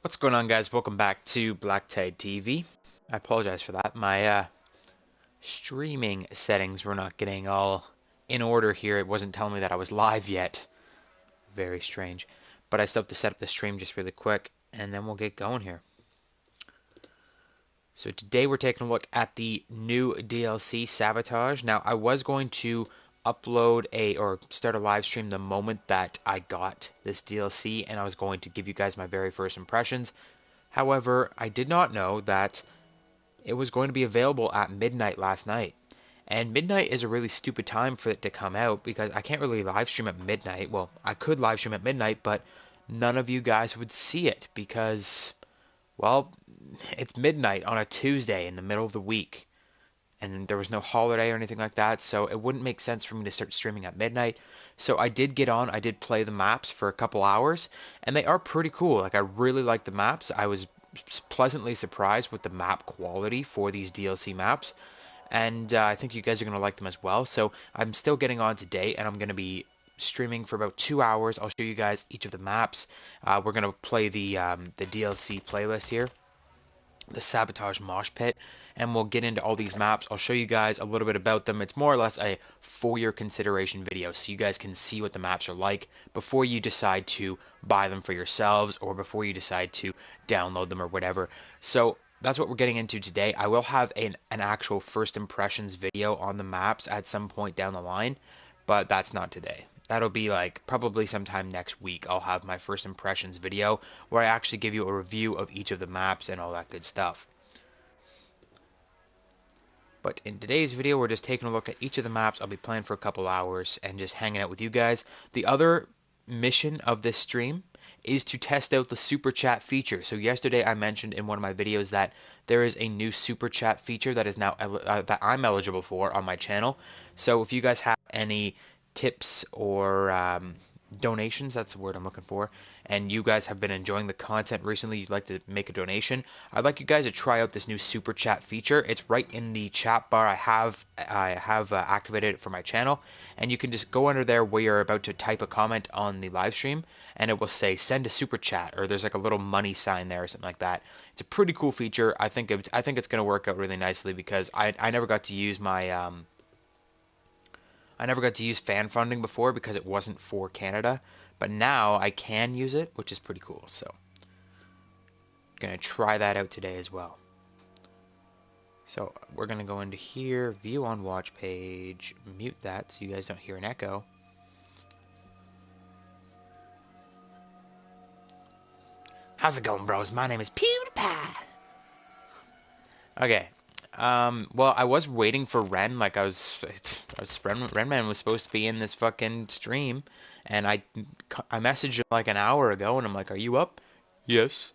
What's going on, guys? Welcome back to BlackTideTV. I apologize for that. My streaming settings were not getting all in order here. It wasn't telling me that I was live yet. Very strange. But I still have to set up the stream just really quick, and then we'll get going here. So today we're taking a look at the new DLC, Sabotage. Now, I was going to upload or start a live stream the moment that I got this DLC, and I was going to give you guys my very first impressions. However, I did not know that it was going to be available at midnight last night. And midnight is a really stupid time for it to come out because I can't really live stream at midnight. Well, I could live stream at midnight, but none of you guys would see it because, well, it's midnight on a Tuesday in the middle of the week. And there was no holiday or anything like that, so it wouldn't make sense for me to start streaming at midnight. So I did get on, I did play the maps for a couple hours, and they are pretty cool. Like, I really like the maps. I was pleasantly surprised with the map quality for these DLC maps, and I think you guys are going to like them as well. So I'm still getting on today, and I'm going to be streaming for about 2 hours. I'll show you guys each of the maps. We're going to play the DLC playlist here, the Sabotage Mosh Pit, and we'll get into all these maps. I'll show you guys a little bit about them. It's more or less a for your consideration video, so you guys can see what the maps are like before you decide to buy them for yourselves or before you decide to download them or whatever. So that's what we're getting into today. I will have an actual first impressions video on the maps at some point down the line, but that's not today. That'll be like probably sometime next week. I'll have my first impressions video where I actually give you a review of each of the maps and all that good stuff. But in today's video, we're just taking a look at each of the maps. I'll be playing for a couple hours and just hanging out with you guys. The other mission of this stream is to test out the super chat feature. So yesterday I mentioned in one of my videos that there is a new super chat feature that is now that I'm eligible for on my channel. So if you guys have any tips or donations, that's the word I'm looking for, and you guys have been enjoying the content recently, you'd like to make a donation, I'd like you guys to try out this new super chat feature. It's right in the chat bar. I have activated it for my channel, and you can just go under there where you're about to type a comment on the live stream, and it will say send a super chat, or there's like a little money sign there or something like that. It's a pretty cool feature. I think it's going to work out really nicely because I never got to use my I never got to use fan funding before because it wasn't for Canada, but now I can use it, which is pretty cool. So, gonna try that out today as well. So we're gonna go into here, view on watch page, mute that so you guys don't hear an echo. How's it going, bros? My name is PewDiePie. Okay. Well, I was waiting for Ren, like Renman was supposed to be in this fucking stream, and I messaged him like an hour ago, and I'm like, are you up? Yes.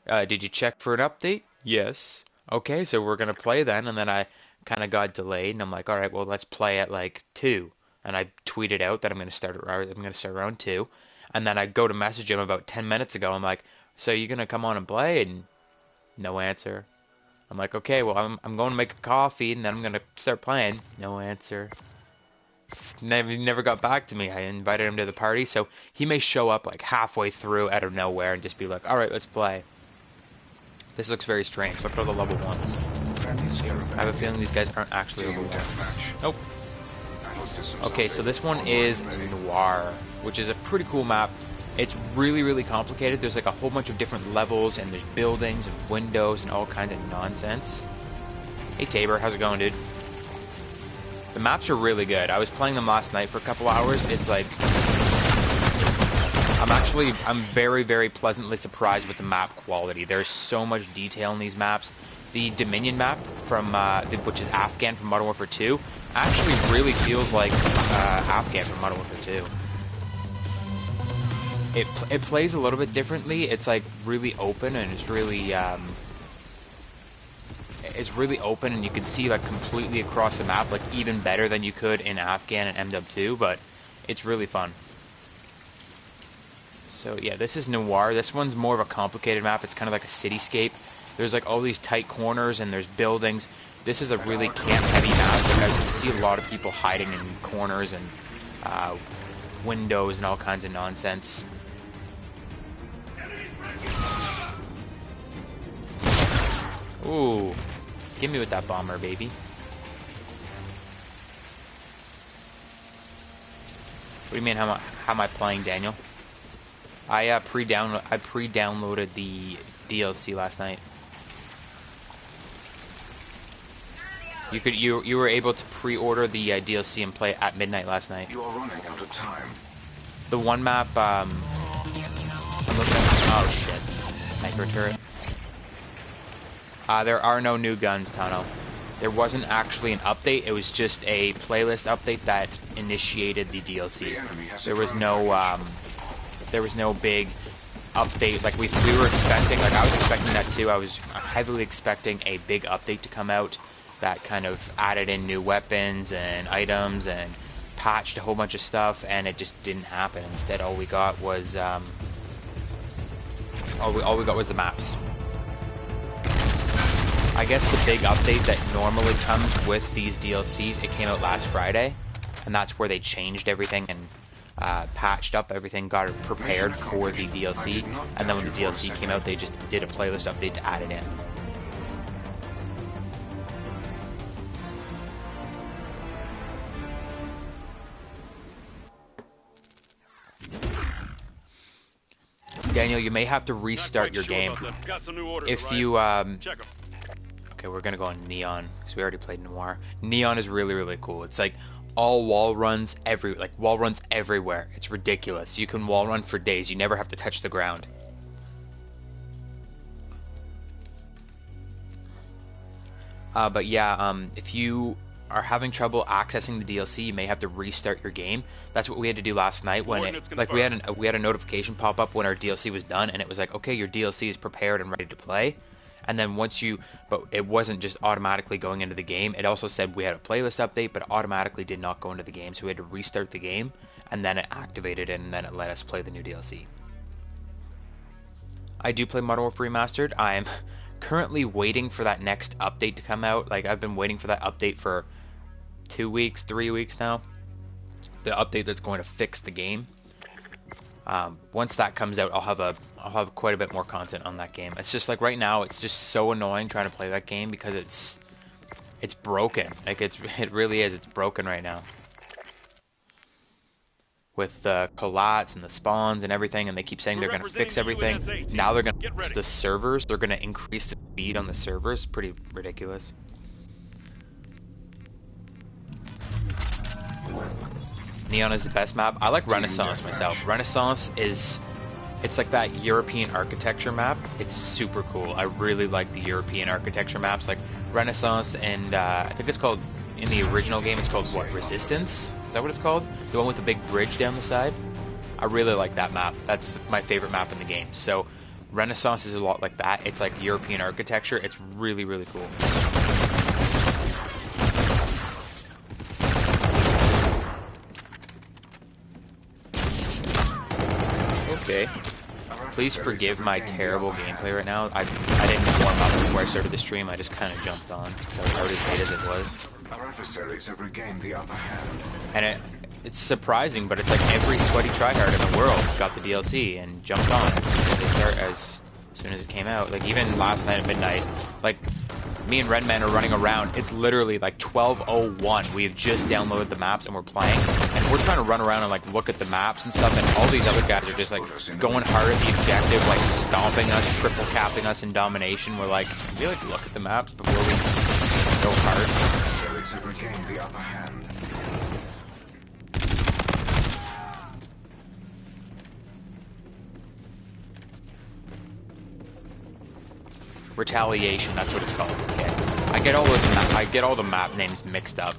Did you check for an update? Yes. Okay, so we're gonna play then, and then I kind of got delayed, and I'm like, all right, well, let's play at like 2, and I tweeted out that I'm gonna start around 2, and then I go to message him about 10 minutes ago. I'm like, so you gonna come on and play? And no answer. I'm like, okay, well, I'm going to make a coffee, and then I'm going to start playing. No answer. Never got back to me. I invited him to the party, so he may show up like halfway through out of nowhere and just be like, alright, let's play. This looks very strange. Look at all the level 1s. I have a feeling these guys aren't actually level 1s. Nope. Okay, so this one is Noir, which is a pretty cool map. It's really, really complicated. There's like a whole bunch of different levels, and there's buildings and windows and all kinds of nonsense. Hey Tabor, how's it going, dude? The maps are really good. I was playing them last night for a couple hours. It's like, I'm very, very pleasantly surprised with the map quality. There's so much detail in these maps. The Dominion map from, which is Afghan from Modern Warfare 2, actually really feels like Afghan from Modern Warfare 2. It plays a little bit differently. It's like really open, and it's really open, and you can see like completely across the map, like even better than you could in Afghan and MW2, but it's really fun. So yeah, this is Noir. This one's more of a complicated map. It's kind of like a cityscape. There's like all these tight corners, and there's buildings. This is a really camp-heavy map. Like, you see a lot of people hiding in corners and windows and all kinds of nonsense. Ooh. Give me with that bomber, baby. What do you mean, how am I playing, Daniel? I pre-downloaded the DLC last night. You were able to pre-order the DLC and play it at midnight last night. You are running out of time. The one map, I'm looking at, oh shit, sniper turret. There are no new guns, Tano. There wasn't actually an update. It was just a playlist update that initiated the DLC. There was no big update like we were expecting. Like I was expecting that too. I was heavily expecting a big update to come out that kind of added in new weapons and items and patched a whole bunch of stuff, and it just didn't happen. Instead, all we got was the maps. I guess the big update that normally comes with these DLCs, it came out last Friday, and that's where they changed everything and patched up everything, got it prepared for the DLC, and then when the DLC came out, they just did a playlist update to add it in. Daniel, you may have to restart your game. If you, okay, we're gonna go on Neon, because we already played Noir. Neon is really, really cool. It's like all wall runs everywhere. It's ridiculous. You can wall run for days. You never have to touch the ground. But yeah, if you are having trouble accessing the DLC, you may have to restart your game. That's what we had to do last night when we had a notification pop up when our DLC was done, and it was like, okay, your DLC is prepared and ready to play. And then but it wasn't just automatically going into the game. It also said we had a playlist update, but it automatically did not go into the game. So we had to restart the game, and then it activated it, and then it let us play the new DLC. I do play Modern Warfare Remastered. I'm currently waiting for that next update to come out. Like, I've been waiting for that update for 2 weeks, 3 weeks now. The update that's going to fix the game. Once that comes out, I'll have quite a bit more content on that game. It's just like right now, it's just so annoying trying to play that game because it's broken. Like it really is. It's broken right now. With the collats and the spawns and everything, and they keep saying they're going to fix everything. Now they're going to fix the servers. They're going to increase the speed on the servers. Pretty ridiculous. Neon is the best map. I like Renaissance myself. Renaissance it's like that European architecture map. It's super cool. I really like the European architecture maps, like Renaissance, and I think it's called, in the original game, it's called what, Resistance? Is that what it's called? The one with the big bridge down the side? I really like that map. That's my favorite map in the game. So Renaissance is a lot like that. It's like European architecture. It's really, really cool. Okay. Please forgive my terrible gameplay right now. I didn't warm up before I started the stream. I just kind of jumped on because I was already late as it was. Our adversaries have regained the upper hand. And it's surprising, but it's like every sweaty tryhard in the world got the DLC and jumped on as soon as it came out. Like even last night at midnight, like me and Redman are running around. It's literally like 12:01. We have just downloaded the maps and we're playing, and we're trying to run around and like look at the maps and stuff. And all these other guys are just like going hard at the objective, like stomping us, triple capping us in domination. We're like, can we like look at the maps before we go hard? Adversaries have regained the upper hand. Retaliation, that's what it's called. Okay. I get all the map names mixed up.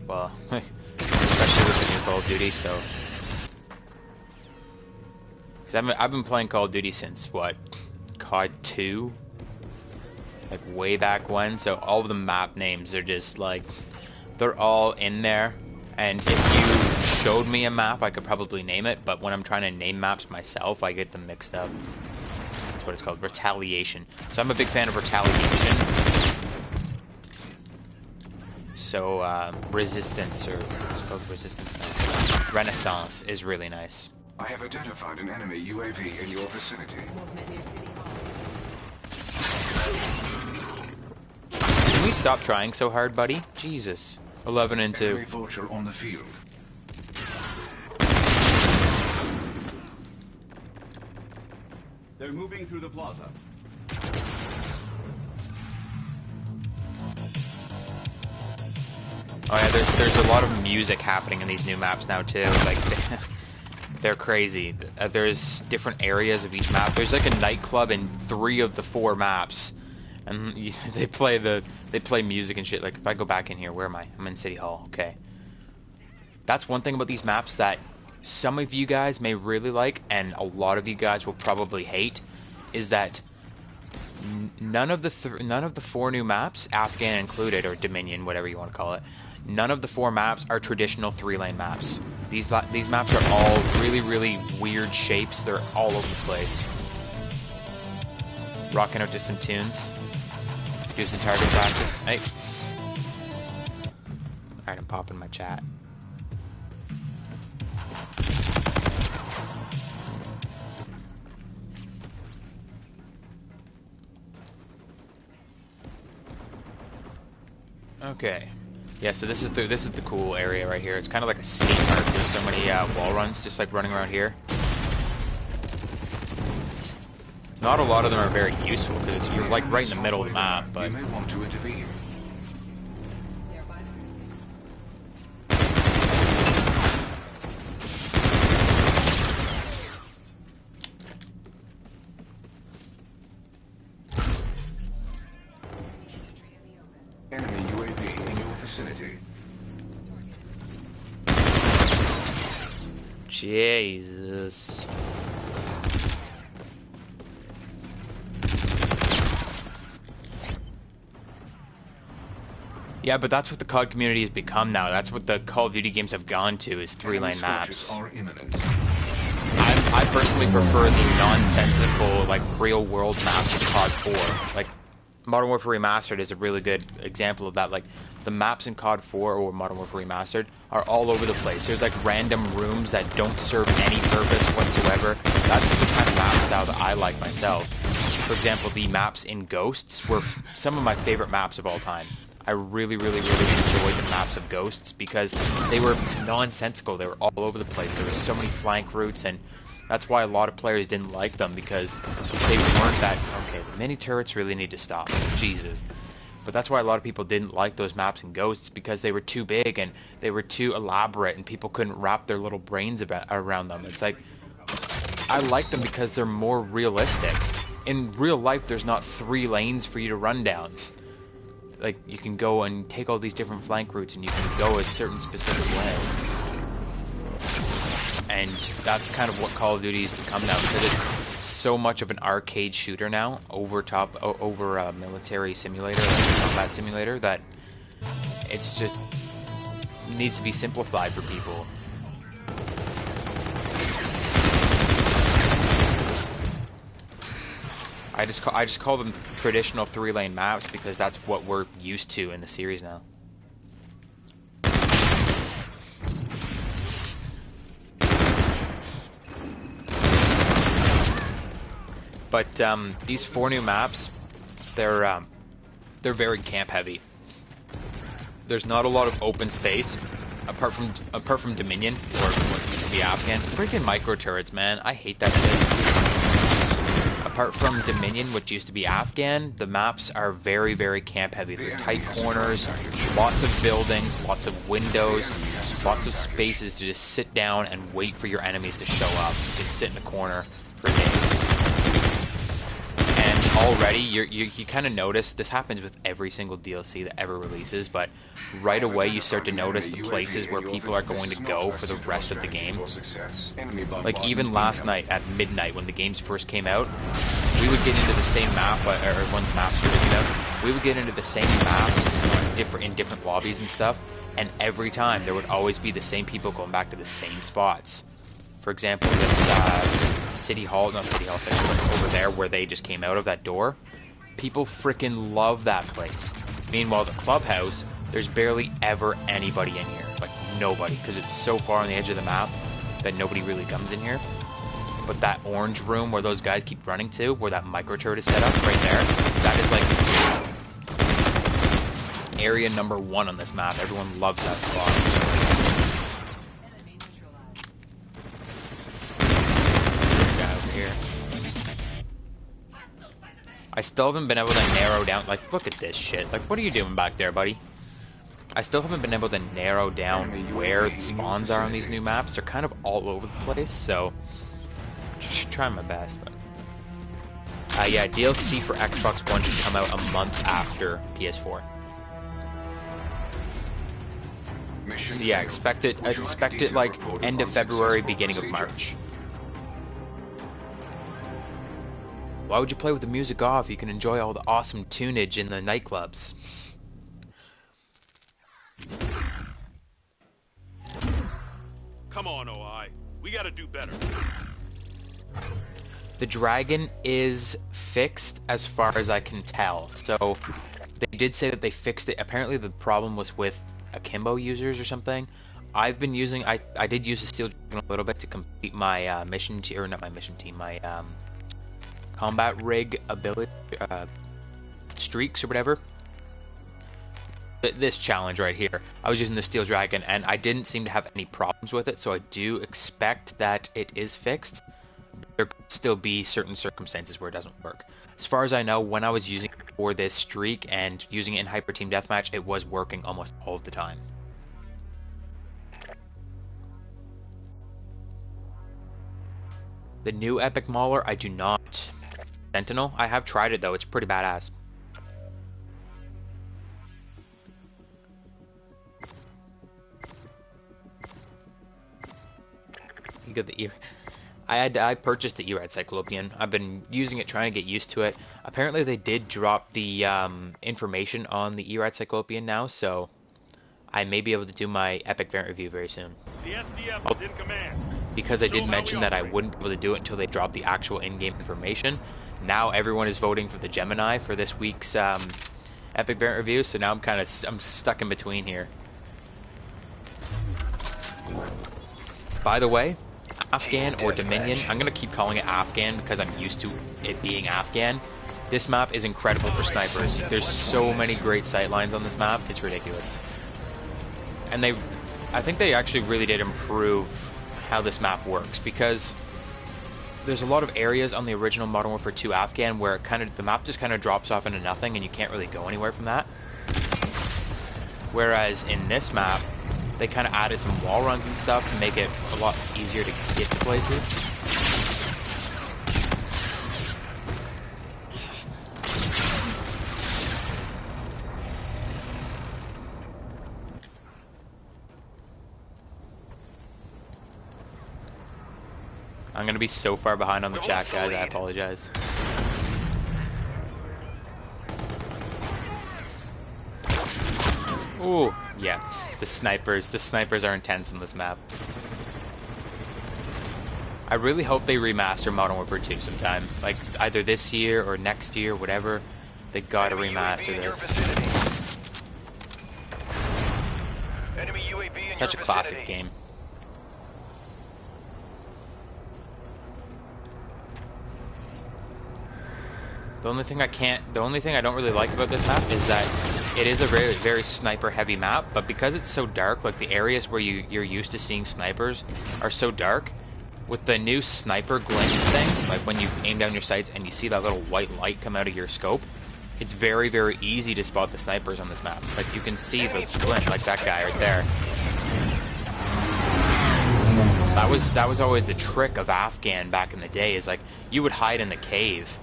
Well, especially with the new Call of Duty, so. Because I've been playing Call of Duty since what, CoD 2, like way back when. So all of the map names are just like, they're all in there. And if you showed me a map, I could probably name it. But when I'm trying to name maps myself, I get them mixed up. What it's called, Retaliation. So I'm a big fan of Retaliation. So Resistance, or what's it called, Resistance now. Renaissance is really nice. I have identified an enemy UAV in your vicinity. Can we stop trying so hard, buddy? Jesus. 11 and 2. Enemy vulture on the field. They're moving through the plaza. Oh yeah, there's a lot of music happening in these new maps now too. Like they're crazy. There's different areas of each map. There's like a nightclub in 3 of the 4 maps, and they play music and shit. Like if I go back in here, where am I? I'm in City Hall. Okay. That's one thing about these maps that some of you guys may really like, and a lot of you guys will probably hate, is that none of the 4 new maps, Afghan included, or Dominion, whatever you want to call it, none of the 4 maps are traditional 3-lane maps. These maps are all really, really weird shapes. They're all over the place. Rocking out to some tunes. Do some target practice. Hey. Alright, I'm popping my chat. Okay. Yeah, so this is the cool area right here. It's kind of like a skate park. There's so many wall runs just like running around here. Not a lot of them are very useful because you're like right in the middle of the map, but You may want to intervene. Enemy UAV in your vicinity. Jesus. Yeah, but that's what the COD community has become now. That's what the Call of Duty games have gone to, is 3-lane maps. Are imminent. I personally prefer the nonsensical, like, real-world maps to COD 4. Like, Modern Warfare Remastered is a really good example of that. Like, the maps in COD 4 or Modern Warfare Remastered are all over the place. There's, like, random rooms that don't serve any purpose whatsoever. That's the kind of map style that I like myself. For example, the maps in Ghosts were some of my favorite maps of all time. I really, really, really enjoyed the maps of Ghosts because they were nonsensical. They were all over the place. There were so many flank routes, and that's why a lot of players didn't like them, because they weren't that... Okay, the mini turrets really need to stop. Jesus. But that's why a lot of people didn't like those maps in Ghosts, because they were too big and they were too elaborate and people couldn't wrap their little brains around them. It's like, I like them because they're more realistic. In real life, there's not 3 lanes for you to run down. Like, you can go and take all these different flank routes and you can go a certain specific way. And that's kind of what Call of Duty has become now, because it's so much of an arcade shooter now, over a military simulator, like a combat simulator, that it's just needs to be simplified for people. I just call them traditional 3-lane maps because that's what we're used to in the series now. But these 4 new maps, they're very camp heavy. There's not a lot of open space apart from Dominion, or what used to be Afghan. Freaking micro turrets, man! I hate that shit. Apart from Dominion, which used to be Afghan, the maps are very, very camp heavy. They're tight corners, lots of buildings, lots of windows, lots of spaces to just sit down and wait for your enemies to show up. You can sit in the corner for days. And already, you kind of notice, this happens with every single DLC that ever releases, but right away you start to notice the places where people are going to go for the rest of the game. Like, even last night at midnight when the games first came out, we would get into the same map, or when the maps first came out, we would get into the same maps in different lobbies and stuff, and every time there would always be the same people going back to the same spots. For example, this City Hall section, like over there where they just came out of that door, people freaking love that place. Meanwhile, the clubhouse, there's barely ever anybody in here. Like, nobody, because it's so far on the edge of the map that nobody really comes in here. But that orange room where those guys keep running to, where that micro turret is set up, right there, that is like area #1 on this map. Everyone loves that spot. This guy over here. I still haven't been able to narrow down, like, look at this shit. Like, what are you doing back there, buddy? I still haven't been able to narrow down where the spawns are on these new maps. They're kind of all over the place, so just trying my best. But yeah, DLC for Xbox One should come out a month after PS4. So yeah, expect it like end of February, beginning of March. Why would you play with the music off? You can enjoy all the awesome tunage in the nightclubs. Come on, OI. We gotta do better. The dragon is fixed as far as I can tell. So they did say that they fixed it. Apparently the problem was with akimbo users or something. I've been using, I did use the steel dragon a little bit to complete my mission team, or not my mission team, my combat rig ability streaks or whatever. This challenge right here, I was using the steel dragon and I didn't seem to have any problems with it, so I do expect that it is fixed. There could still be certain circumstances where it doesn't work. As far as I know, when I was using it for this streak and using it in Hyper Team Deathmatch, it was working almost all of the time. The new Epic Mauler, I do not. Sentinel, I have tried it though, it's pretty badass. You got the ear. I purchased the Erad Cyclopean. I've been using it, trying to get used to it. Apparently they did drop the information on the Erad Cyclopean now, so I may be able to do my Epic variant review very soon. The SDF is in command. Because I did mention that I wouldn't be able to do it until they drop the actual in-game information. Now everyone is voting for the Gemini for this week's Epic variant review, so now I'm stuck in between here. By the way, Afghan or Dominion, I'm going to keep calling it Afghan because I'm used to it being Afghan. This map is incredible for snipers. There's so many great sightlines on this map, it's ridiculous. And I think they actually really did improve how this map works, because there's a lot of areas on the original Modern Warfare 2 Afghan where the map just kind of drops off into nothing and you can't really go anywhere from that. Whereas in this map, they kind of added some wall runs and stuff to make it a lot easier to get to places. I'm gonna be so far behind on the chat, guys, I apologize. Ooh, yeah, the snipers are intense in this map. I really hope they remaster Modern Warfare 2 sometime, like either this year or next year, whatever. They gotta remaster this. Such a classic game. The only thing I don't really like about this map is that it is a very, very sniper heavy map, but because it's so dark, like the areas where you're used to seeing snipers are so dark, with the new sniper glint thing, like when you aim down your sights and you see that little white light come out of your scope, it's very, very easy to spot the snipers on this map. Like you can see the glint, like that guy right there. That was always the trick of Afghan back in the day, is like you would hide in the cave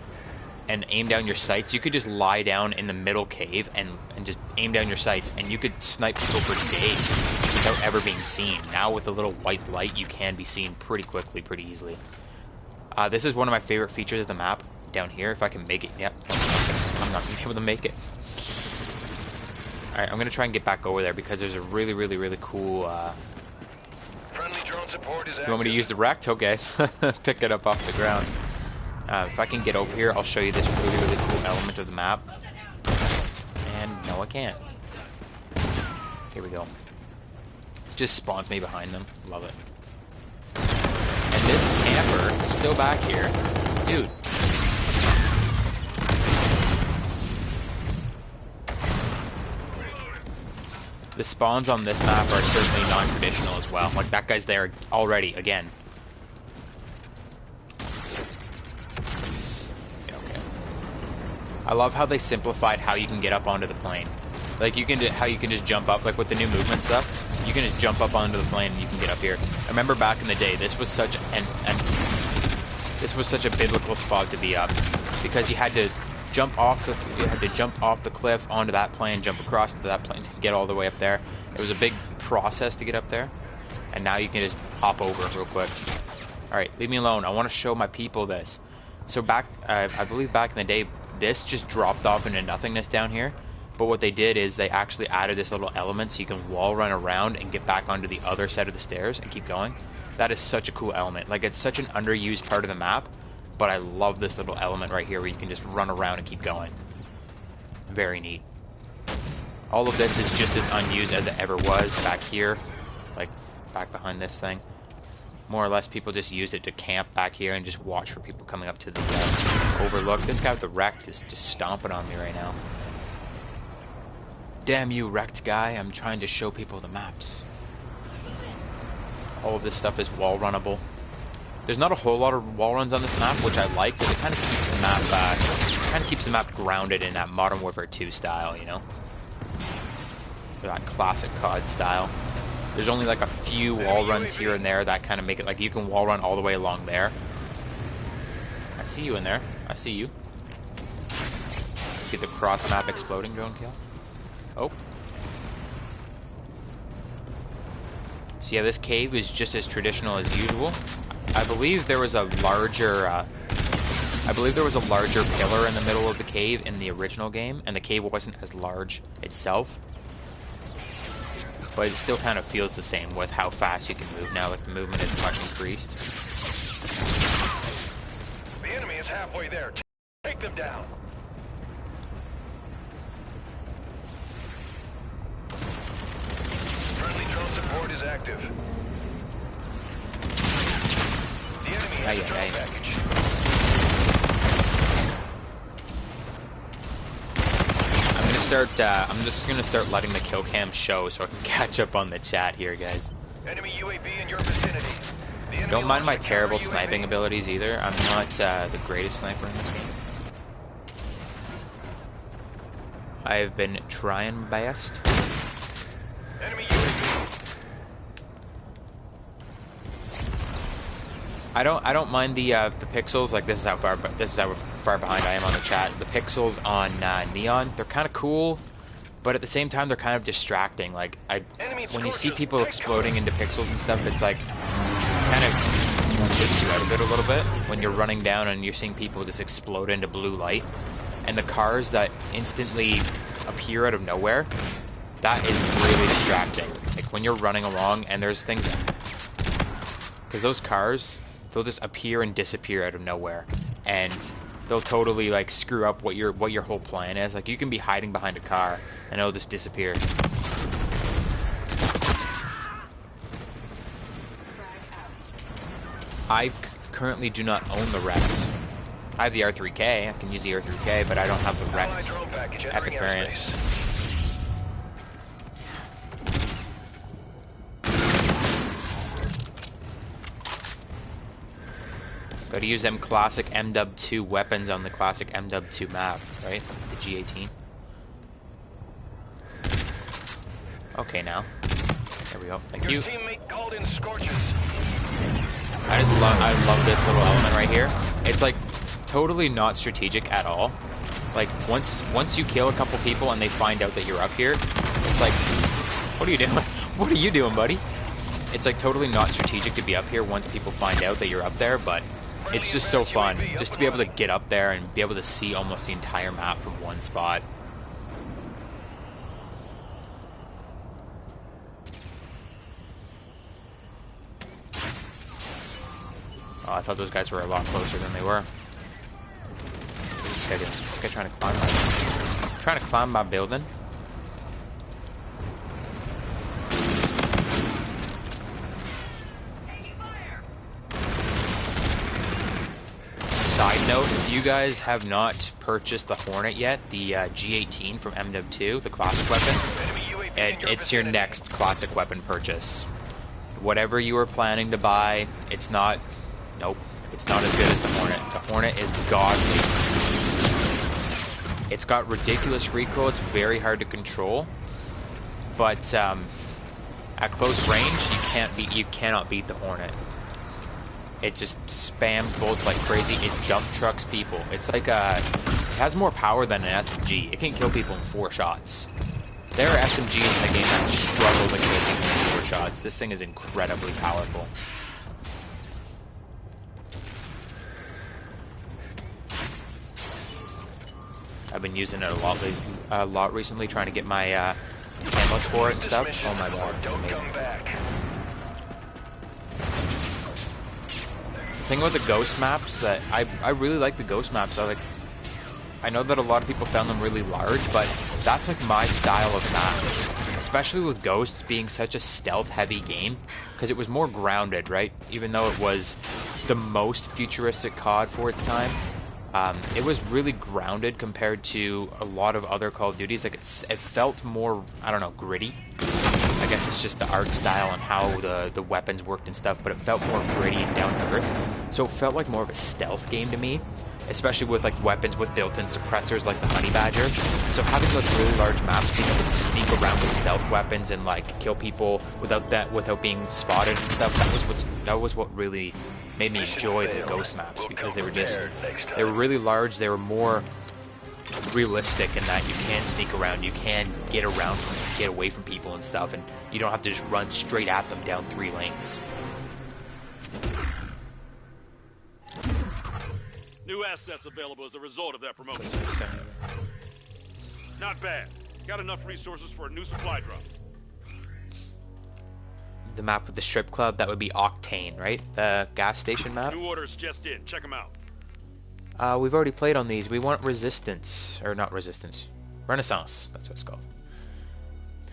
and aim down your sights. You could just lie down in the middle cave and just aim down your sights, and you could snipe people for days without ever being seen. Now with a little white light, you can be seen pretty quickly, pretty easily. This is one of my favorite features of the map down here. If I can make it, yep. I'm not gonna be able to make it. Alright, I'm gonna try and get back over there because there's a really, really, really cool, Friendly drone support is active. You want me to use the rect? Okay. Pick it up off the ground. If I can get over here, I'll show you this really, really cool element of the map. And no, I can't. Here we go. Just spawns me behind them. Love it. And this camper is still back here. Dude. The spawns on this map are certainly non-traditional as well. Like, that guy's there already, again. Okay. I love how they simplified how you can get up onto the plane. Like, how you can just jump up, like with the new movement stuff. You can just jump up onto the plane and you can get up here. I remember back in the day, this was such a biblical spot to be up, because you had to jump off the cliff onto that plane, jump across to that plane to get all the way up there. It was a big process to get up there, and now you can just hop over real quick. All right, leave me alone. I want to show my people this. So I believe back in the day, this just dropped off into nothingness down here. But what they did is they actually added this little element so you can wall run around and get back onto the other side of the stairs and keep going. That is such a cool element. Like, it's such an underused part of the map, but I love this little element right here where you can just run around and keep going. Very neat. All of this is just as unused as it ever was back here, like back behind this thing. More or less, people just used it to camp back here and just watch for people coming up to the overlook. This guy with the wrecked is just stomping on me right now. Damn you, wrecked guy. I'm trying to show people the maps. All of this stuff is wall runnable. There's not a whole lot of wall runs on this map, which I like, because it kind of keeps the map grounded in that Modern Warfare 2 style, you know? That classic CoD style. There's only like a few wall runs here and there that kind of make it like you can wall run all the way along there. I see you in there. I see you. Get the cross map exploding drone kill. Oh. So yeah, this cave is just as traditional as usual. I believe there was a larger pillar in the middle of the cave in the original game, and the cave wasn't as large itself. But it still kind of feels the same with how fast you can move now. Like, the movement is much increased. The enemy is halfway there. Take them down. Friendly drone support is active. The enemy has a drone package. I'm just gonna start letting the kill cam show so I can catch up on the chat here, guys. Enemy UAV in your vicinity. The enemy Don't mind my launched a terrible counter sniping UAV. abilities either. I'm not the greatest sniper in this game. I have been trying my best. Enemy UAV. I don't mind the pixels. Like, this is how far behind I am on the chat. The pixels on Neon, they're kind of cool, but at the same time they're kind of distracting. Like, when you see people exploding into pixels and stuff, it's like kind of takes you out of it a little bit when you're running down and you're seeing people just explode into blue light, and the cars that instantly appear out of nowhere. That is really distracting. Like, when you're running along and there's things, because those cars, they'll just appear and disappear out of nowhere, and they'll totally like screw up what your whole plan is. Like, you can be hiding behind a car and it'll just disappear. I currently do not own the Wrecked. I have the R3K. I can use the R3K, but I don't have the Wrecked Drone package epic entering variant. airspace. Gotta use them classic MW2 weapons on the classic MW2 map, right? The G18. Okay, now. There we go. Thank you. Your teammate called in scorches. I love this little element right here. It's like totally not strategic at all. Like, once you kill a couple people and they find out that you're up here, it's like, what are you doing? What are you doing, buddy? It's like totally not strategic to be up here once people find out that you're up there, but it's just so fun just to be able to get up there and be able to see almost the entire map from one spot. Oh, I thought those guys were a lot closer than they were. This guy trying to climb my building. side note, if you guys have not purchased the Hornet yet, the G18 from MW2, the classic weapon, it's your next classic weapon purchase. Whatever you were planning to buy, it's not, nope, it's not as good as the Hornet. The Hornet is godly. It's got ridiculous recoil, it's very hard to control, but at close range, you cannot beat the Hornet. It just spams bolts like crazy. It dump trucks people. It's like it has more power than an SMG. It can kill people in 4 shots. There are SMGs in the game that struggle to kill people in 4 shots. This thing is incredibly powerful. I've been using it a lot recently, trying to get my camos for it and stuff. Oh my god, it's amazing. The thing about the ghost maps that I really like the ghost maps. I know that a lot of people found them really large, but that's like my style of map, especially with ghosts being such a stealth heavy game, because it was more grounded, right? Even though it was the most futuristic COD for its time, it was really grounded compared to a lot of other Call of Duties. Like it felt more, I don't know, gritty. I guess it's just the art style and how the weapons worked and stuff, but it felt more gritty and down to earth. So it felt like more of a stealth game to me, especially with like weapons with built-in suppressors like the Honey Badger. So having those really large maps, being able to sneak around with stealth weapons and like kill people without being spotted and stuff, that was what really made me enjoy the ghost maps, because they were really large, they were more realistic in that you can sneak around, you can get away from people and stuff, and you don't have to just run straight at them down 3 lanes. New assets available as a result of that promotion. Not bad. Got enough resources for a new supply drop. The map with the strip club, that would be Octane, right? The gas station map? New orders just in. Check them out. We've already played on these. We want Resistance. Or not Resistance. Renaissance. That's what it's called.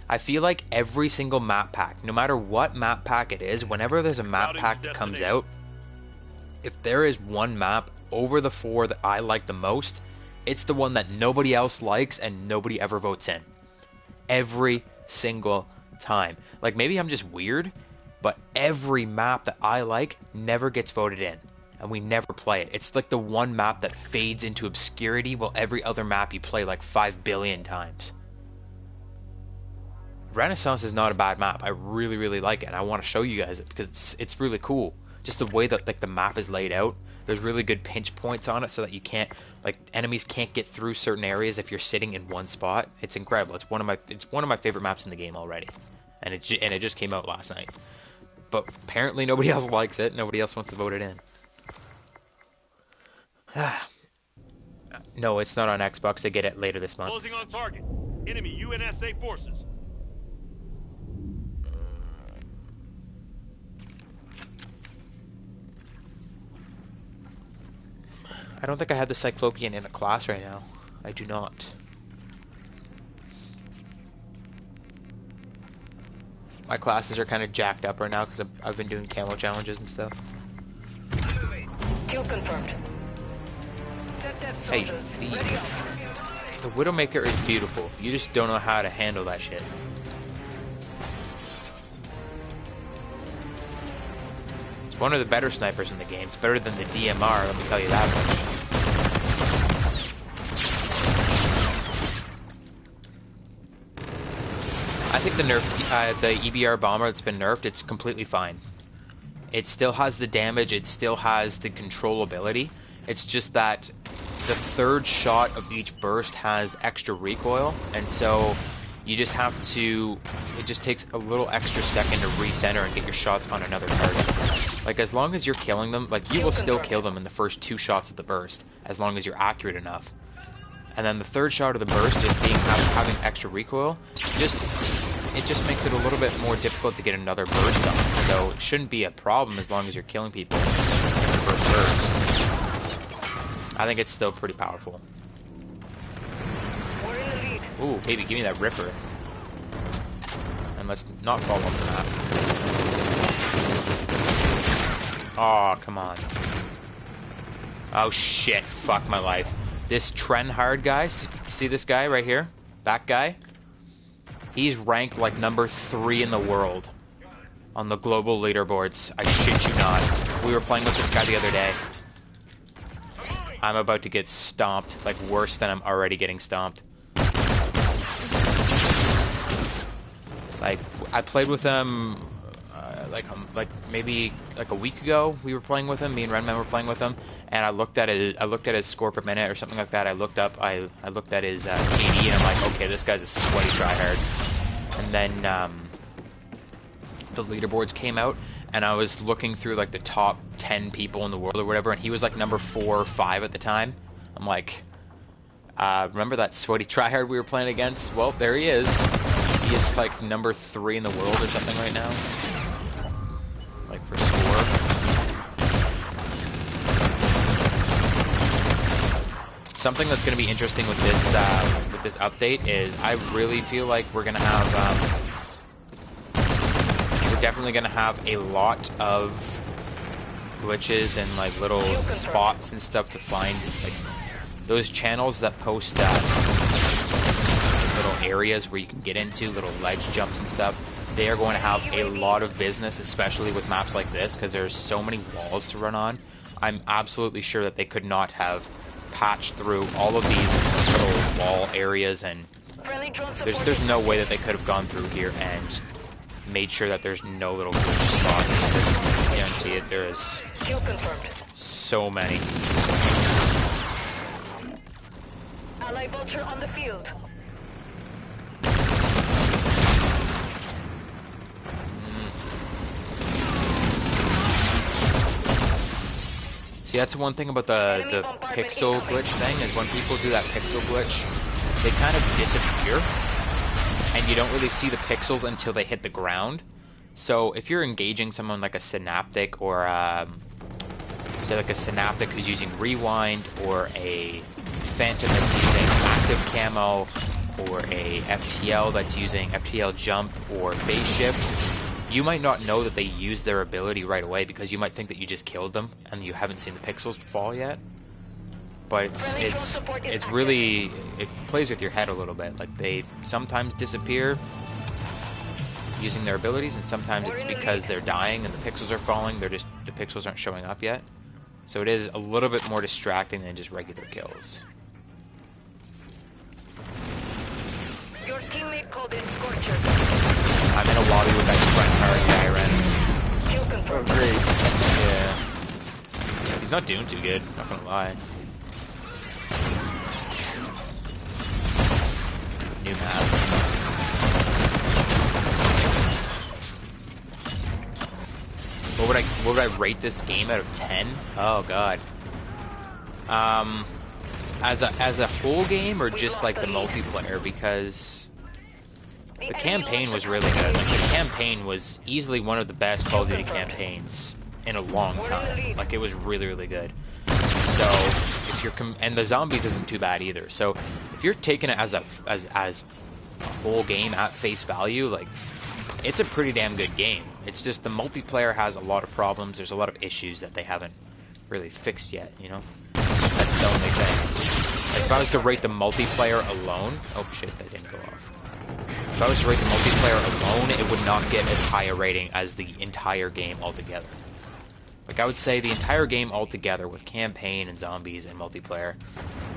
I feel like every single map pack, no matter what map pack it is, whenever there's a map pack that comes out, if there is one map over the 4 that I like the most, it's the one that nobody else likes and nobody ever votes in. Every single time. Like, maybe I'm just weird, but every map that I like never gets voted in, and we never play it. It's like the one map that fades into obscurity, while every other map you play like 5 billion times. Renaissance is not a bad map. I really, really like it, and I want to show you guys it because it's really cool. Just the way that like the map is laid out. There's really good pinch points on it so that you can't, like, enemies can't get through certain areas if you're sitting in one spot. It's incredible. It's one of my favorite maps in the game already, and it just came out last night. But apparently nobody else likes it. Nobody else wants to vote it in. No, it's not on Xbox. They get it later this month. Closing on target. Enemy UNSA forces. I don't think I have the Cyclopean in a class right now. I do not. My classes are kind of jacked up right now because I've been doing camo challenges and stuff. Kill confirmed. Set dev Hey, soldiers. Ready up. the Widowmaker is beautiful. You just don't know how to handle that shit. It's one of the better snipers in the game. It's better than the DMR, let me tell you that much. I think the EBR bomber that's been nerfed, it's completely fine. It still has the damage, it still has the controllability. It's just that the 3rd shot of each burst has extra recoil, and so you just have to, it just takes a little extra second to recenter and get your shots on another target. Like, as long as you're killing them, like, you will still kill them in the first 2 shots of the burst, as long as you're accurate enough. And then the 3rd shot of the burst, just having extra recoil, it just makes it a little bit more difficult to get another burst on. So it shouldn't be a problem as long as you're killing people in the first burst. I think it's still pretty powerful. We're in the lead. Ooh, baby, give me that Ripper. And let's not fall off the map. Oh, come on. Oh shit, fuck my life. This Trenhard guy, see this guy right here? That guy? He's ranked like number 3 in the world on the global leaderboards. I shit you not. We were playing with this guy the other day. I'm about to get stomped, like worse than I'm already getting stomped. Like, I played with him like maybe like a week ago. We were playing with him. Me and Redman were playing with him, and I looked at his score per minute or something like that. I looked at his KD, and I'm like, okay, this guy's a sweaty tryhard. And then the leaderboards came out, and I was looking through like the top 10 people in the world or whatever, and he was like number 4 or 5 at the time. I'm like, remember that sweaty tryhard we were playing against? Well, there he is. He is like number 3 in the world or something right now. Like for score. Something that's going to be interesting with this update is I really feel like we're going to have we're definitely going to have a lot of glitches and like little spots and stuff to find, like those channels that post little areas where you can get into, little ledge jumps and stuff. They are going to have a lot of business, especially with maps like this, because there's so many walls to run on. I'm absolutely sure that they could not have patched through all of these little wall areas, and there's no way that they could have gone through here and made sure that there's no little glitch spots. I guarantee it, there is so many. Ally vulture on the field. See, that's one thing about the pixel glitch thing, is when people do that pixel glitch, they kind of disappear, and you don't really see the pixels until they hit the ground. So if you're engaging someone like a Synaptic, or say like a Synaptic who's using Rewind, or a Phantom that's using Active Camo, or a FTL that's using FTL Jump or Phase Shift, you might not know that they use their ability right away, because you might think that you just killed them and you haven't seen the pixels fall yet. But it's really, it plays with your head a little bit. Like, they sometimes disappear using their abilities, and sometimes it's because they're dying and the pixels are falling. The pixels aren't showing up yet. So it is a little bit more distracting than just regular kills. Your teammate called in Scorcher. I'm in a lobby with that Trenhard guy, Ren. Kill confirmed. Oh, great. Yeah. He's not doing too good, not gonna lie. New maps. What would I rate this game out of 10? Oh god. As a whole game, or just like the multiplayer? Because the campaign was really good. Like, the campaign was easily one of the best Call of Duty campaigns in a long time. Like, it was really, really good. So if you're and the zombies isn't too bad either. So if you're taking it as a whole game at face value, like, it's a pretty damn good game. It's just the multiplayer has a lot of problems. There's a lot of issues that they haven't really fixed yet, you know? That's the only thing. Like, if I was to rate the multiplayer alone... Oh shit, that didn't go off. If I was to rate the multiplayer alone, it would not get as high a rating as the entire game altogether. Like, I would say the entire game altogether, with campaign and zombies and multiplayer,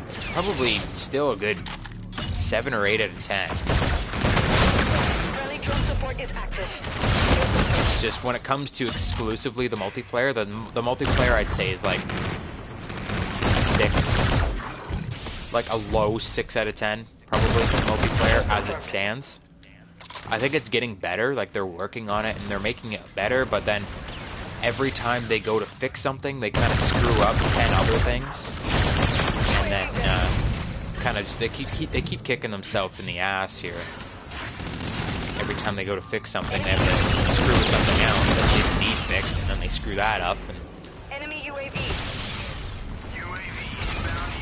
it's probably still a good 7 or 8 out of 10. Friendly drone support is active. It's just when it comes to exclusively the multiplayer, the multiplayer I'd say is like 6, like a low 6 out of 10, probably, multiplayer as it stands. I think it's getting better, like they're working on it and they're making it better, but then every time they go to fix something, they kind of screw up 10 other things, and then kind of they keep kicking themselves in the ass here. Every time they go to fix something, they have to screw something else that didn't need fixed, and then they screw that up. And Enemy UAV.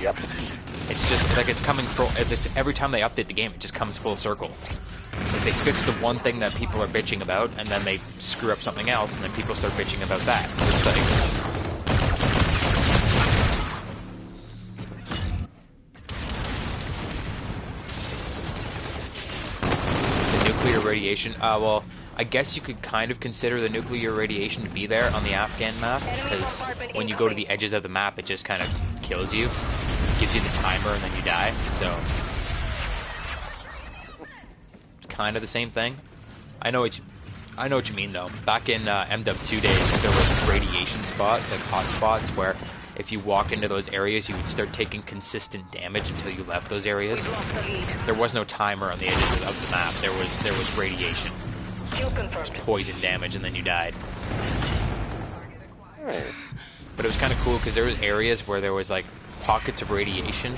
Yep. it's just like it's coming full. Every time they update the game, it just comes full circle. Like, they fix the one thing that people are bitching about, and then they screw up something else, and then people start bitching about that. So it's like, radiation. Well, I guess you could kind of consider the nuclear radiation to be there on the Afghan map, because when you go to the edges of the map, it just kind of kills you, gives you the timer, and then you die. So it's kind of the same thing. I know what you mean though. Back in MW2 days, there was radiation spots, like hot spots, where if you walk into those areas, you would start taking consistent damage until you left those areas. There was no timer on the edges of the map. There was radiation, poison damage, and then you died. But it was kind of cool because there was areas where there was like pockets of radiation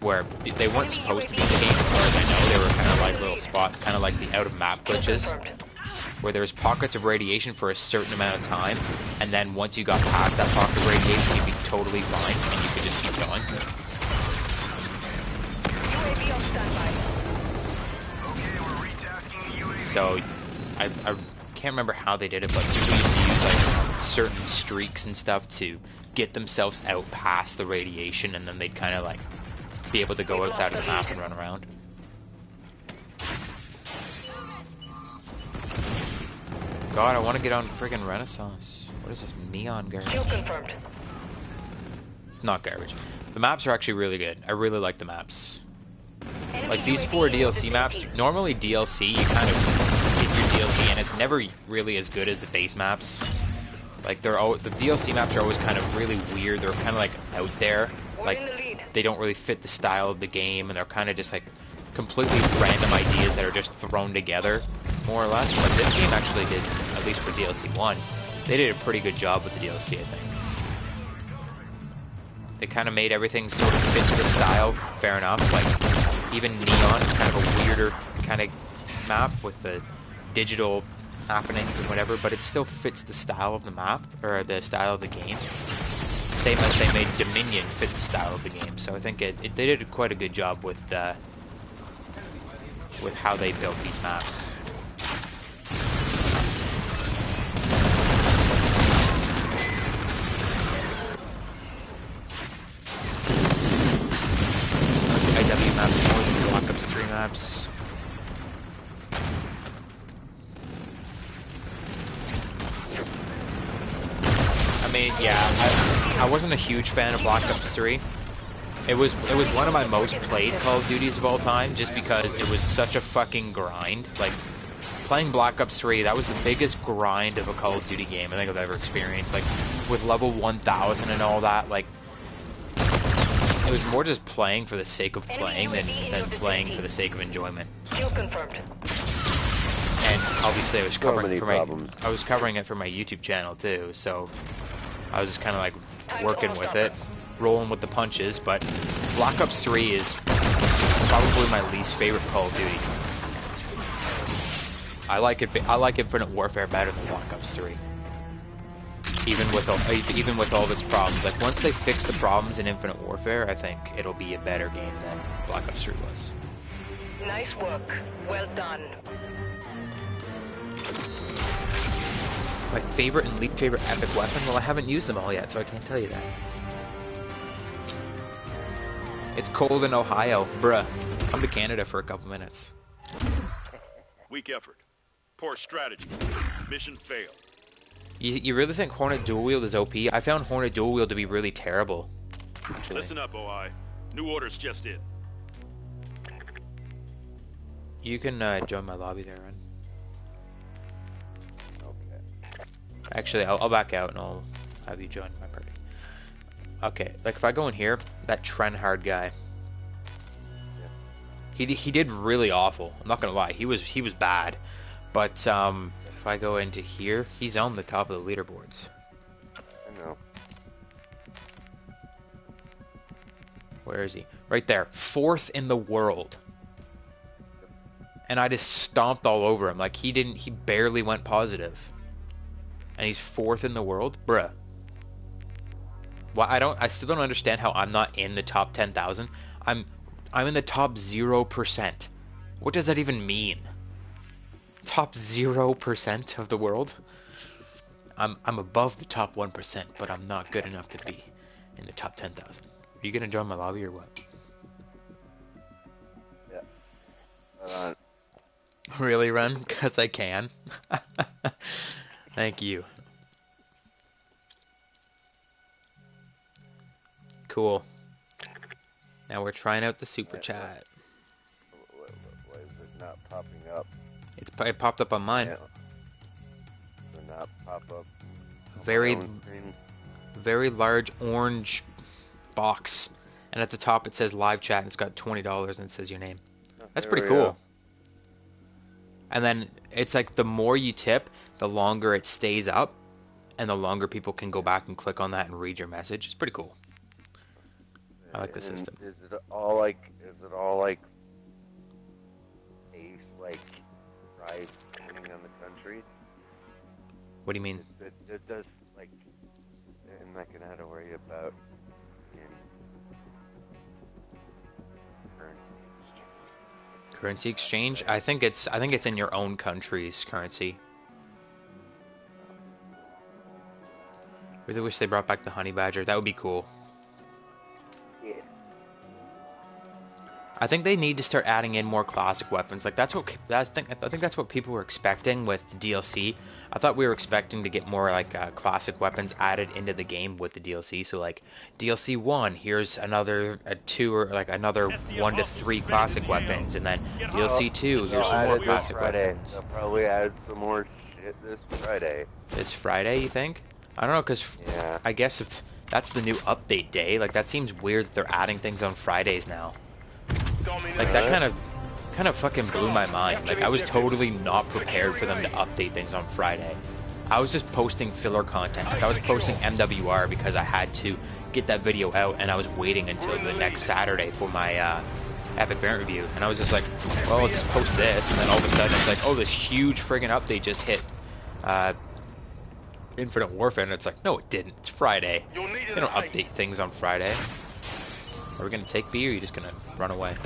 where they weren't supposed to be in the game, as far as I know. They were kind of like little spots, kind of like the out-of-map glitches, where there was pockets of radiation for a certain amount of time, and then once you got past that pocket of radiation, you'd be totally fine, and you could just keep going. UAV on standby. So, I can't remember how they did it, but people used to use like certain streaks and stuff to get themselves out past the radiation, and then they'd kind of like be able to go outside of the map and run around. God, I want to get on friggin' Renaissance. What is this neon garbage? Kill confirmed. It's not garbage. The maps are actually really good. I really like the maps. Enemy Like these UAV 4 in DLC vicinity. maps, normally DLC, you kind of get your DLC and it's never really as good as the base maps. Like the DLC maps are always kind of really weird. They're kind of like out there. We're Like in the lead. they don't really fit the style of the game, and they're kind of just like completely random ideas that are just thrown together, more or less. But this game actually did, at least for DLC 1, they did a pretty good job with the DLC, I think. They kind of made everything sort of fit to the style, fair enough. Like, even Neon is kind of a weirder kind of map with the digital happenings and whatever, but it still fits the style of the map, or the style of the game. Same as they made Dominion fit the style of the game, so I think they did quite a good job with how they built these maps. IW maps more than Black Ops 3 maps. I mean, yeah, I wasn't a huge fan of Black Ops 3. It was one of my most played Call of Duties of all time, just because it was such a fucking grind. Like, playing Black Ops 3, that was the biggest grind of a Call of Duty game I think I've ever experienced. Like, with level 1000 and all that, like, it was more just playing for the sake of playing than playing for the sake of enjoyment. Kill confirmed. And obviously I was covering it for my YouTube channel too, so I was just kind of like working with it, rolling with the punches. But Black Ops 3 is probably my least favorite Call of Duty. I like Infinite Warfare better than Black Ops 3. Even with all of its problems. Like, once they fix the problems in Infinite Warfare, I think it'll be a better game than Black Ops 3 was. Nice work. Well done. My favorite and least favorite epic weapon? Well, I haven't used them all yet, so I can't tell you that. It's cold in Ohio. Bruh. Come to Canada for a couple minutes. Weak effort. Poor strategy. Mission failed. You really think Hornet Dual Wield is OP? I found Hornet Dual Wield to be really terrible, actually. Listen up, OI. New orders just in. You can join my lobby there, Ren. Okay. Actually, I'll back out and I'll have you join my party. Okay, like if I go in here, that Trenhard guy, he did really awful. I'm not gonna lie, he was bad. But if I go into here, he's on the top of the leaderboards. I know. Where is he? Right there, 4th in the world. And I just stomped all over him. Like, he barely went positive. And he's 4th in the world? Bruh. Well, I still don't understand how I'm not in the top 10,000. I'm in the top 0%. What does that even mean? Top 0% of the world? I'm above the top 1%, but I'm not good enough to be in the top 10,000. Are you gonna join my lobby or what? Yeah. Hold on. Really, run? Because I can. Thank you. Cool. Now we're trying out the super chat. Why is it not popping up? It popped up on mine. Yeah. Does it not pop up on Very, my own screen? very large orange box, and at the top it says live chat, and it's got $20, and it says your name. Oh, That's there pretty we cool. go. And then it's like the more you tip, the longer it stays up, and the longer people can go back and click on that and read your message. It's pretty cool. I like the And system. Is it all like ace like prize depending on the country? What do you mean? It does like I'm not gonna have to worry about Currency exchange? I think it's in your own country's currency. Really wish they brought back the honey badger. That would be cool. Yeah. I think they need to start adding in more classic weapons. Like that's what I think that's what people were expecting with the DLC. I thought we were expecting to get more like classic weapons added into the game with the DLC. So like DLC 1, here's another 2 or like another 1 to 3 classic weapons, and then DLC 2, here's some more classic weapons. They'll probably add some more shit this Friday. This Friday, you think? I don't know, cause Yeah. I guess if that's the new update day, like that seems weird that they're adding things on Fridays now. Like that kind of fucking blew my mind. Like I was totally not prepared for them to update things on Friday. I was just posting filler content. Like I was posting MWR because I had to get that video out, and I was waiting until the next Saturday for my Epic Variant review. And I was just like, well, I'll just post this, and then all of a sudden it's like, oh, this huge friggin' update just hit Infinite Warfare, and it's like, no, it didn't. It's Friday. They don't update things on Friday. Are we gonna take B, or are you just gonna run away?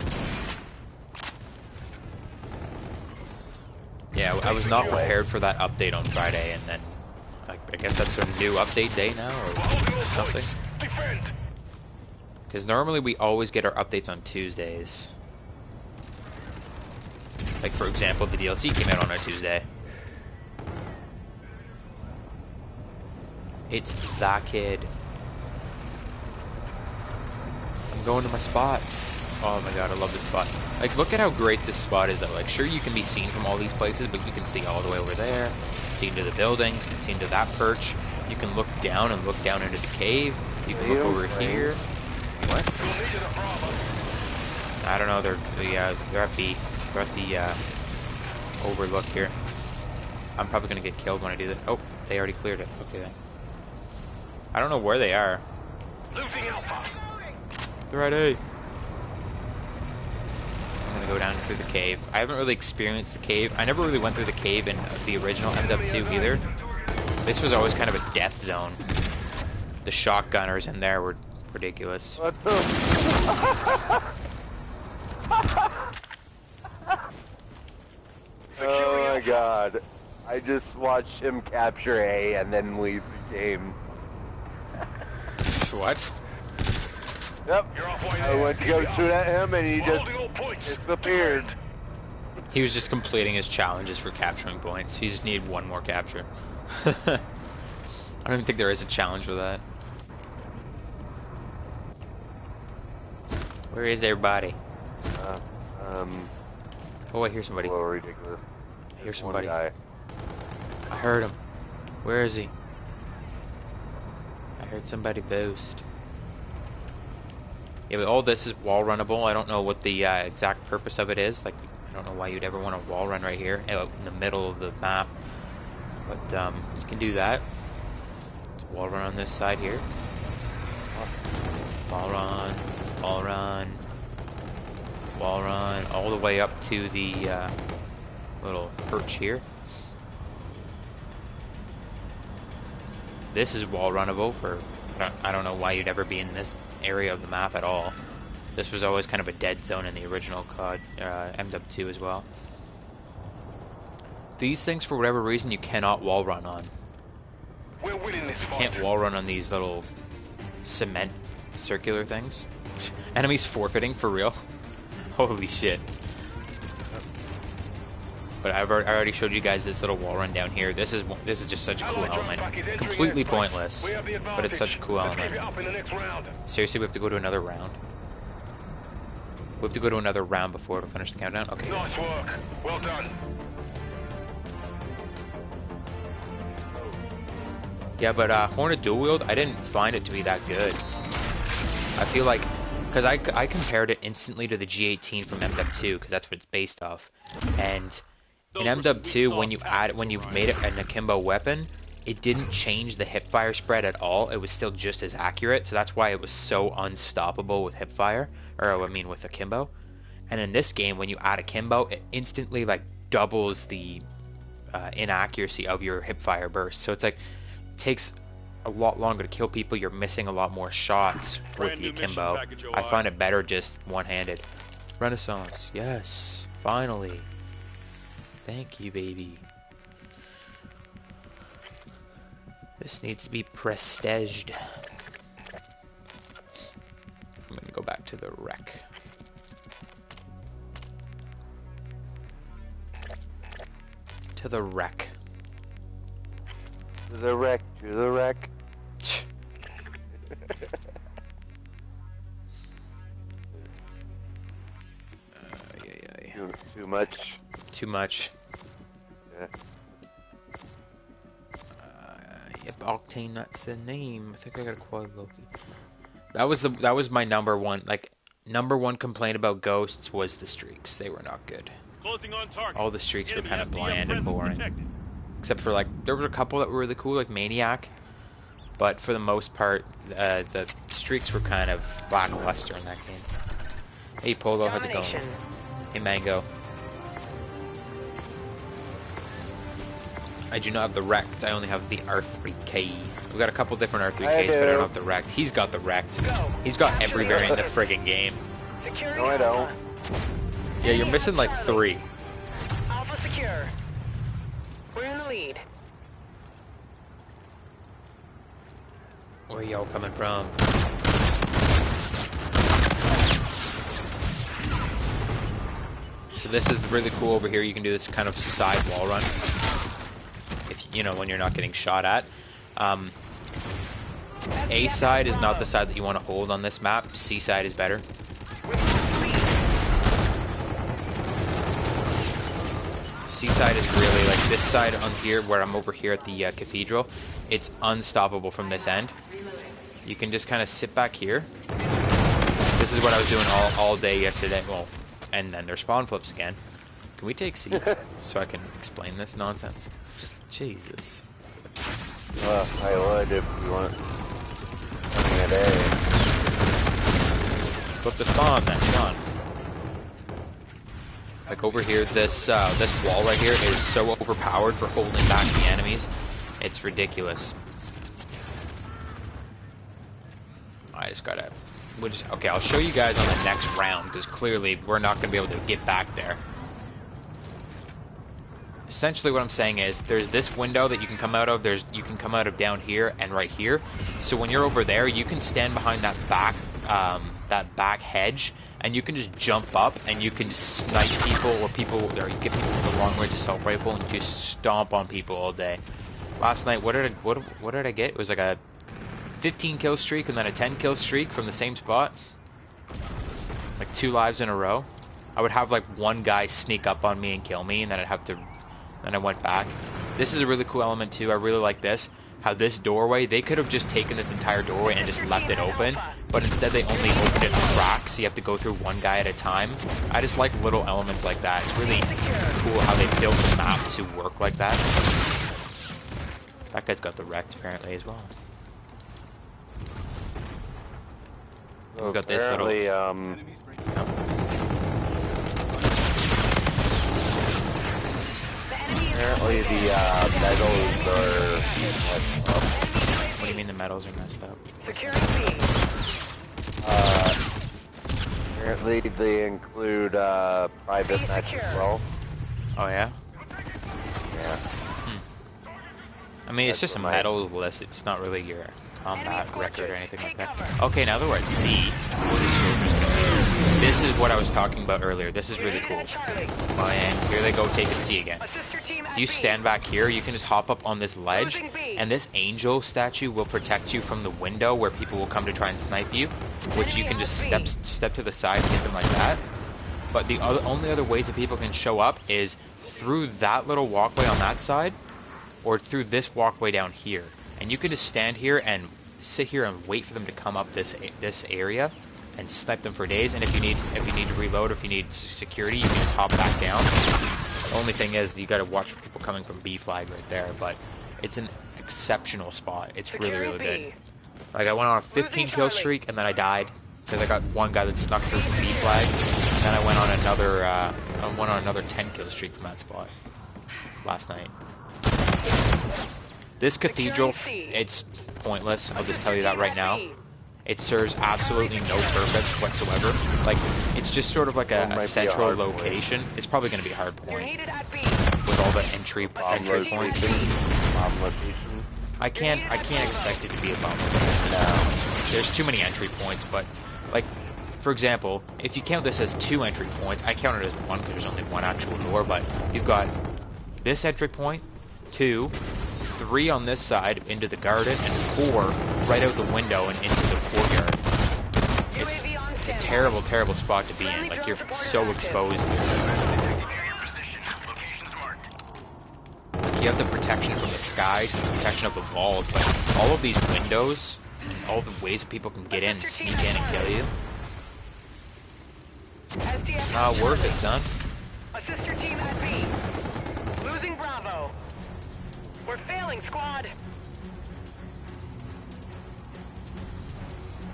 Yeah, I was not prepared for that update on Friday, and then I guess that's a new update day now, or something. Because normally we always get our updates on Tuesdays. Like for example, the DLC came out on a Tuesday. It's that kid. I'm going to my spot. Oh my god, I love this spot. Like, look at how great this spot is though. Like, sure, you can be seen from all these places, but you can see all the way over there. You can see into the buildings, you can see into that perch. You can look down and look down into the cave. You can look over here. What? I don't know, they're at B. They're at the overlook here. I'm probably gonna get killed when I do that. Oh, they already cleared it. Okay then. I don't know where they are. Losing Alpha. They're at A. I'm gonna go down through the cave. I haven't really experienced the cave. I never really went through the cave in the original MW2 either. This was always kind of a death zone. The shotgunners in there were ridiculous. What the? Oh my god. I just watched him capture A and then leave the game. What? Yep. I went to go shoot at him and he just disappeared. He was just completing his challenges for capturing points. He just needed one more capture. I don't even think there is a challenge for that. Where is everybody? Oh, I hear somebody. A little ridiculous. I hear somebody. One guy. I heard him. Where is he? I heard somebody boast. Yeah, but all this is wall runnable. I don't know what the exact purpose of it is. Like, I don't know why you'd ever want a wall run right here out in the middle of the map. But you can do that. It's a wall run on this side here. Wall run, wall run, wall run, all the way up to the little perch here. This is wall runnable for, I don't know why you'd ever be in this area of the map at all. This was always kind of a dead zone in the original CoD, MW2 as well. These things, for whatever reason, you cannot wall run on. We're winning this fight. Can't wall run on these little cement circular things. Enemies forfeiting for real. Holy shit. But I already showed you guys this little wall run down here. This is just such a cool element. Completely pointless, but it's such a cool element. Seriously, we have to go to another round. We have to go to another round before to finish the countdown. Okay. Nice work. Well done. Yeah, but Hornet dual wield, I didn't find it to be that good. I feel like, because I compared it instantly to the G18 from MW2, because that's what it's based off. And in MW2, when you made it an akimbo weapon, it didn't change the hipfire spread at all. It was still just as accurate, so that's why it was so unstoppable with hipfire, or I mean with akimbo. And in this game, when you add akimbo, it instantly like doubles the inaccuracy of your hipfire burst. So it's like it takes a lot longer to kill people. You're missing a lot more shots with the akimbo. I find it better just one-handed. Renaissance, yes, finally. Thank you, baby. This needs to be prestiged. I'm gonna go back to the wreck. To the wreck. To the wreck, to the wreck. Too much. Too much. Yeah. Yep, Octane, that's the name. I think I got a quad Loki. That was my number one complaint about Ghosts was the streaks. They were not good. Closing on target. All the streaks were kind of bland and presence boring. detected. Except for there was a couple that were really cool, like Maniac. But for the most part, the streaks were kind of lackluster in that game. Hey Polo, how's it going? Hey Mango. I do not have the Wrecked, I only have the R3K. We've got a couple different R3Ks, but I don't have the Wrecked. He's got the Wrecked. He's got every variant in the friggin' game. No, I don't. Yeah, you're missing like 3. Alpha secure. We're in the lead. Where y'all coming from? So this is really cool over here. You can do this kind of side wall run. If you know, when you're not getting shot at. A side is not the side that you want to hold on this map. C side is better. C side is really like this side on here where I'm over here at the cathedral. It's unstoppable from this end. You can just kind of sit back here. This is what I was doing all day yesterday. Well, and then there's spawn flips again. Can we take C so I can explain this nonsense? Jesus. Well, I would if you want something at A. Flip the spawn then, come on. Like over here, this wall right here is so overpowered for holding back the enemies. It's ridiculous. I just gotta... okay, I'll show you guys on the next round, because clearly we're not going to be able to get back there. Essentially what I'm saying is, there's this window that you can come out of, you can come out of down here and right here. So when you're over there, you can stand behind that back hedge, and you can just jump up, and you can just snipe people, or you get people with the long-range assault rifle, and you just stomp on people all day. Last night, what did I get? It was like a 15 kill streak and then a 10 kill streak from the same spot. Like 2 lives in a row. I would have like one guy sneak up on me and kill me, and then then I went back. This is a really cool element too. I really like this. How this doorway, they could have just taken this entire doorway and just left it open, but instead they only opened it a crack, so you have to go through one guy at a time. I just like little elements like that. It's really cool how they built the map to work like that. That guy's got the wrecked apparently as well. So We've got this little... Apparently the medals are messed up. What do you mean the medals are messed up? Securing B. Apparently they include private match as well. Oh yeah? Yeah. I mean, it's That's just a what medals list. It's not really your combat record or anything like that. Okay, now that we're at C, we'll just go this is what I was talking about earlier. This is really cool. And here they go taking C again. If you stand back here, you can just hop up on this ledge, and this angel statue will protect you from the window where people will come to try and snipe you, which you can just step to the side and hit them like that. But the only other ways that people can show up is through that little walkway on that side, or through this walkway down here. And you can just stand here and sit here and wait for them to come up this area and snipe them for days. And if you need to reload, if you need security, you can just hop back down. The only thing is you got to watch for people coming from B flag right there, but it's an exceptional spot. It's really good. Like, I went on a 15 kill streak and then I died because I got one guy that snuck through from B flag. And then I went on another 10 kill streak from that spot last night. This cathedral, it's pointless. I'll just tell you that right now. It serves absolutely no purpose whatsoever. Like, it's just sort of like a central location. It's probably going to be a hard point with all the entry points. I can't expect it to be a bomb location. No. There's too many entry points, but like, for example, if you count this as 2 entry points, I count it as 1 because there's only 1 actual door, but you've got this entry point, 2, 3 on this side into the garden, and 4 right out the window and into the courtyard. It's a terrible, terrible spot to be in. Like, you're so exposed. You have the protection from the skies and the protection of the walls, but all of these windows and all the ways that people can get in and sneak in and kill you. It's not worth it, son. A sister team at B. Losing Bravo. We're failing, squad.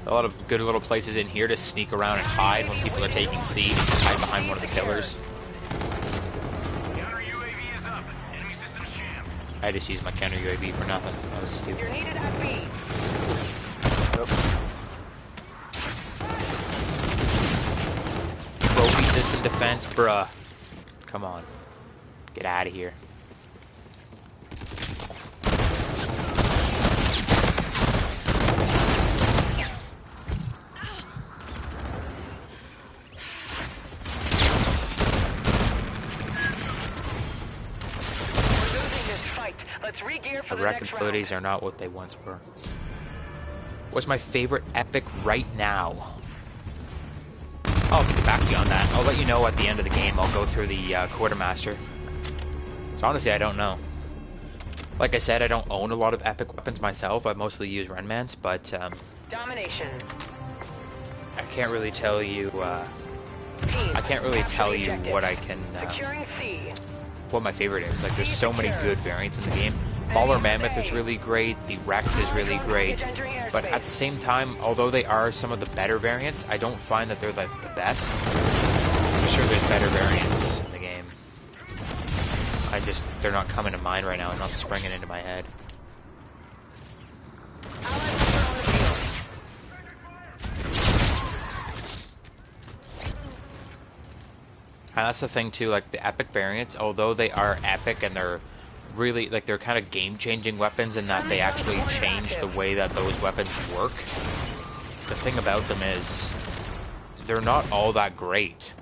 A lot of good little places in here to sneak around and hide when people are taking C. Just hide behind one of the pillars. Counter UAV is up. Enemy systems jammed. I just used my counter UAV for nothing. That was stupid. You're needed at B. Trophy system defense, bruh. Come on. Get out of here. The wreck abilities are not what they once were. What's my favorite epic right now? I'll get back to you on that. I'll let you know at the end of the game. I'll go through the quartermaster. So honestly, I don't know. Like I said, I don't own a lot of epic weapons myself. I mostly use Renmans, but domination. I can't really tell you. I can't really tell you what I can. Securing C. What my favorite is. Like, there's so many good variants in the game. Mauler Mammoth is really great. The Wrecked is really great. But at the same time, although they are some of the better variants, I don't find that they're the best. I'm sure there's better variants in the game. They're not coming to mind right now. They're not springing into my head. And that's the thing too, like the epic variants, although they are epic and they're really, like, they're kind of game-changing weapons in that they actually change the way that those weapons work. The thing about them is they're not all that great,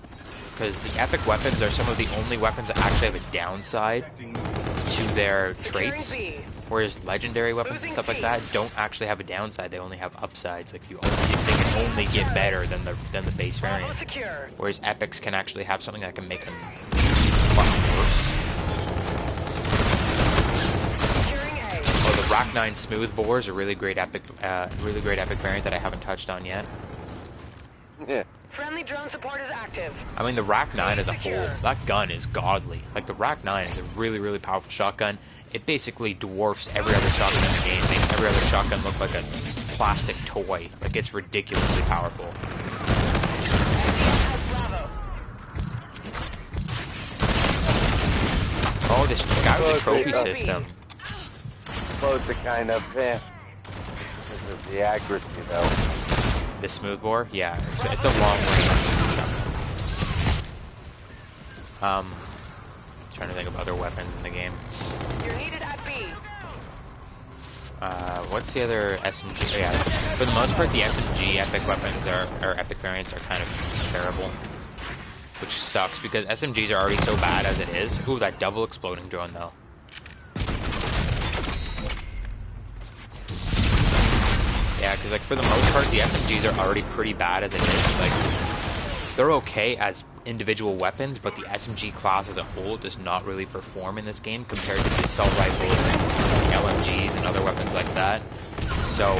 because the epic weapons are some of the only weapons that actually have a downside to their traits, whereas legendary weapons and stuff like that don't actually have a downside. They only have upsides. Like, they can only get better than the base variant, whereas epics can actually have something that can make them much worse. Oh, the Rock 9 Smooth Bore is a really great epic variant that I haven't touched on yet. Yeah. Friendly drone support is active. I mean, the Rock 9 as a whole, that gun is godly. Like, the Rock 9 is a really, really powerful shotgun. It basically dwarfs every other shotgun in the game, makes every other shotgun look like a plastic toy. Like, it's ridiculously powerful. Oh, this guy with the trophy system. Close the kind of, this is the accuracy, though. The smoothbore? Yeah, it's a long range shotgun. Trying to think of other weapons in the game. You're needed at B. What's the other SMG? Oh, yeah, for the most part, the SMG epic weapons or epic variants are kind of terrible, which sucks because SMGs are already so bad as it is. Ooh, that double exploding drone though. Yeah, because like for the most part, the SMGs are already pretty bad as it is. Like they're okay as individual weapons, but the SMG class as a whole does not really perform in this game compared to the assault rifles and LMGs and other weapons like that. So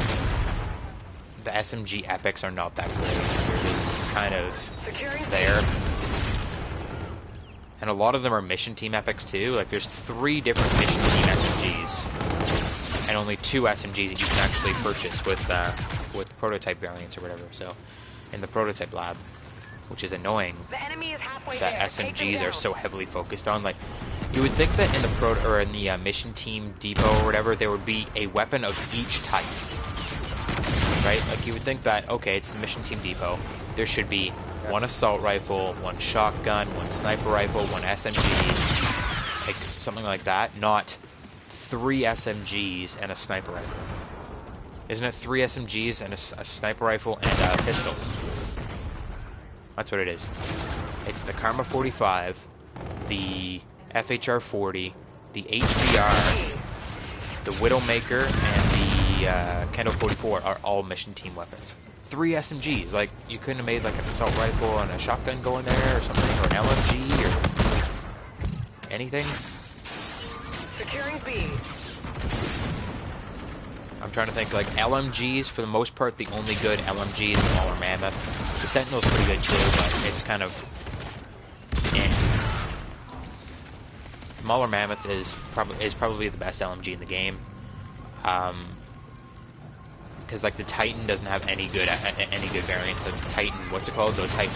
the SMG epics are not that great. They're just kind of there. And a lot of them are mission team epics too. Like there's 3 different mission team SMGs and only 2 SMGs that you can actually purchase with prototype variants or whatever. So in the prototype lab, which is annoying that SMGs are so heavily focused on. Like you would think that in the mission team depot or whatever, there would be a weapon of each type, right? Like you would think that, okay, it's the mission team depot, there should be one assault rifle, one shotgun, one sniper rifle, one SMG, like something like that, not 3 SMGs and a sniper rifle. Isn't it 3 SMGs and a sniper rifle and a pistol? That's what it is. It's the Karma 45, the FHR 40, the HBR, the Widowmaker, and the Kendo 44 are all mission team weapons. 3 SMGs. Like, you couldn't have made like an assault rifle and a shotgun go in there or something, or an LMG or anything. Securing B. I'm trying to think, like, LMGs, for the most part, the only good LMG is the Mauler Mammoth. The Sentinel's pretty good too, but it's kind of Mauler Mammoth is probably the best LMG in the game. Because like the Titan doesn't have any good variants. The Titan, what's it called? The Titan.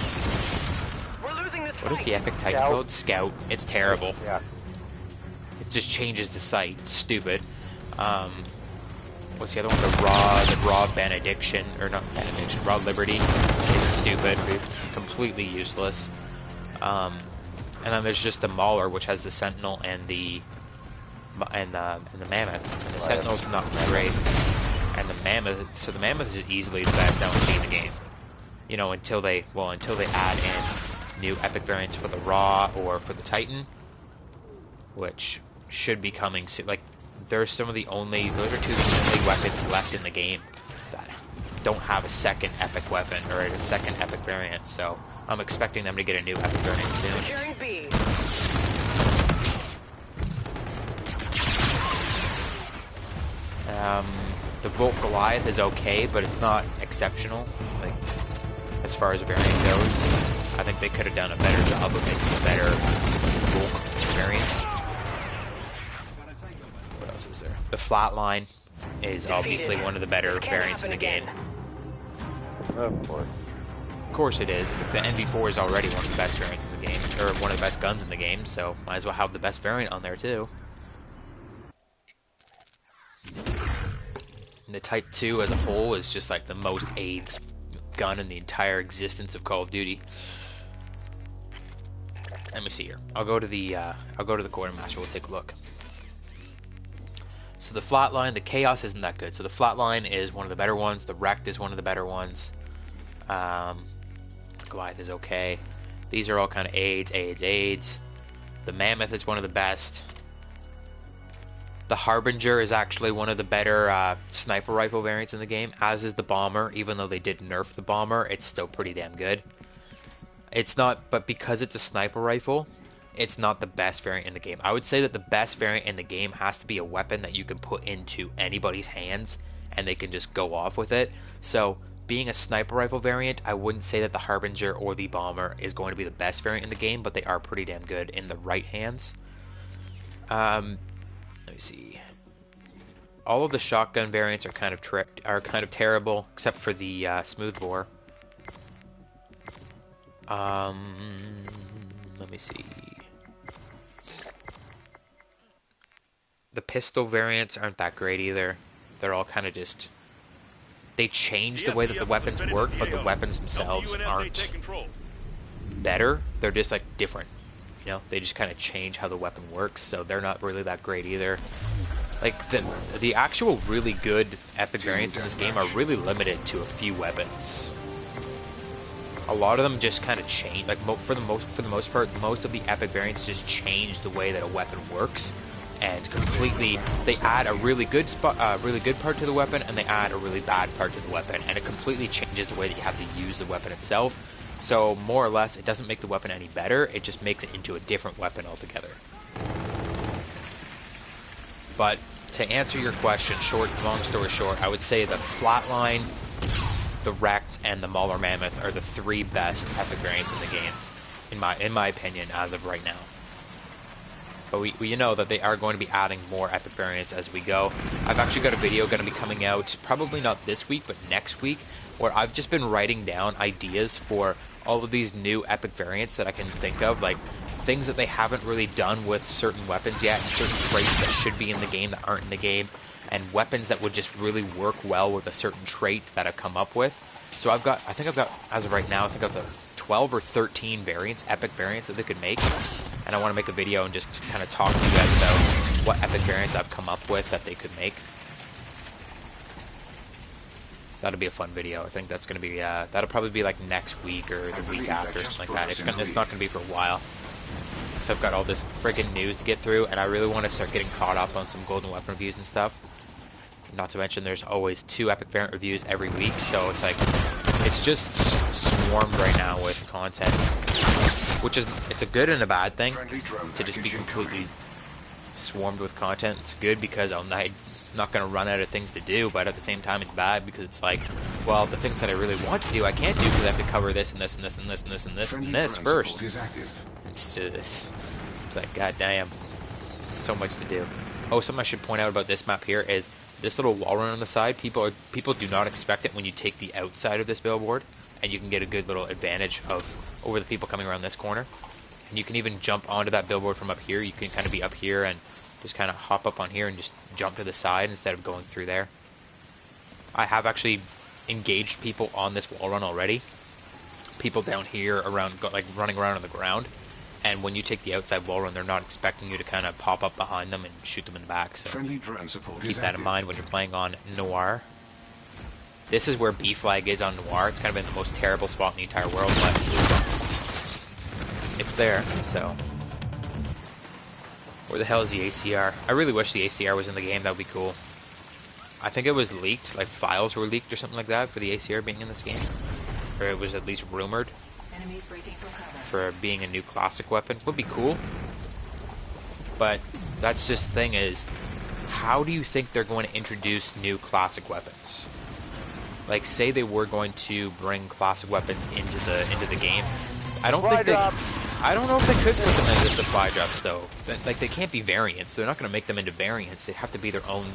We're losing this What is the epic Titan called? Scout. It's terrible. Yeah. It just changes the sight. It's stupid. What's the other one? The Raw Benediction, or not Benediction, Raw Liberty. It's stupid, completely useless. And then there's just the Mauler, which has the Sentinel and the Mammoth. And the Sentinel's not great. And the Mammoth, so the Mammoth is easily the best LMG in the game. You know, until they add in new epic variants for the Raw or for the Titan, which should be coming soon. Like, those are 2 of the only weapons left in the game that don't have a second epic weapon or a second epic variant, so I'm expecting them to get a new epic variant soon. Securing B. The Volt Goliath is okay, but it's not exceptional. Like, as far as a variant goes, I think they could have done a better job of making a better Volt variant. What else is there? The Flatline is obviously one of the better variants in the game. Of course. Of course it is. The NV4 is already one of the best variants in the game, or one of the best guns in the game, so might as well have the best variant on there too. And the Type 2 as a whole is just like the most AIDS gun in the entire existence of Call of Duty. Let me see here. I'll go to the Quartermaster. We'll take a look. So the Flatline, the Chaos isn't that good. So the Flatline is one of the better ones. The Wrecked is one of the better ones. Goliath is okay. These are all kind of AIDS. The Mammoth is one of the best. The Harbinger is actually one of the better sniper rifle variants in the game, as is the Bomber. Even though they did nerf the Bomber, it's still pretty damn good. It's not, but because it's a sniper rifle, it's not the best variant in the game. I would say that the best variant in the game has to be a weapon that you can put into anybody's hands and they can just go off with it. So being a sniper rifle variant, I wouldn't say that the Harbinger or the Bomber is going to be the best variant in the game, but they are pretty damn good in the right hands. Let me see. All of the shotgun variants are kind of terrible, except for the smoothbore. Let me see. The pistol variants aren't that great either. They're all kind of just... They change the way that the weapons work, but the weapons themselves aren't better. They're just like different. You know, they just kind of change how the weapon works, so they're not really that great either. Like, the actual really good epic variants in this game are really limited to a few weapons. A lot of them just kind of change, like for the most part, most of the epic variants just change the way that a weapon works, and completely they add a really good part to the weapon, and they add a really bad part to the weapon, and it completely changes the way that you have to use the weapon itself. So more or less, it doesn't make the weapon any better; it just makes it into a different weapon altogether. But to answer your question, long story short, I would say the Flatline, the Wrecked, and the Mauler Mammoth are the three best epic variants in the game, in my opinion, as of right now. But we know that they are going to be adding more epic variants as we go. I've actually got a video going to be coming out, probably not this week, but next week, where I've just been writing down ideas for all of these new epic variants that I can think of, like things that they haven't really done with certain weapons yet, and certain traits that should be in the game that aren't in the game, and weapons that would just really work well with a certain trait that I've come up with. So I think I've got, as of right now, I think I've got 12 or 13 variants, epic variants that they could make. And I want to make a video and just kind of talk to you guys about what epic variants I've come up with that they could make. So that'll be a fun video. I think that's going to be, that'll probably be like next week or the week after, something like that. It's not going to be for a while. So I've got all this friggin' news to get through, and I really want to start getting caught up on some golden weapon reviews and stuff. Not to mention there's always 2 epic variant reviews every week, so it's like, it's just swarmed right now with content. Which is, it's a good and a bad thing, to just be completely swarmed with content. It's good because I'm not going to run out of things to do, but at the same time it's bad because it's like, well, the things that I really want to do I can't do because I have to cover this and this and this and this and this and this and this first. It's just, it's like, goddamn, so much to do. Oh, something I should point out about this map here is this little wall run on the side. People do not expect it when you take the outside of this billboard, and you can get a good little advantage over the people coming around this corner. And you can even jump onto that billboard from up here. You can kind of be up here and just kind of hop up on here and just jump to the side instead of going through there. I have actually engaged people on this wall run already. People down here around, like running around on the ground. And when you take the outside wall run, they're not expecting you to kind of pop up behind them and shoot them in the back. So keep that in mind when you're playing on Noir. This is where B flag is on Noir. It's kind of in the most terrible spot in the entire world, but it's there, so. Where the hell is the ACR? I really wish the ACR was in the game. That would be cool. I think it was leaked, like files were leaked or something like that for the ACR being in this game. Or it was at least rumored for being a new classic weapon. Would be cool. But that's just the thing is, how do you think they're going to introduce new classic weapons? Like, say they were going to bring classic weapons into the game. I don't know if they could put them into supply drops though. Like, they can't be variants. They're not going to make them into variants. They have to be their own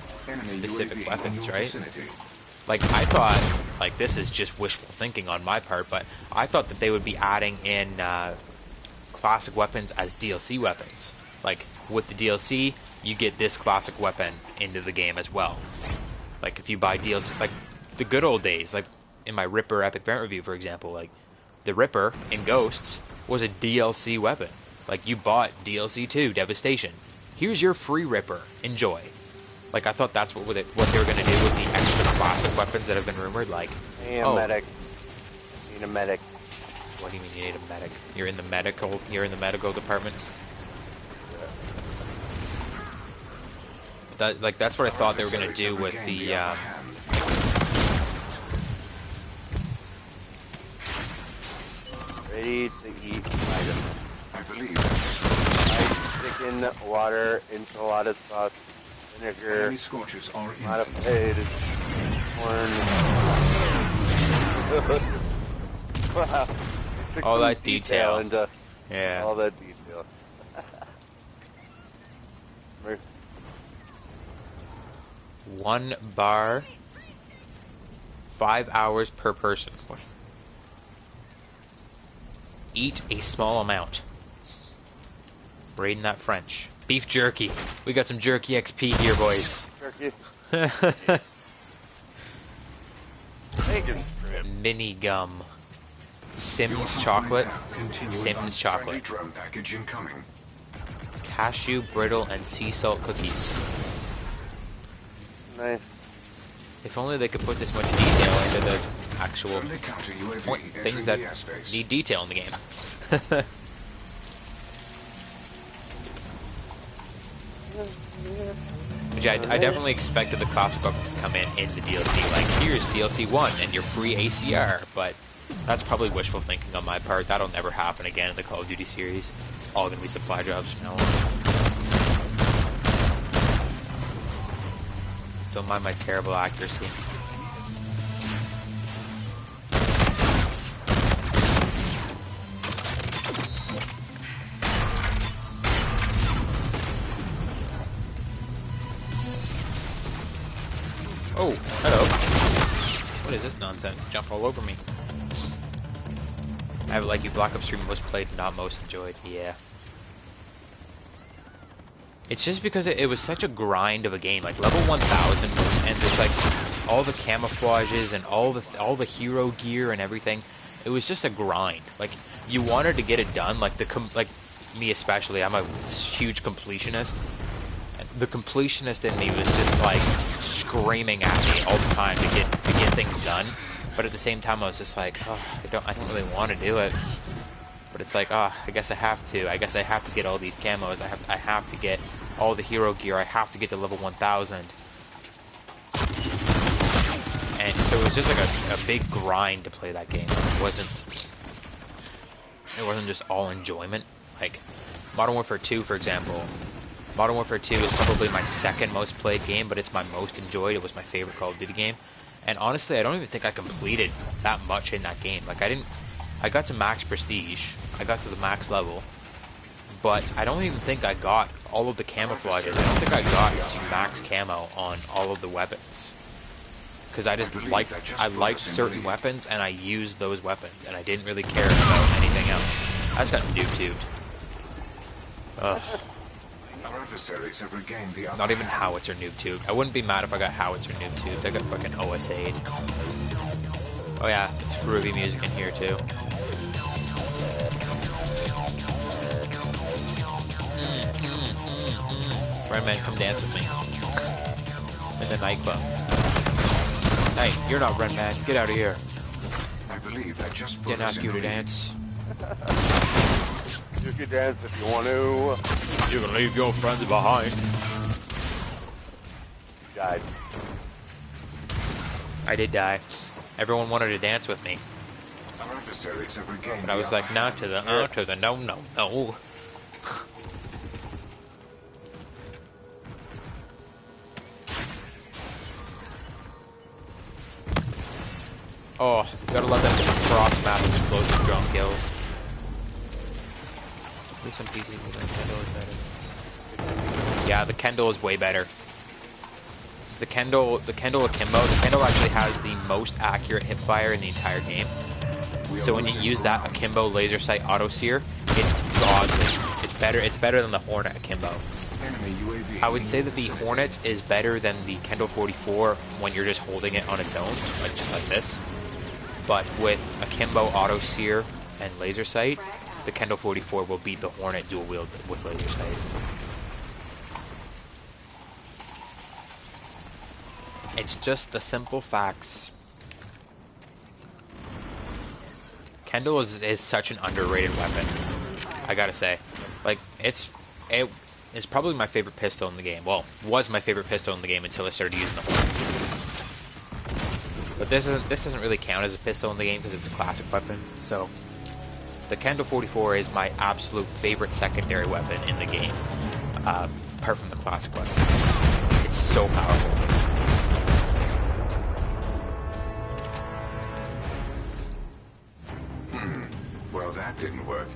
specific weapons, right? Like, I thought, like, this is just wishful thinking on my part, but I thought that they would be adding in classic weapons as DLC weapons. Like, with the DLC, you get this classic weapon into the game as well. Like, if you buy DLC, like the good old days, like in my Ripper epic variant review, for example, like the Ripper in Ghosts was a DLC weapon. Like, you bought DLC 2, Devastation. Here's your free Ripper. Enjoy. Like, I thought that's what they were going to do with the extra classic weapons that have been rumored. Like, medic. Need a medic. What do you mean you need a medic? You're in the medical department? That's what I thought they were going to do with the, ready to eat item. I believe chicken, water, enchilada sauce, vinegar, modified corn. Wow. All that detail. Into yeah. All that detail. 1 bar, 5 hours per person. Eat a small amount. Braiding that French. Beef jerky. We got some jerky XP here, boys. Jerky. Mini gum. Sims chocolate. Sims chocolate. Cashew, brittle, and sea salt cookies. Nice. If only they could put this much detail into the actual Friendly counter UAV things entering that the airspace. need detail in the game. Which I definitely expected the classic weapons to come in the DLC. Like, here's DLC 1 and your free ACR, but that's probably wishful thinking on my part. That'll never happen again in the Call of Duty series. It's all going to be supply jobs from now on. Don't mind my terrible accuracy. Oh, hello. What is this nonsense? Jump all over me. I have like you Black Ops 3 most played, not most enjoyed. Yeah. It's just because it was such a grind of a game. Like level 1000 was, and just like all the camouflages and all the hero gear and everything. It was just a grind. Like you wanted to get it done. Like like me especially, I'm a huge completionist. The completionist in me was just like screaming at me all the time to get things done. But at the same time, I was just like, oh, I don't really want to do it. But it's like, oh, I guess I have to. I guess I have to get all these camos. I have to get all the hero gear. I have to get to level 1000. And so it was just like a big grind to play that game. It wasn't just all enjoyment. Like Modern Warfare 2, for example. Modern Warfare 2 is probably my second most played game, but it's my most enjoyed. It was my favorite Call of Duty game. And honestly, I don't even think I completed that much in that game. Like I got to max prestige. I got to the max level. But I don't even think I got all of the camouflages. I don't think I got to max camo on all of the weapons. Because I liked certain weapons and I used those weapons. And I didn't really care about anything else. I just got noob-tubed. Ugh. Not even howitzer noob-tubed. I wouldn't be mad if I got howitzer noob-tubed. I got fucking OSA'd. Oh yeah, it's groovy music in here too. Red Man, come dance with me. In the nightclub. Hey, you're not Red Man. Get out of here. I believe that just Didn't ask you to dance. You can dance if you want to. You can leave your friends behind. You died. I did die. Everyone wanted to dance with me. Our adversaries have regained But I was like, no to the no, no, no. Oh, gotta love that cross-map explosive drone kills. At least on PC, the Kendall is better. Yeah, the Kendall is way better. So the Kendall akimbo, the Kendall actually has the most accurate hipfire in the entire game. So when you use that akimbo laser sight auto sear, it's godly. It's better than the Hornet akimbo. I would say that the Hornet is better than the Kendall 44 when you're just holding it on its own, like just like this. But with akimbo auto sear and laser sight, the Kendall 44 will beat the Hornet dual wield with laser sight. It's just the simple facts. Kendall is such an underrated weapon. I gotta say, like it is probably my favorite pistol in the game. Well, was my favorite pistol in the game until I started using the Hornet. But this doesn't really count as a pistol in the game because it's a classic weapon. So the Kendall 44 is my absolute favorite secondary weapon in the game, apart from the classic weapons. It's so powerful. Well, that didn't work.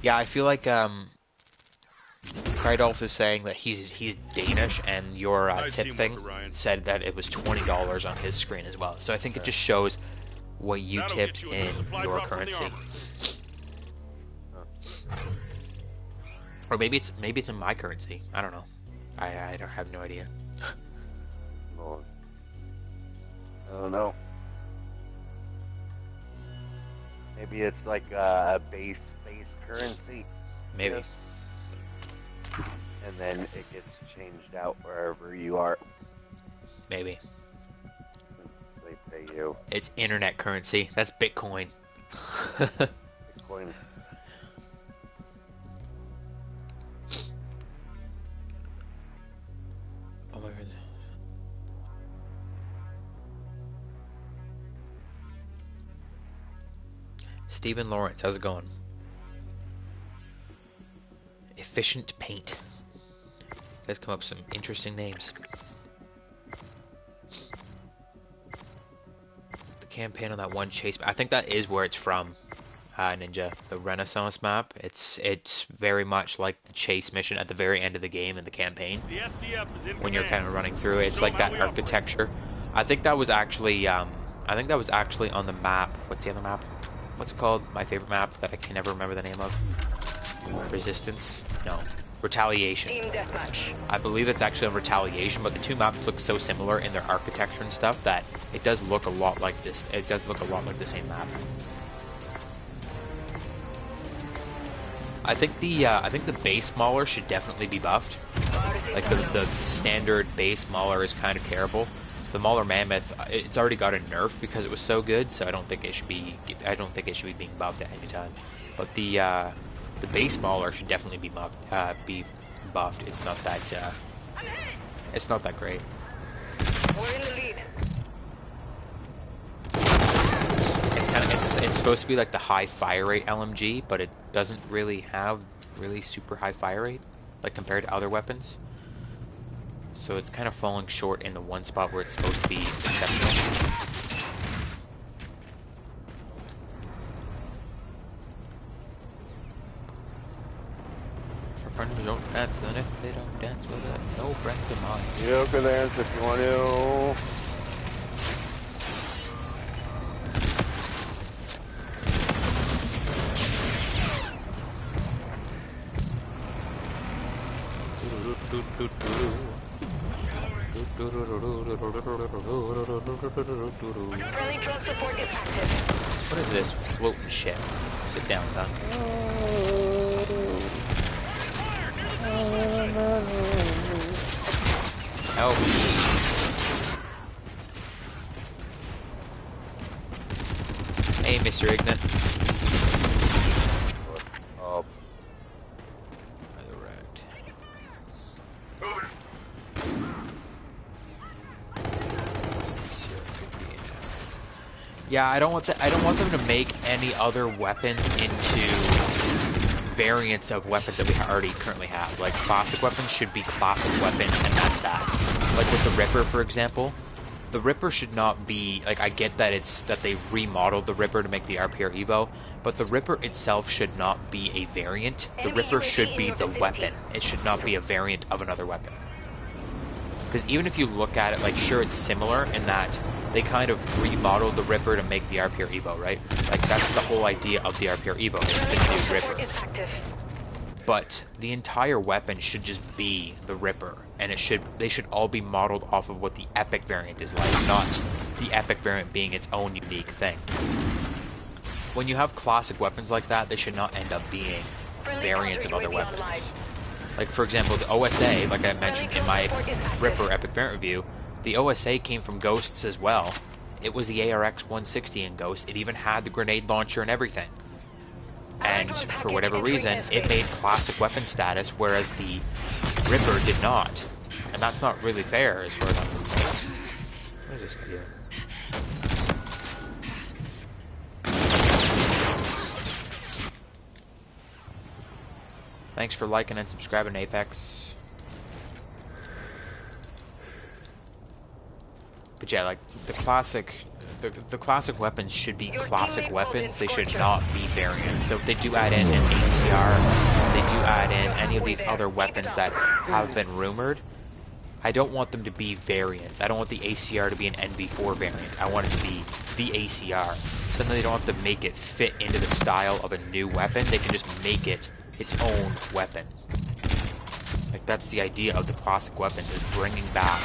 Yeah, I feel like Krydolf is saying that he's Danish, and your Nice tip teamwork, thing Orion. said that it was $20 on his screen as well. So I think it just shows what you That'll tipped get you a in new supply your drop from the currency, armory. or maybe it's in my currency. I don't know. I don't have no idea. Lord. I don't know. Maybe it's like a base currency. Maybe. Yes. And then it gets changed out wherever you are. Maybe. They pay you. It's internet currency. That's Bitcoin. Bitcoin. Oh my god. Stephen Lawrence, how's it going? Efficient Paint. You guys come up with some interesting names. The campaign on that one chase, I think that is where it's from, Ninja. The Renaissance map. It's very much like the chase mission at the very end of the game in the campaign. The SDF is in When you're kind command. of running through it, it's Show like 'em how that we architecture. I think that was actually on the map. What's the other map? What's it called? My favorite map that I can never remember the name of. Resistance? No. Retaliation. Team deathmatch. I believe it's actually on Retaliation, but the two maps look so similar in their architecture and stuff that it does look a lot like this. It does look a lot like the same map. I think the base mauler should definitely be buffed. Like the standard base mauler is kind of terrible. The Mauler Mammoth, it's already got a nerf because it was so good, so I don't think it should be being buffed at any time. But the base Mauler should definitely be buffed. It's not that great. We're in the lead. It's supposed to be like the high fire rate LMG, but it doesn't really have super high fire rate like compared to other weapons. So it's kind of falling short in the one spot where it's supposed to be exceptional. For friends who don't dance, and if they don't dance with it, no friends of mine. You can dance if you want to. Friendly drone support is active. What is this floating shit? Sit down, son. Help me. Hey, Mr. Ignat. Oh. Resurrect. Yeah, I don't want them to make any other weapons into variants of weapons that we already currently have. Like classic weapons should be classic weapons, and that's that. Like with the Ripper, for example, the Ripper should not be like. I get that they remodeled the Ripper to make the RPR Evo, but the Ripper itself should not be a variant. The Ripper should be the weapon. It should not be a variant of another weapon. Because even if you look at it, like, sure, it's similar in that they kind of remodeled the Ripper to make the RPR Evo, right? Like, that's the whole idea of the RPR Evo, is the new Ripper. But the entire weapon should just be the Ripper, and they should all be modeled off of what the Epic variant is like, not the Epic variant being its own unique thing. When you have classic weapons like that, they should not end up being variants of other weapons. Like, for example, the OSA, like I mentioned in my Ripper Epic Variant review, the OSA came from Ghosts as well. It was the ARX 160 in Ghost. It even had the grenade launcher and everything. And for whatever reason, it made classic weapon status, whereas the Ripper did not. And that's not really fair as far as I'm concerned. What is this guy doing? Thanks for liking and subscribing, Apex. But yeah, like the classic weapons should be classic weapons. They should not be variants. So if they do add in an ACR, they do add in any of these other weapons that have been rumored, I don't want them to be variants. I don't want the ACR to be an NV4 variant. I want it to be the ACR. So then they don't have to make it fit into the style of a new weapon. They can just make it its own weapon. Like, that's the idea of the classic weapons, is bringing back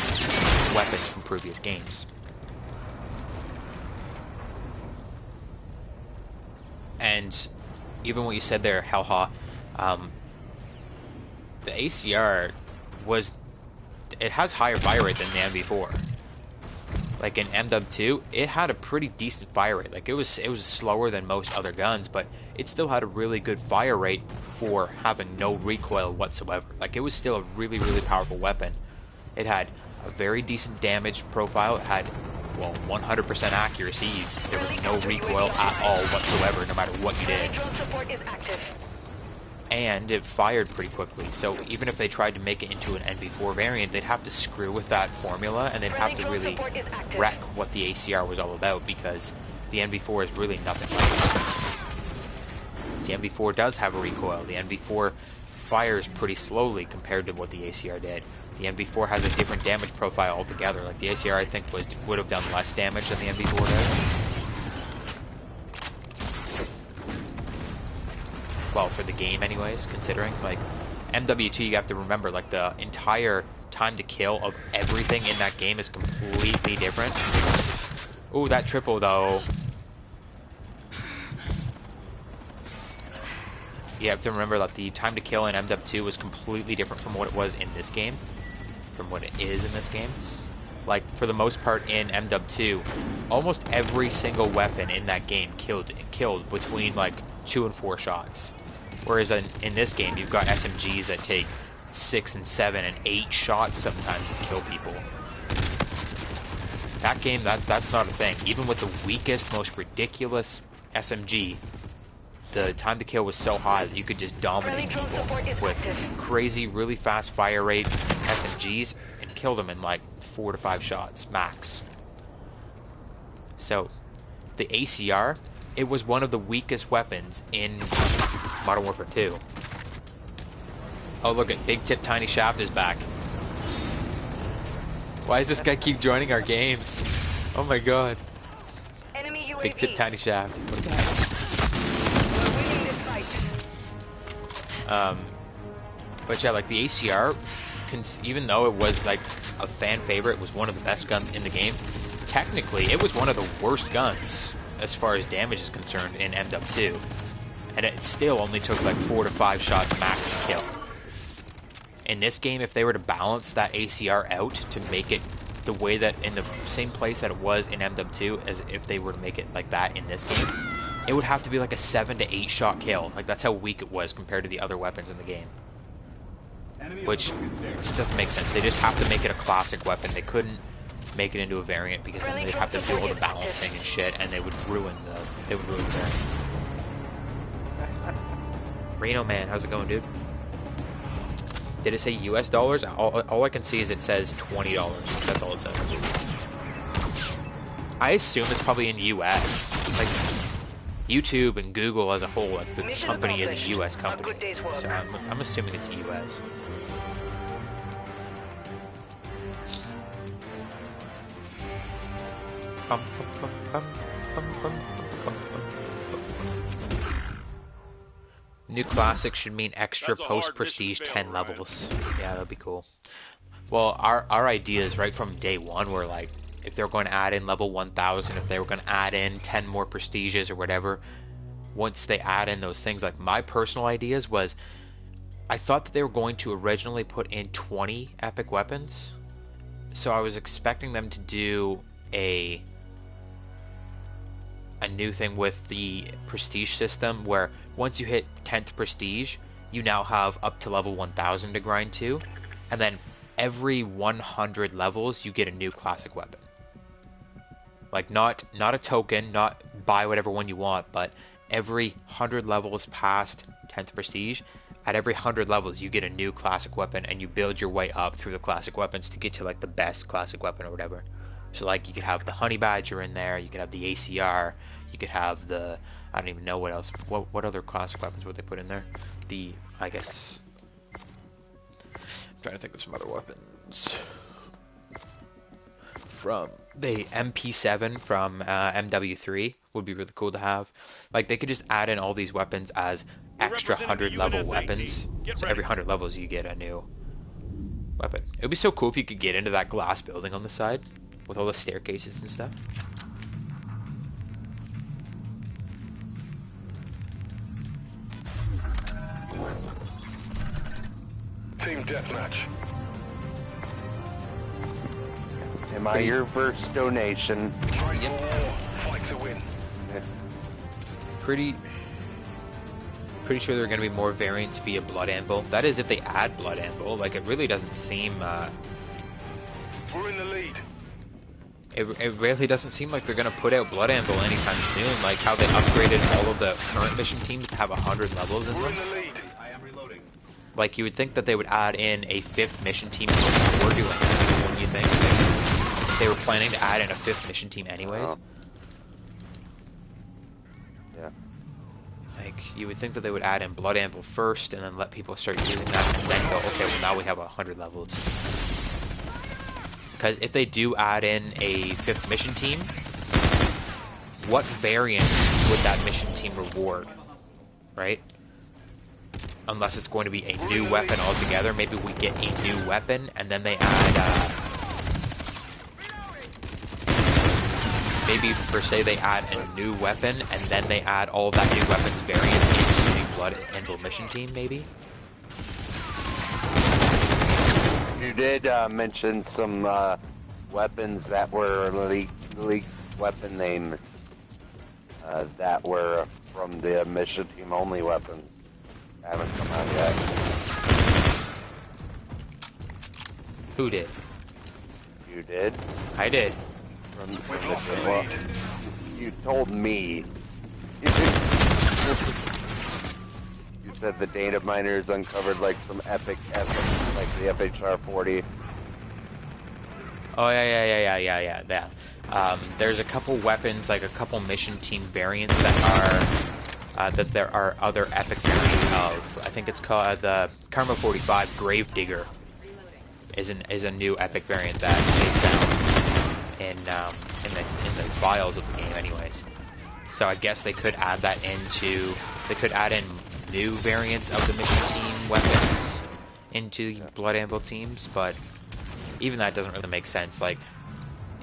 weapons from previous games. and even what you said there, Helha, the ACR it has higher fire rate than the MV4. Like in MW2, it had a pretty decent fire rate. Like it was slower than most other guns, but it still had a really good fire rate for having no recoil whatsoever. Like it was still a really, really powerful weapon. It had a very decent damage profile. It had, well, 100% accuracy. There was no recoil at all whatsoever, no matter what you did. Drone support is active. And it fired pretty quickly, so even if they tried to make it into an NV4 variant, they'd have to screw with that formula, and they'd have to really wreck what the ACR was all about, because the NV4 is really nothing like that. The NV4 does have a recoil. The NV4 fires pretty slowly compared to what the ACR did. The NV4 has a different damage profile altogether. Like the ACR, I think, would have done less damage than the NV4 does. Well, for the game anyways, considering, like, MW2, you have to remember, like, the entire time to kill of everything in that game is completely different. Ooh, that triple, though. You have to remember that the time to kill in MW2 was completely different from what it was in this game. From what it is in this game. Like, for the most part in MW2, almost every single weapon in that game killed between, like, 2 and 4 shots. Whereas in this game, you've got SMGs that take 6 and 7 and 8 shots sometimes to kill people. That game, that's not a thing. Even with the weakest, most ridiculous SMG, the time to kill was so high that you could just dominate people with crazy, really fast fire rate SMGs and kill them in like 4 to 5 shots, max. So, the ACR, it was one of the weakest weapons in Modern Warfare 2. Oh, look at Big Tip Tiny Shaft is back. Why does this guy keep joining our games? Oh my god. Enemy UAV. Big Tip Tiny Shaft. What a guy. We're winning this fight. But yeah, like the ACR, even though it was like a fan favorite, it was one of the best guns in the game. Technically, it was one of the worst guns as far as damage is concerned in MW2. And it still only took like 4 to 5 shots max to kill. In this game, if they were to balance that ACR out to make it the way that in the same place that it was in MW2, as if they were to make it like that in this game, it would have to be like a 7 to 8 shot kill. Like that's how weak it was compared to the other weapons in the game. Which just doesn't make sense. They just have to make it a classic weapon. They couldn't make it into a variant because then they'd have to do all the balancing and shit, and they would ruin the variant. Reno man, how's it going, dude? Did it say US dollars? All I can see is it says $20. That's all it says. I assume it's probably in US. Like YouTube and Google as a whole, like the company is a US company. So I'm assuming it's US. Bum, bum, bum, bum, bum, bum, bum. New classic should mean extra post prestige 10 levels. Yeah, that'd be cool. Well, our ideas right from day one were like, if they were going to add in level 1000, if they were going to add in 10 more prestiges or whatever, once they add in those things, like my personal ideas was, I thought that they were going to originally put in 20 epic weapons. So I was expecting them to do a new thing with the prestige system where once you hit 10th prestige, you now have up to level 1000 to grind to, and then every 100 levels you get a new classic weapon. Like not a token, not buy whatever one you want, but every 100 levels past 10th prestige, at every 100 levels you get a new classic weapon, and you build your way up through the classic weapons to get to like the best classic weapon or whatever. So like you could have the Honey Badger in there, you could have the ACR, you could have the, I don't even know what else, what other classic weapons would they put in there? The, I guess, I'm trying to think of some other weapons. From the MP7 from MW3 would be really cool to have. Like they could just add in all these weapons as extra 100 level weapons. So every 100 levels you get a new weapon. It would be so cool if you could get into that glass building on the side with all the staircases and stuff. deathmatch. Am I your first donation? Yep. Fight to win. Pretty sure there are going to be more variants via Blood Anvil. That is if they add Blood Anvil. Like, it really doesn't seem... We're in the lead. It really doesn't seem like they're going to put out Blood Anvil anytime soon. Like how they upgraded all of the current mission teams to have 100 levels in We're them. in the lead. I am reloading. Like, you would think that they would add in a 5th mission team before doing that, wouldn't you think? They were planning to add in a 5th mission team anyways. Oh. Yeah. Like, you would think that they would add in Blood Anvil first, and then let people start using that, and then go, okay, well now we have 100 levels. Because if they do add in a 5th mission team, what variants would that mission team reward? Right? Unless it's going to be a new weapon altogether. Maybe we get a new weapon, and then they add... maybe, for say, they add a new weapon, and then they add all of that new weapon's variants into the Blood Anvil mission team, maybe? You did mention some weapons that were leaked weapon names that were from the mission team only weapons. Haven't come out yet. Who did? You did? I did. From the well, you told me. You said the data miners uncovered like some epic, like the FHR-40. Oh yeah. There's a couple weapons, like a couple mission team variants that there are other epic variants of. I think it's called the Karma 45 Gravedigger is a new epic variant that they found in the files of the game, anyways. So I guess they could add that into. They could add in new variants of the mission team weapons into the Blood Anvil teams, but even that doesn't really make sense. Like,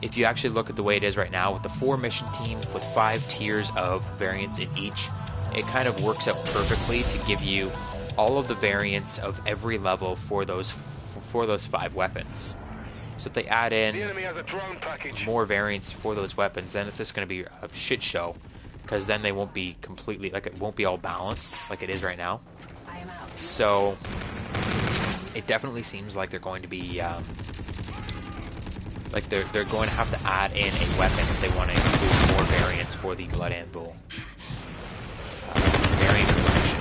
if you actually look at the way it is right now, with the 4 mission teams with 5 tiers of variants in each, it kind of works out perfectly to give you all of the variants of every level for those 5 weapons. So if they add in The enemy has a drone package. more variants for those weapons, then it's just going to be a shit show, because then they won't be completely, like, it won't be all balanced like it is right now. So it definitely seems like they're going to be like they're going to have to add in a weapon if they want to include more variants for the Blood Anvil variant collection.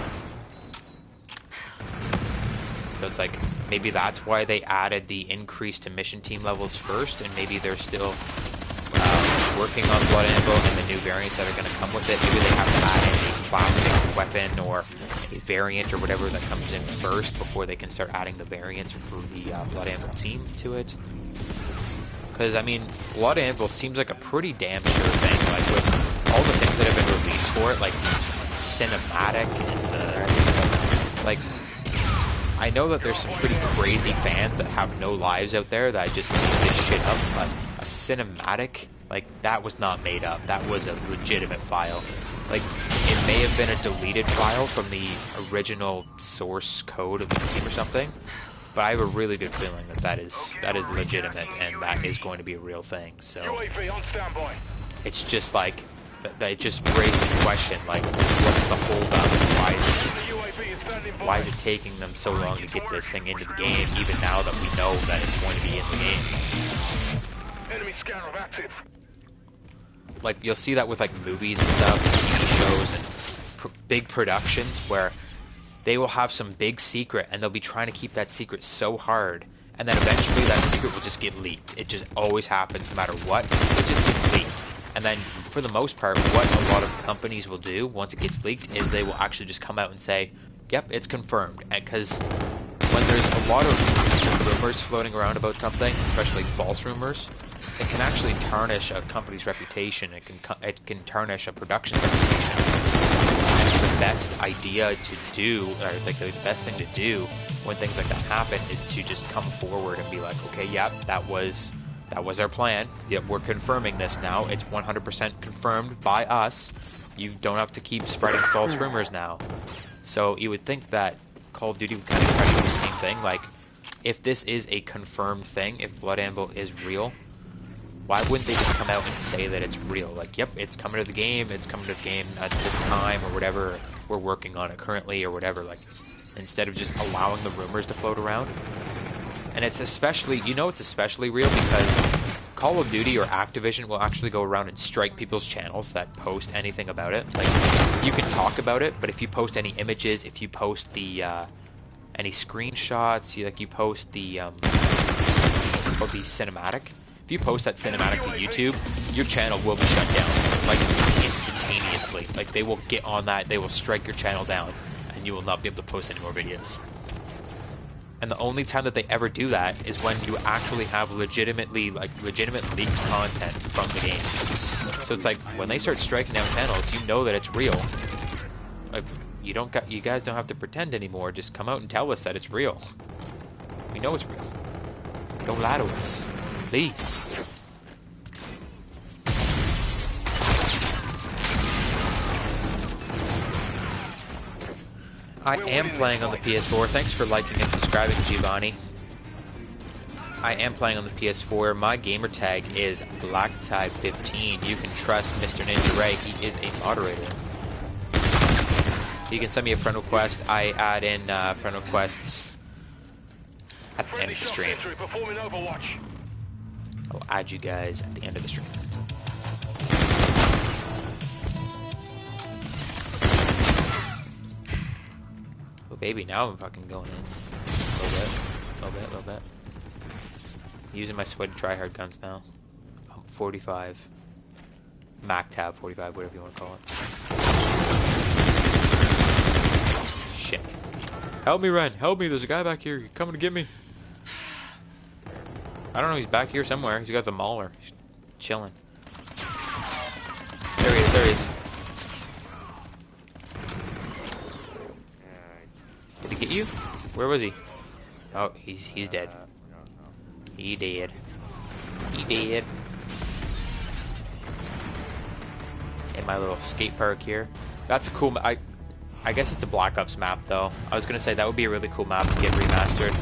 So it's like, maybe that's why they added the increase to mission team levels first, and maybe they're still working on Blood Anvil and the new variants that are going to come with it. Maybe they have to add in a classic weapon or a variant or whatever that comes in first before they can start adding the variants for the Blood Anvil team to it. Because, I mean, Blood Anvil seems like a pretty damn sure thing. Like, with all the things that have been released for it, like cinematic and like, I know that there's some pretty crazy fans that have no lives out there that just make this shit up, but a cinematic, like, that was not made up. That was a legitimate file. Like, it may have been a deleted file from the original source code of the game or something, but I have a really good feeling that that is legitimate and that is going to be a real thing. So UAV on standby. it's just like that. It just raises the question, like, what's the holdup? Why is it taking them so long to get this thing into the game, even now that we know that it's going to be in the game? Enemy scarab active. Like, you'll see that with, like, movies and stuff, TV shows, and big productions where they will have some big secret, and they'll be trying to keep that secret so hard, and then eventually that secret will just get leaked. It just always happens, no matter what. It just gets leaked. And then, for the most part, what a lot of companies will do once it gets leaked is they will actually just come out and say, yep, it's confirmed. Because when there's a lot of rumors floating around about something, especially false rumors, it can actually tarnish a company's reputation. It can tarnish a production's reputation. And the best idea to do, or like the best thing to do when things like that happen, is to just come forward and be like, okay, yep, that was our plan. Yep, we're confirming this now. It's 100% confirmed by us. You don't have to keep spreading false rumors now. So you would think that Call of Duty would kind of try to do the same thing. Like, if this is a confirmed thing, if Blood Anvil is real, why wouldn't they just come out and say that it's real? Like, yep, it's coming to the game, it's coming to the game at this time, or whatever, we're working on it currently, or whatever, like, instead of just allowing the rumors to float around. And it's especially, you know, it's especially real because Call of Duty or Activision will actually go around and strike people's channels that post anything about it. Like, you can talk about it, but if you post any images, if you post the, any screenshots, you post the, what's called the cinematic. If you post that cinematic to YouTube, your channel will be shut down, like, instantaneously. Like, they will get on that, they will strike your channel down, and you will not be able to post any more videos. And the only time that they ever do that is when you actually have legitimate leaked content from the game. So it's like, when they start striking down channels, you know that it's real. Like, you guys don't have to pretend anymore, just come out and tell us that it's real. We know it's real. Don't lie to us. Please. I am playing on the PS4. Thanks for liking and subscribing, Giovanni. I am playing on the PS4. My gamer tag is BlackTideTV. You can trust Mr. Ninja Ray. He is a moderator. You can send me a friend request. I add in friend requests at the end of the stream. I'll add you guys at the end of the stream. Oh baby, now I'm fucking going in. A little bit. Using my sweaty tryhard guns now. I'm 45. MacTab 45, whatever you want to call it. Shit. Help me, Ren. Help me. There's a guy back here. He's coming to get me. I don't know. He's back here somewhere. He's got the Mauler. He's chilling. There he is. There he is. Did he get you? Where was he? Oh, he's dead. He dead. He dead. In my little skate park here. That's a cool. I guess it's a Black Ops map though. I was gonna say that would be a really cool map to get remastered.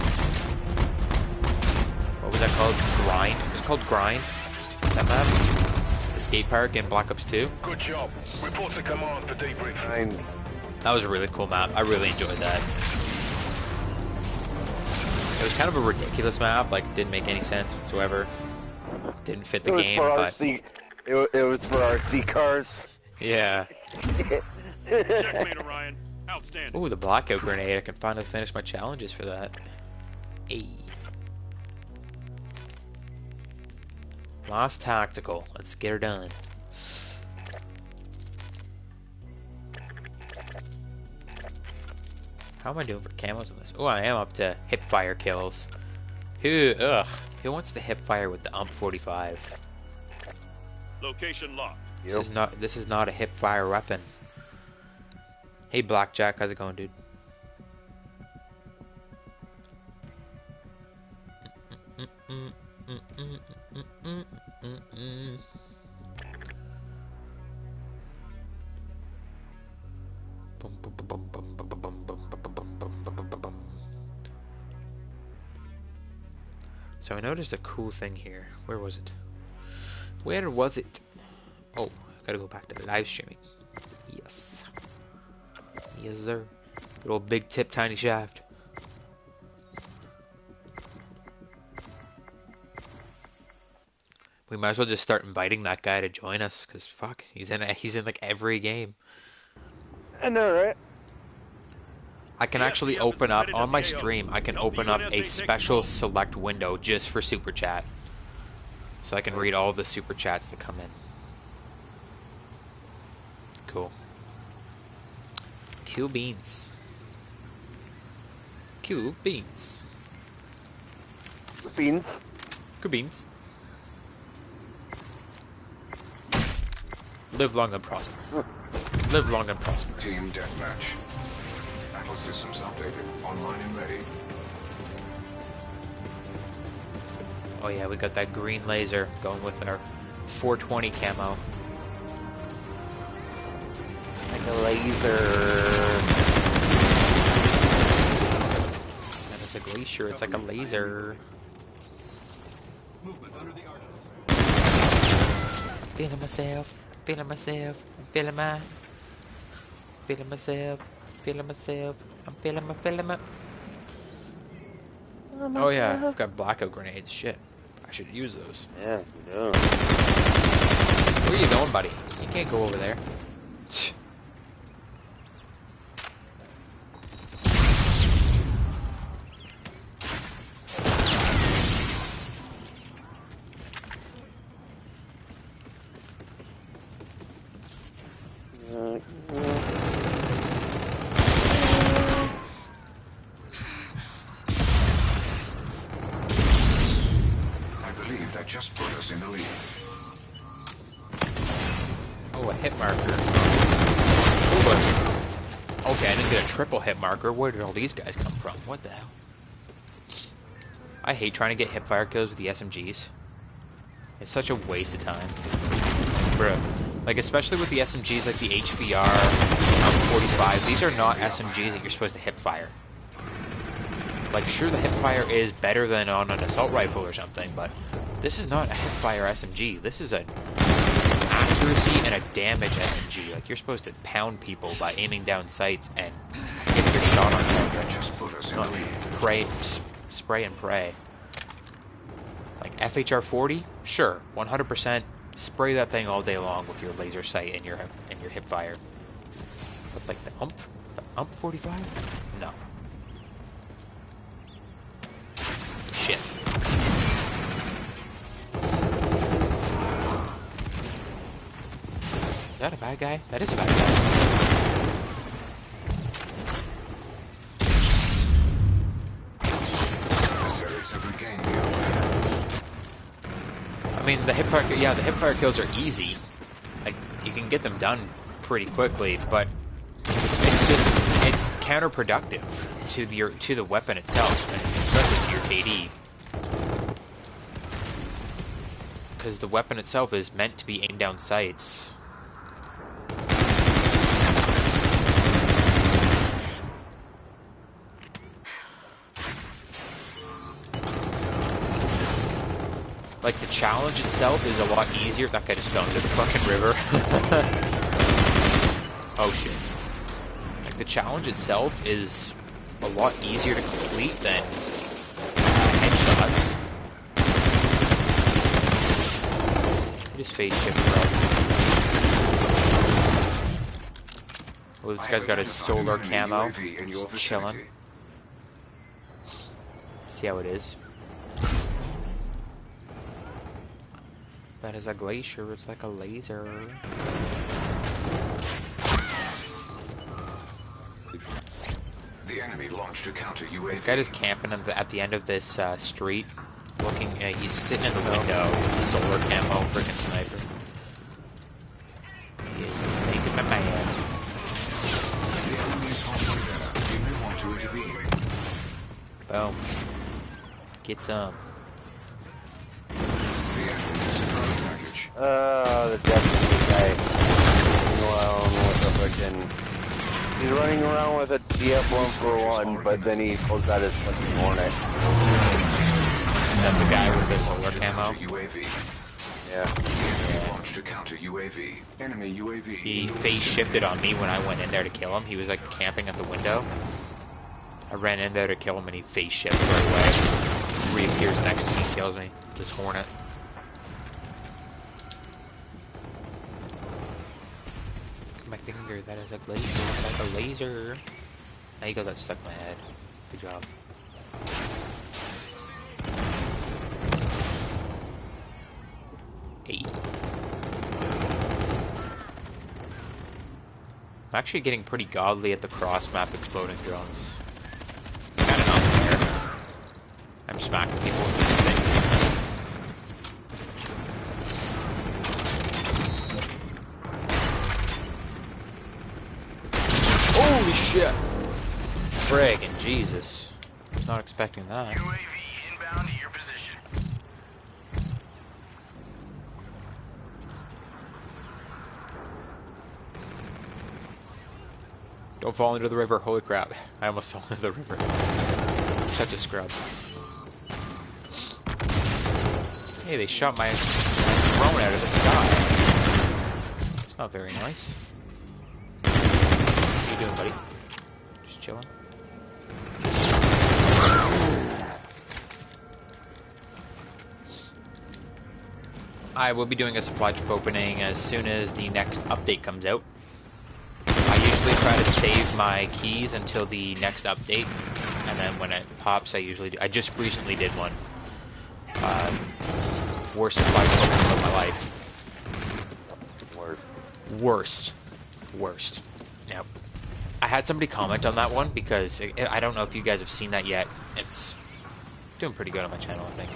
What was that called? Grind? It was called Grind. That map. The skate park in Black Ops 2. Good job. Report to command for debriefing. That was a really cool map. I really enjoyed that. It was kind of a ridiculous map. Like, it didn't make any sense whatsoever. Didn't fit the game, but it was for RC cars. Yeah. Checkmate, Orion. Outstanding. Ooh, the blackout grenade. I can finally finish my challenges for that. Hey. Last tactical. Let's get her done. How am I doing for camos in this? Oh, I am up to hip fire kills. Who wants to hip fire with the UMP-45? Location locked. Yep. This is not a hip fire weapon. Hey Blackjack, how's it going, dude? So I noticed a cool thing here. Where was it? Where was it? Oh, I gotta go back to the live streaming. Yes. Yes, sir. Good old big tip, tiny shaft. We might as well just start inviting that guy to join us, cause fuck, he's in like every game. I know, right? I can actually open up on my stream. I can open up a special select window just for super chat, so I can read all the super chats that come in. Cool. Cool beans. Cool beans. Beans. Cool beans. Live long and prosper. Live long and prosper. Team deathmatch. Battle systems updated. Online and ready. Oh yeah, we got that green laser going with our 420 camo. Like a laser. And a is a glacier. It's like a laser. Movement under the arches. Feeling myself. Feeling myself. I'm feeling feeling myself. Feeling myself. I'm feeling my. Oh yeah, I've got blackout grenades. Shit. I should use those. Yeah, you do. Where are you going, buddy? You can't go over there. I believe that just put us in the lead. Oh, a hit marker. Oh, okay, I didn't get a triple hit marker. Where did all these guys come from? What the hell? I hate trying to get hipfire kills with the SMGs. It's such a waste of time. Bruh. Like, especially with the SMGs like the HVR, M45, these are not SMGs that you're supposed to hipfire. Like, sure, the hipfire is better than on an assault rifle or something, but this is not a hipfire SMG. This is an accuracy and a damage SMG. Like, you're supposed to pound people by aiming down sights and get your shot on target. That just put us in the Not lead. spray and pray. Like FHR 40, sure, 100%. Spray that thing all day long with your laser sight and your hip fire. But like the ump 45, no. Shit. Is that a bad guy? That is a bad guy. Adversaries have regained the upper hand. I mean, the hipfire kills are easy. Like, you can get them done pretty quickly, but it's counterproductive to the weapon itself, and especially to your KD. Because the weapon itself is meant to be aimed down sights. Like, the challenge itself is a lot easier. That guy just fell into the fucking river. Oh shit. Like, the challenge itself is a lot easier to complete than headshots. Just face shift, bro. Oh, this guy's got his solar camo. Just chilling. See how it is. That is a glacier, it's like a laser. The enemy launched a counter UAV. This guy is camping at the end of this street, looking. He's sitting in the window, solar camo, freaking sniper. He is making my man. The enemy is halfway there. You may want to intervene. Boom. Get some. The enemy is a drone package. The deputy guy he's running around with a DF-141, but then he pulls out his fucking Hornet. Is that the guy with the solar camo? UAV. Yeah. The enemy launched a counter UAV. Enemy UAV. He face shifted on me when I went in there to kill him. He was like camping at the window. I ran in there to kill him and he face shifted right away. Reappears next to me, kills me. This Hornet. My finger, that is a glacier, it's like a laser. There you go, that stuck in my head. Good job. Hey. I'm actually getting pretty godly at the cross map exploding drones. Kinda not fair. I'm smacking people with these things. Holy shit! Friggin' Jesus. I was not expecting that. UAV inbound to your position. Don't fall into the river. Holy crap. I almost fell into the river. Such a scrub. Hey, they shot my drone out of the sky. It's not very nice. What are you doing, buddy? Just chilling. I will be doing a supply drop opening as soon as the next update comes out. I usually try to save my keys until the next update, and then when it pops, I usually do. I just recently did one. Worst supply drop opening of my life. Worst. Now, I had somebody comment on that one because I don't know if you guys have seen that yet. It's doing pretty good on my channel, I think.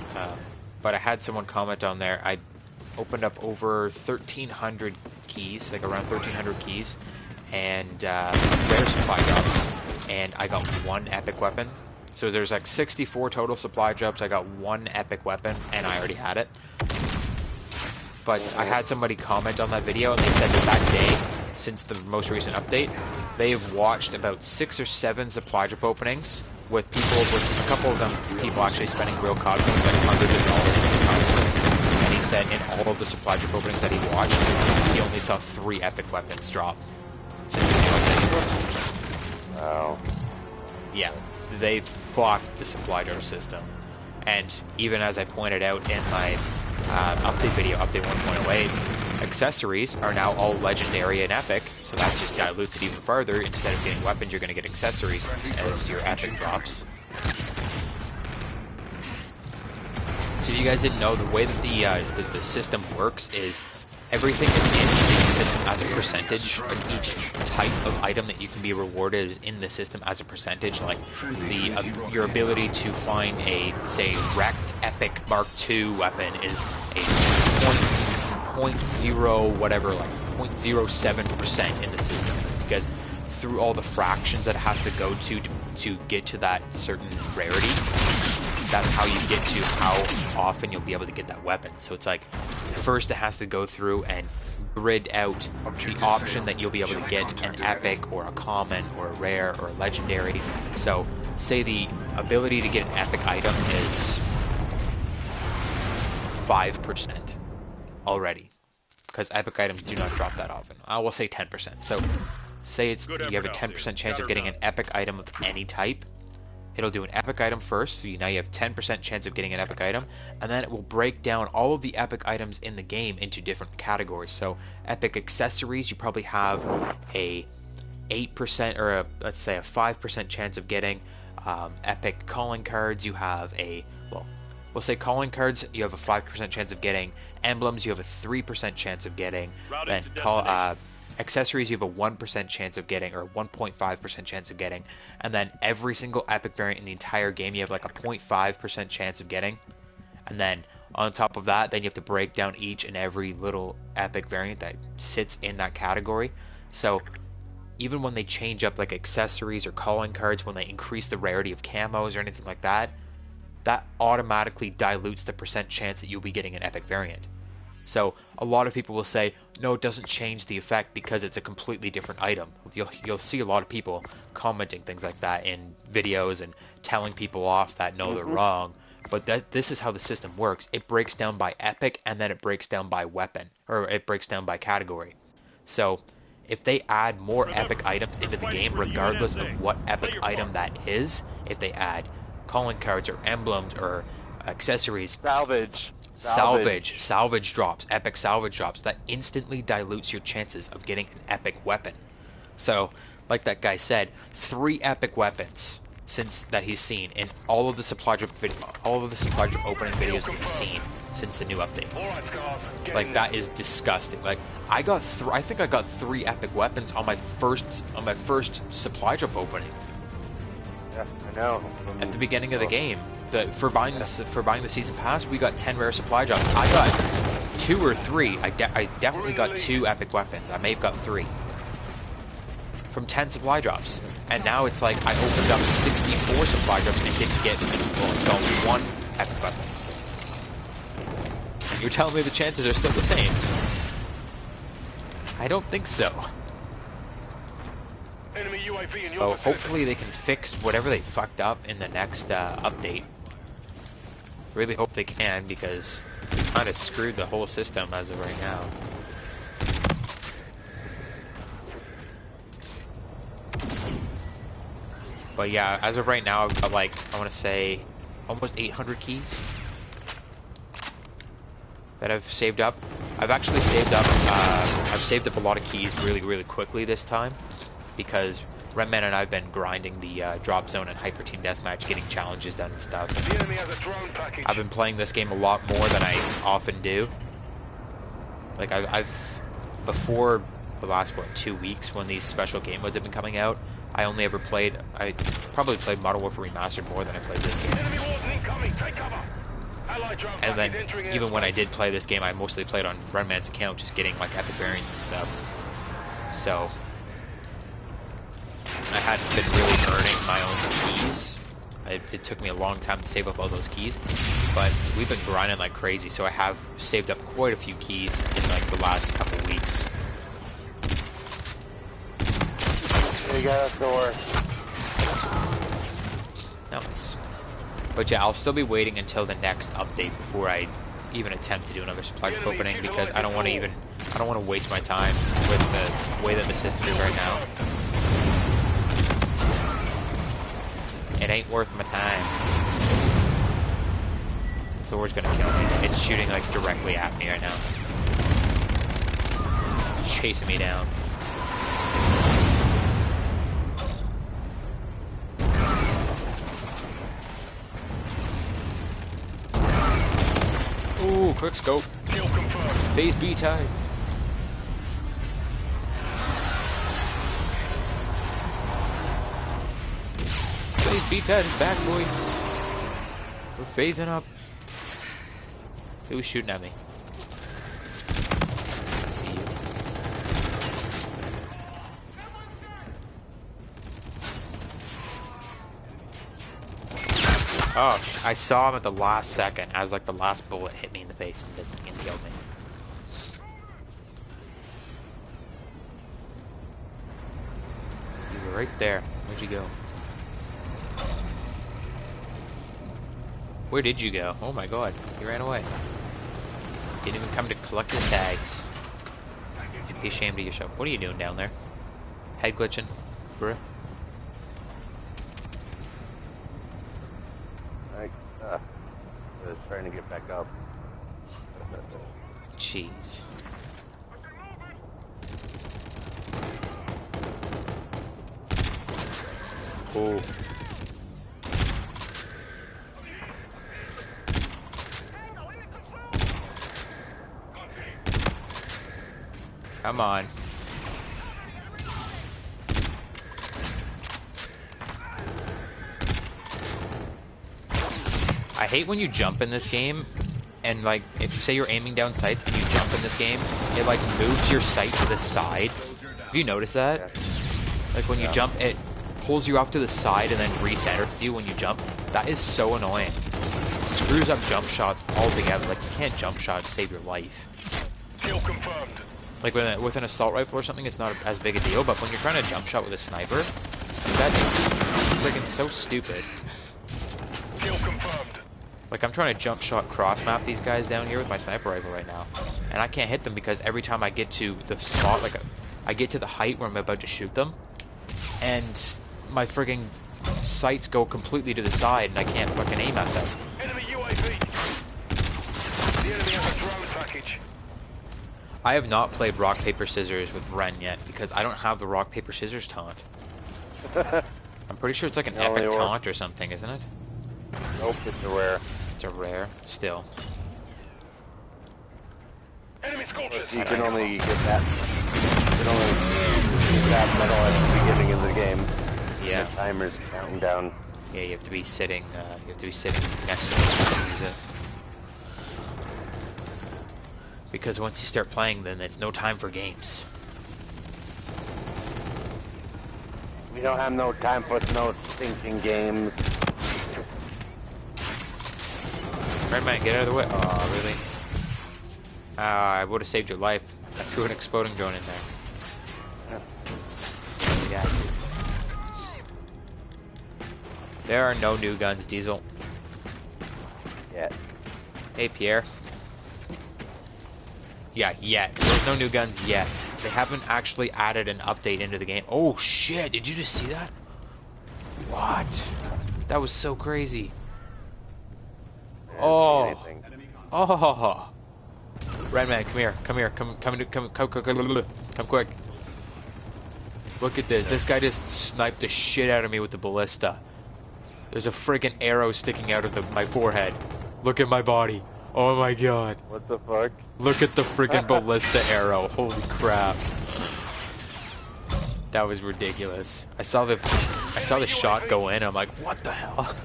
But I had someone comment on there. I opened up over 1,300 keys, like around 1,300 keys, and rare supply drops, and I got one epic weapon. So there's like 64 total supply drops. I got one epic weapon, and I already had it. But I had somebody comment on that video, and they said that day, since the most recent update, they have watched about 6 or 7 supply drop openings with people, with a couple of them people actually spending real COD points, like hundreds of dollars in COD points. And he said in all of the supply drop openings that he watched, he only saw 3 epic weapons drop since the new update. Wow. Yeah, they fucked the supply drop system. And even as I pointed out in my update video, update 1.08, accessories are now all legendary and epic, so that just dilutes it even further. Instead of getting weapons, you're going to get accessories as your epic drops. So if you guys didn't know, the way that the system works is everything is in the system as a percentage. Like each type of item that you can be rewarded is in the system as a percentage. Like your ability to find a, say, wrecked epic Mark II weapon is a 0.0 whatever, like 0.07% in the system, because through all the fractions that it has to go to get to that certain rarity, that's how you get to how often you'll be able to get that weapon. So it's like, first it has to go through and grid out the option that you'll be able to get an epic or a common or a rare or a legendary. So say the ability to get an epic item is 5% already, because epic items do not drop that often. I will say 10%. So say it's you have a 10% chance of getting an epic item of any type. It'll do an epic item first, so now you have 10% chance of getting an epic item, and then it will break down all of the epic items in the game into different categories. So epic accessories, you probably have a 8% or let's say a 5% chance of getting. Epic calling cards, you have we'll say calling cards, you have a 5% chance of getting. Emblems, you have a 3% chance of getting. Then accessories, you have a 1% chance of getting, or a 1.5% chance of getting. And then every single epic variant in the entire game, you have like a 0.5% chance of getting. And then on top of that, then you have to break down each and every little epic variant that sits in that category. So even when they change up like accessories or calling cards, when they increase the rarity of camos or anything like that, that automatically dilutes the percent chance that you'll be getting an epic variant. So a lot of people will say, no, it doesn't change the effect because it's a completely different item. You'll see a lot of people commenting things like that in videos and telling people off that no, they're wrong. But this is how the system works. It breaks down by epic, and then it breaks down by weapon, or it breaks down by category. So if they add more epic items into the game, regardless of what epic item that is, if they add calling cards or emblems or accessories, salvage drops, epic salvage drops, that instantly dilutes your chances of getting an epic weapon. So like that guy said, 3 epic weapons since that he's seen in all of the supply drop opening videos that he's seen since the new update. Like, that is disgusting. Like, I think I got 3 epic weapons on my first supply drop opening. Yeah, I know. At the beginning of the game, for buying the season pass, we got 10 rare supply drops. I got 2 or 3. I definitely got 2 epic weapons. I may have got 3 from 10 supply drops, and now it's like I opened up 64 supply drops and didn't get one epic weapon. And you're telling me the chances are still the same? I don't think so. Enemy UAV in So your vicinity. hopefully they can fix whatever they fucked up in the next update. Really hope they can, because they kind of screwed the whole system as of right now. But yeah, as of right now, I've got like, I want to say, almost 800 keys that I've saved up. I've actually saved up, I've saved up a lot of keys really, really quickly this time, because Redman and I have been grinding the drop zone and Hyper Team Deathmatch, getting challenges done and stuff. The enemy has a drone package. I've been playing this game a lot more than I often do. Like, I've before the last, what, 2 weeks when these special game modes have been coming out, I probably played Modern Warfare Remastered more than I played this game. Enemy warden incoming. Take cover. Allied drone And then, package entering even when I airspace. did play this game, I mostly played on Redman's account, just getting, like, epic variants and stuff. So, I hadn't been really earning my own keys. It took me a long time to save up all those keys, but we've been grinding like crazy, so I have saved up quite a few keys in, like, the last couple weeks. You got a door. Nice. But yeah, I'll still be waiting until the next update before I even attempt to do another supply drop opening, because I don't want to waste my time with the way that the system is right now. It ain't worth my time. Thor's gonna kill me. It's shooting like directly at me right now. It's chasing me down. Ooh, quick scope. Kill confirmed. Phase B time. Phase B time is back, boys. We're phasing up. Who's shooting at me? I see you. Oh, I saw him at the last second, as like the last bullet hit me in the face and killed me. You were right there. Where'd you go? Where did you go? Oh my god, you ran away. Didn't even come to collect his tags. Be ashamed of yourself. What are you doing down there? Head glitching, bruh. I was trying to get back up. Jeez. Oh. Come on. I hate when you jump in this game, and like, if you say you're aiming down sights and you jump in this game, it like moves your sight to the side. Have you noticed that? Like when you jump, it pulls you off to the side and then recenters you when you jump. That is so annoying. It screws up jump shots altogether. Like, you can't jump shot to save your life. Kill confirmed. Like with an assault rifle or something, it's not as big a deal, but when you're trying to jump shot with a sniper, that is freaking so stupid. Kill confirmed. Like, I'm trying to jump shot cross map these guys down here with my sniper rifle right now, and I can't hit them because every time I get to the spot, like I get to the height where I'm about to shoot them, and my frigging sights go completely to the side, and I can't fucking aim at them. Enemy UAV. The enemy has a drone package. I have not played rock paper scissors with Ren yet because I don't have the rock paper scissors taunt. I'm pretty sure it's like an epic taunt or something, isn't it? Nope, it's a rare. It's a rare, still. Enemy scorches. You can only get that. You can only get that medal at the beginning of the game. Yeah. The timer's counting down. Yeah, you have to be sitting. You have to be sitting next to it to use it. Because once you start playing, then it's no time for games. We don't have no time for no stinking games. Right, man, get out of the way. Oh, really? I would have saved your life. I threw an exploding drone in there. Yeah. There are no new guns, Diesel. Yeah. Hey, Pierre. Yeah, yet. There's no new guns yet. They haven't actually added an update into the game. Oh, shit. Did you just see that? What? That was so crazy. Oh. Oh. Redman, come here. Come here. Come quick. Look at this. This guy just sniped the shit out of me with the ballista. There's a freaking arrow sticking out of my forehead. Look at my body. Oh my god. What the fuck? Look at the freaking ballista arrow. Holy crap. That was ridiculous. I saw the shot go in. I'm like, what the hell?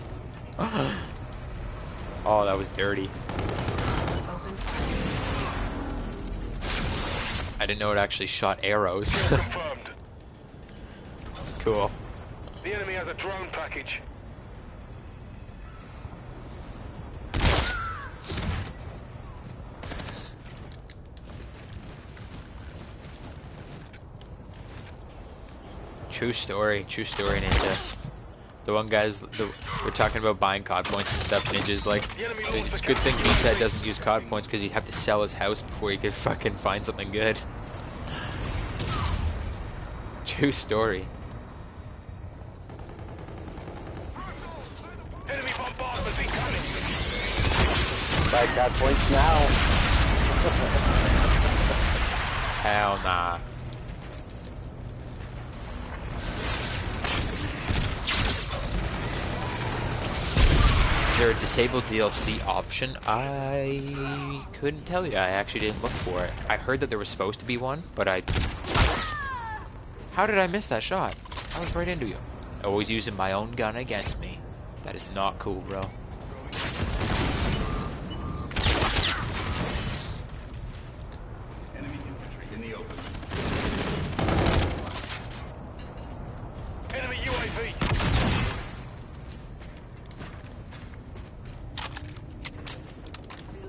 Oh, that was dirty. I didn't know it actually shot arrows. Confirmed. Cool. The enemy has a drone package. True story, Ninja. The one guy's, we're talking about buying COD points and stuff. Ninja's like, it's a good thing BTTV doesn't use COD points because he'd have to sell his house before he could fucking find something good. True story. Enemy bombardment incoming. I got points now. Hell nah. Is there a disabled DLC option? I couldn't tell you. I actually didn't look for it. I heard that there was supposed to be one, but How did I miss that shot? I was right into you. Always using my own gun against me. That is not cool, bro. Enemy infantry in the open. Enemy UAV.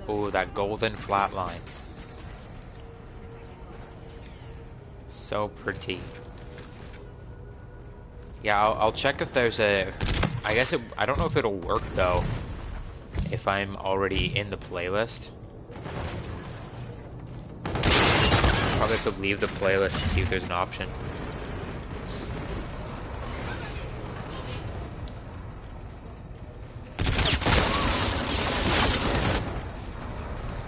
Oh, that golden flatline. So pretty. Yeah, I'll check if there's a... I guess I don't know if it'll work, though, if I'm already in the playlist. Probably have to leave the playlist to see if there's an option.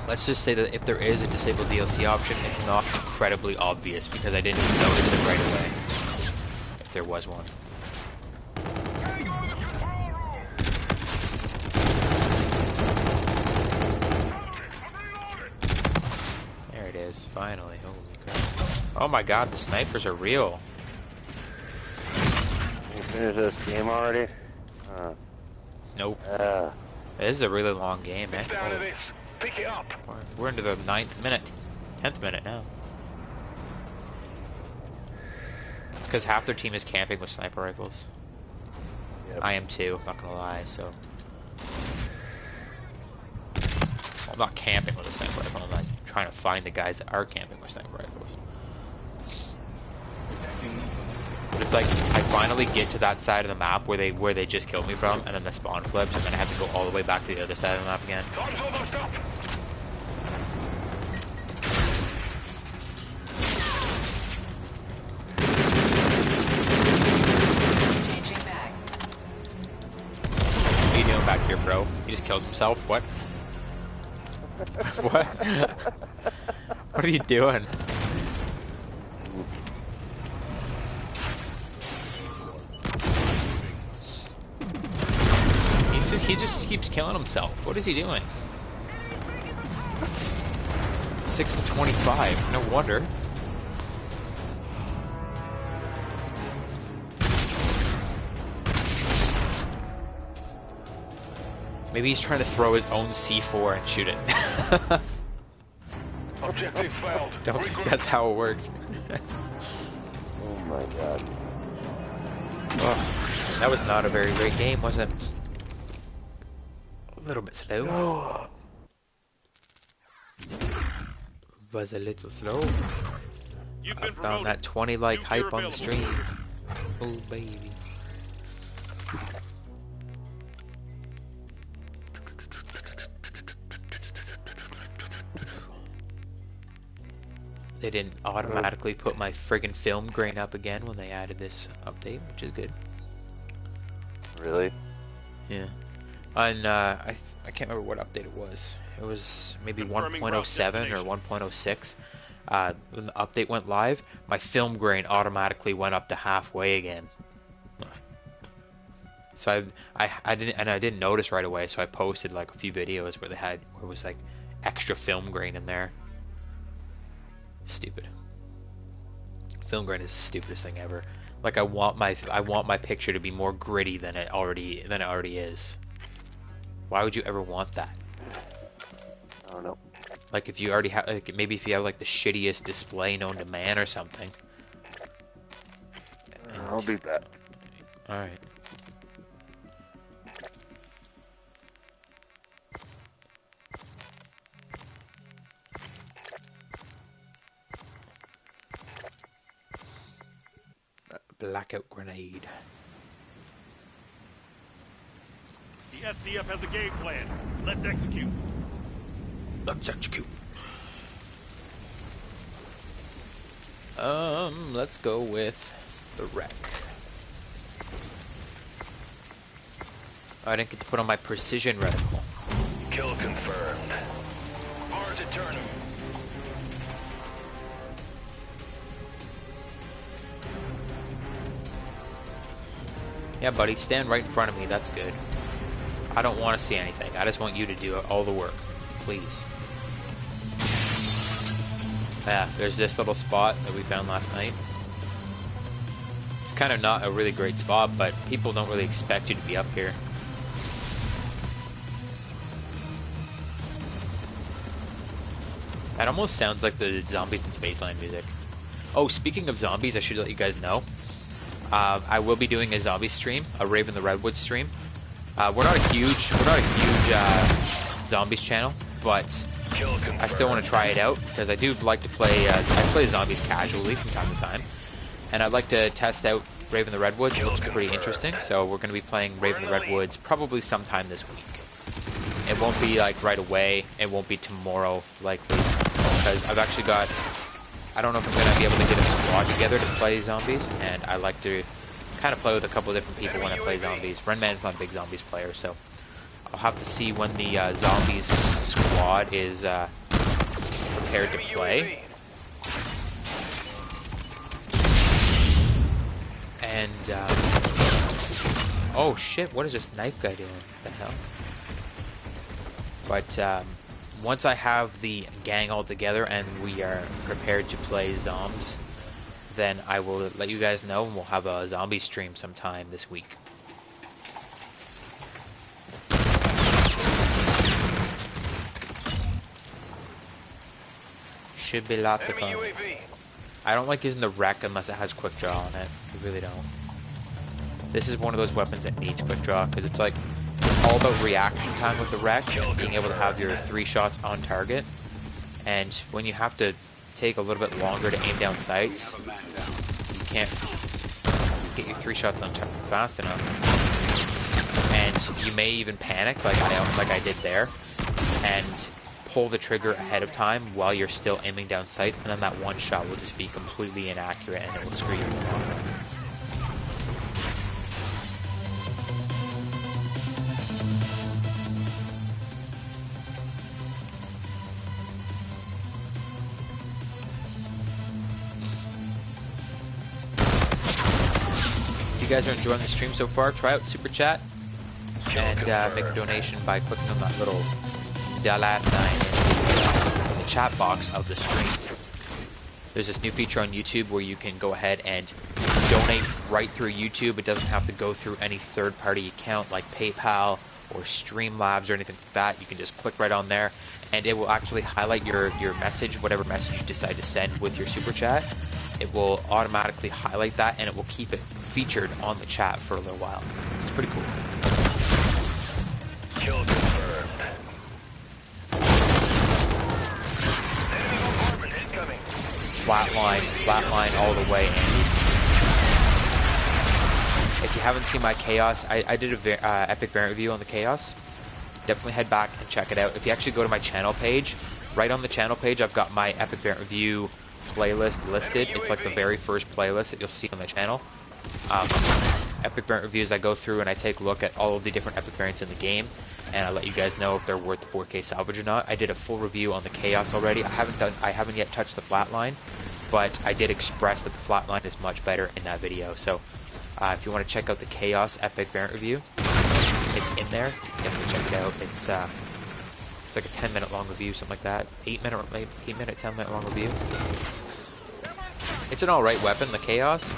Let's just say that if there is a disabled DLC option, it's not incredibly obvious because I didn't notice it right away. If there was one. There it is, finally. Holy crap. Oh my god, the snipers are real. You finished this game already? Nope. This is a really long game, man. Down to this. Pick it up. We're into the 9th minute. 10th minute now. It's because half their team is camping with sniper rifles. Yep. I am too, I'm not gonna lie, so... Well, I'm not camping with a sniper rifle, I'm like trying to find the guys that are camping with sniper rifles. But it's like, I finally get to that side of the map where they just killed me from, and then the spawn flips, and then I have to go all the way back to the other side of the map again. Time's almost up. What are you doing back here, bro? He just kills himself? What? What? What are you doing? He just keeps killing himself. What is he doing? What? 6 and 25. No wonder. Maybe he's trying to throw his own C4 and shoot it. Objective failed. Don't think that's how it works. Oh my god. Oh, that was not a very great game, was it? A little bit slow. Was a little slow. You've I been found promoted. that 20 like New hype gear on the available. stream. Oh baby. They didn't automatically put my friggin' film grain up again when they added this update, which is good. Really? Yeah. And I can't remember what update it was. It was maybe Confirming 1.07 or route 1.06. When the update went live, my film grain automatically went up to halfway again. So I didn't notice right away. So I posted like a few videos where it was like extra film grain in there. Stupid. Film grain is the stupidest thing ever. Like I want my picture to be more gritty than it already is. Why would you ever want that? I don't know. Like if you already have, like, maybe if you have like the shittiest display known to man or something. I'll do that. All right. Blackout grenade. The SDF has a game plan. Let's execute. Let's execute. Let's go with the wreck. Oh, I didn't get to put on my precision reticle. Kill confirmed. Mars Eternum. Yeah, buddy, stand right in front of me. That's good. I don't want to see anything. I just want you to do all the work. Please. Yeah, there's this little spot that we found last night. It's kind of not a really great spot, but people don't really expect you to be up here. That almost sounds like the Zombies in Spaceland music. Oh, speaking of zombies, I should let you guys know. I will be doing a zombie stream, a Raven the Redwood stream. We're not a huge zombies channel, but I still want to try it out because I do like to play. I play zombies casually from time to time, and I'd like to test out Raven the Redwoods. It looks pretty interesting, so we're going to be playing Raven the Redwoods probably sometime this week. It won't be like right away. It won't be tomorrow likely because I've actually got. I don't know if I'm going to be able to get a squad together to play zombies, and I like to kind of play with a couple of different people when I play zombies. Renman's not a big zombies player, so I'll have to see when the zombies squad is prepared to play. And, oh shit, what is this knife guy doing? What the hell? But, once I have the gang all together and we are prepared to play zombs, then I will let you guys know and we'll have a zombie stream sometime this week. Should be lots of fun. I don't like using the wreck unless it has quick draw on it. I really don't. This is one of those weapons that needs quick draw because it's like it's all about reaction time with the wreck and being able to have your 3 shots on target. And when you have to take a little bit longer to aim down sights, you can't get your 3 shots on target fast enough. And you may even panic like I did there and pull the trigger ahead of time while you're still aiming down sights, and then that one shot will just be completely inaccurate and it will screw you in the long run. If you guys are enjoying the stream so far, try out Super Chat and make a donation by clicking on that little dollar sign in the chat box of the stream. There's this new feature on YouTube where you can go ahead and donate right through YouTube. It doesn't have to go through any third-party account like PayPal or Streamlabs or anything like that. You can just click right on there and it will actually highlight your message, whatever message you decide to send with your Super Chat. It will automatically highlight that and it will keep it featured on the chat for a little while. It's pretty cool. Kill confirmed. Enemy bombardment incoming. Flatline all the way, Andy. If you haven't seen my Chaos, I did a epic variant review on the Chaos. Definitely head back and check it out. If you actually go to my channel page, right on the channel page, I've got my epic variant review playlist listed. It's like the very first playlist that you'll see on the channel. Epic variant reviews, I go through and I take a look at all of the different epic variants in the game, and I let you guys know if they're worth the 4K salvage or not. I did a full review on the Chaos already. I haven't yet touched the Flatline, but I did express that the Flatline is much better in that video. So if you want to check out the Chaos epic variant review, it's in there. Definitely check it out. It's like a 10-minute long review, something like that. 8-minute, 10-minute long review. It's an alright weapon, the Chaos.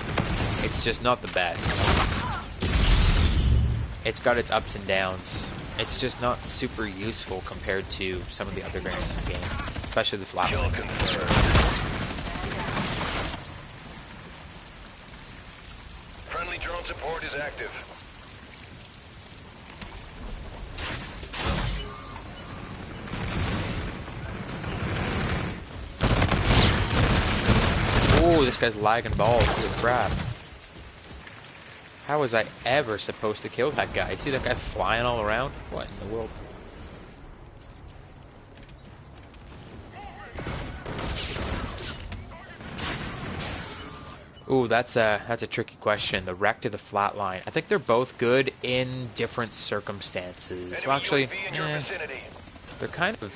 It's just not the best. It's got its ups and downs. It's just not super useful compared to some of the other variants in the game, especially the Flatline. Friendly drone support is active. Oh, this guy's lagging balls. Holy crap. How was I ever supposed to kill that guy? See that guy flying all around? What in the world? Ooh, that's a tricky question. The wreck to the flatline. I think they're both good in different circumstances. Well, actually, they're kind of...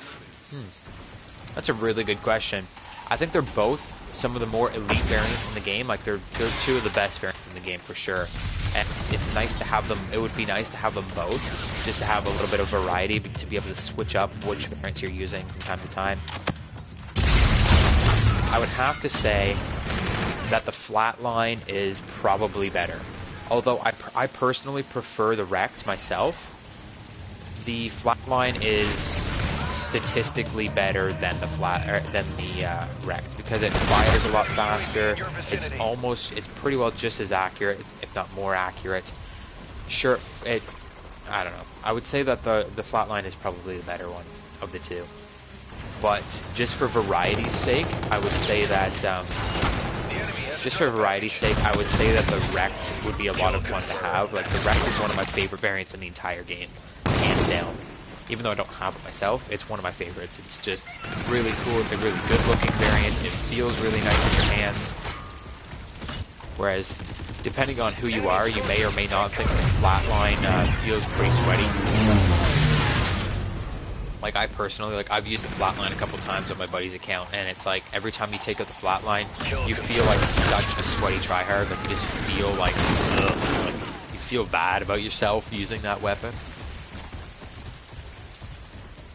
That's a really good question. I think they're both some of the more elite variants in the game. Like they're two of the best variants in the game for sure. And it's nice to have them. It would be nice to have them both, just to have a little bit of variety, to be able to switch up which variants you're using from time to time. I would have to say that the Flatline is probably better. Although I personally prefer the Wrecked myself. The Flatline is statistically better than the Wrecked because it fires a lot faster. It's pretty well just as accurate, if not more accurate. Sure, I don't know. I would say that the Flatline is probably the better one of the two. But just for variety's sake, I would say that the Wrecked would be a lot of fun to have. Like the Wrecked is one of my favorite variants in the entire game, hands down. Even though I don't have it myself, it's one of my favorites. It's just really cool. It's a really good-looking variant. It feels really nice in your hands. Whereas, depending on who you are, you may or may not think the Flatline feels pretty sweaty. Like I personally, I've used the Flatline a couple times on my buddy's account, and it's like every time you take out the Flatline, you feel like such a sweaty tryhard. Like you just feel like you feel bad about yourself using that weapon.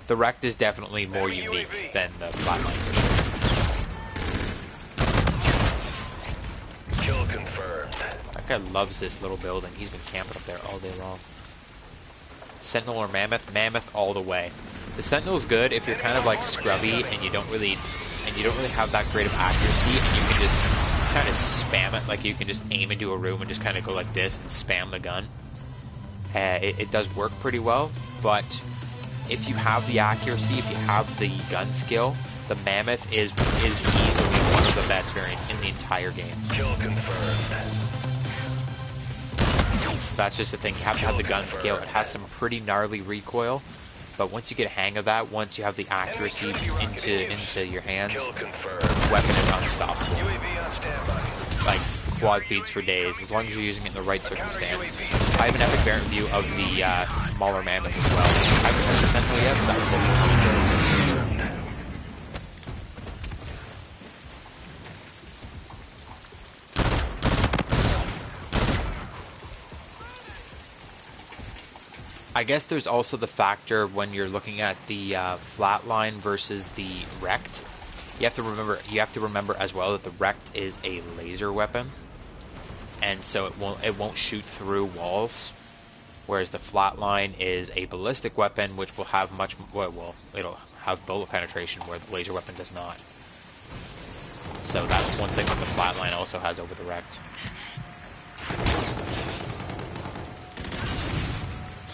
The Wrecked is definitely more unique than the Flatline for sure. Kill confirmed. That guy loves this little building. He's been camping up there all day long. Sentinel or Mammoth? Mammoth all the way. The Sentinel's good if you're kind of like scrubby and you don't really have that great of accuracy, and you can just kind of spam it. Like you can just aim into a room and just kind of go like this and spam the gun. It does work pretty well, but if you have the accuracy, if you have the gun skill, the Mammoth is easily one of the best variants in the entire game. Kill confirmed. That's just the thing. You have to have the gun skill. It has some pretty gnarly recoil, but once you get a hang of that, once you have the accuracy into your hands, the weapon is unstoppable. Like quad feeds for days, as long as you're using it in the right circumstance. I have an epic variant review of the Mauler Mammoth as well. I haven't touched the Sentinel yet, but that will be coming very soon. I guess there's also the factor when you're looking at the Flatline versus the Wrecked. You have to remember as well that the Wrecked is a laser weapon, and so it won't shoot through walls, whereas the Flatline is a ballistic weapon, which will have it'll have bullet penetration where the laser weapon does not. So that's one thing that the Flatline also has over the Wrecked.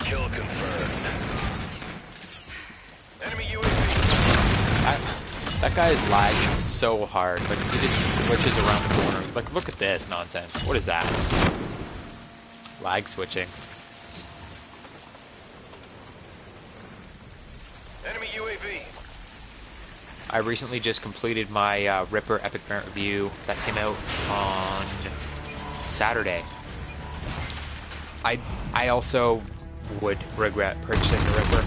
Kill confirmed. Enemy UAV. That guy is lagging so hard. Like he just glitches around the corner. Like look at this nonsense. What is that? Lag switching. Enemy UAV. I recently just completed my Ripper Epic Variant Review that came out on Saturday. I also would regret purchasing the Ripper.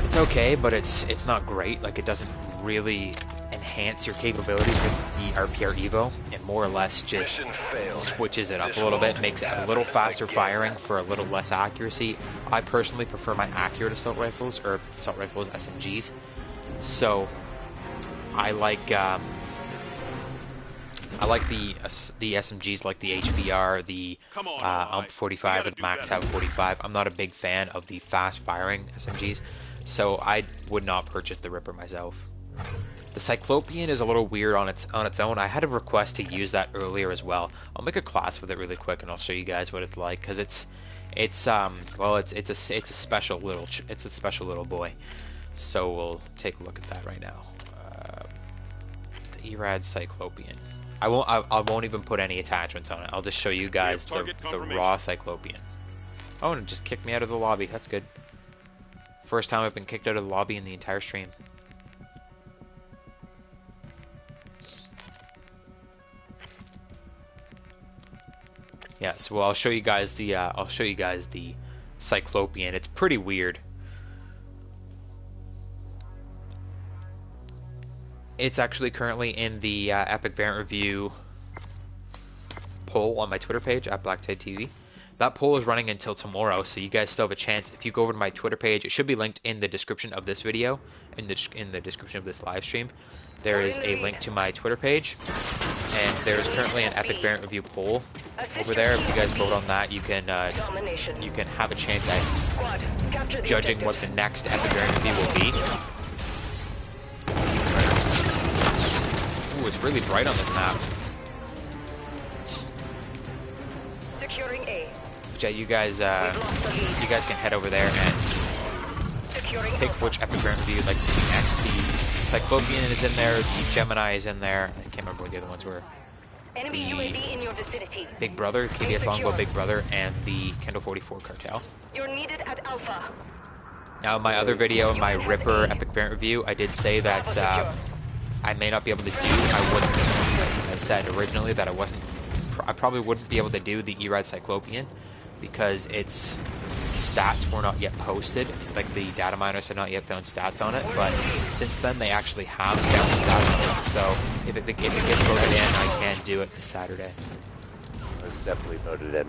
It's okay, but it's not great. Like, it doesn't really enhance your capabilities with the RPR Evo. It more or less just switches it up a little bit, makes it a little faster firing for a little less accuracy. I personally prefer my accurate assault rifles, or assault rifles SMGs. So I like the SMGs, like the HVR, the UMP 45 with MACTAB 45. I'm not a big fan of the fast firing SMGs, so I would not purchase the Ripper myself. The Cyclopean is a little weird on its own. I had a request to use that earlier as well. I'll make a class with it really quick, and I'll show you guys what it's like, because it's a special little boy. So we'll take a look at that right now. The ERAD Cyclopean. I won't even put any attachments on it. I'll just show you guys the raw Cyclopean. Oh, and it just kicked me out of the lobby. That's good. First time I've been kicked out of the lobby in the entire stream. Yeah, so I'll show you guys the Cyclopean. It's pretty weird. It's actually currently in the Epic Variant Review poll on my Twitter page at BlackTideTV. That poll is running until tomorrow, so you guys still have a chance. If you go over to my Twitter page, it should be linked in the description of this video, in the description of this live stream. There is a link to my Twitter page, and there is currently an Epic Variant Review poll over there. If you guys vote on that, you can have a chance at judging what the next Epic Variant Review will be. Ooh, it's really bright on this map. Securing A. Yeah, you guys can head over there and pick which Epic Variant Review you'd like to see next. The Cyclopean is in there, the Gemini is in there. I can't remember what the other ones were. Enemy UAV in your vicinity. Big Brother, KDS Longbow Big Brother, and the Kendall 44 Cartel. You're needed at Alpha. Now, in my other video, my Ripper Epic Variant Review, I did say that I may not be able to do. I said originally that I probably wouldn't be able to do the ERAD Cyclopean because its stats were not yet posted. Like, the data miners had not yet found stats on it, but since then they actually have found stats on it. So if it gets voted in, I can do it this Saturday. It's definitely voted in.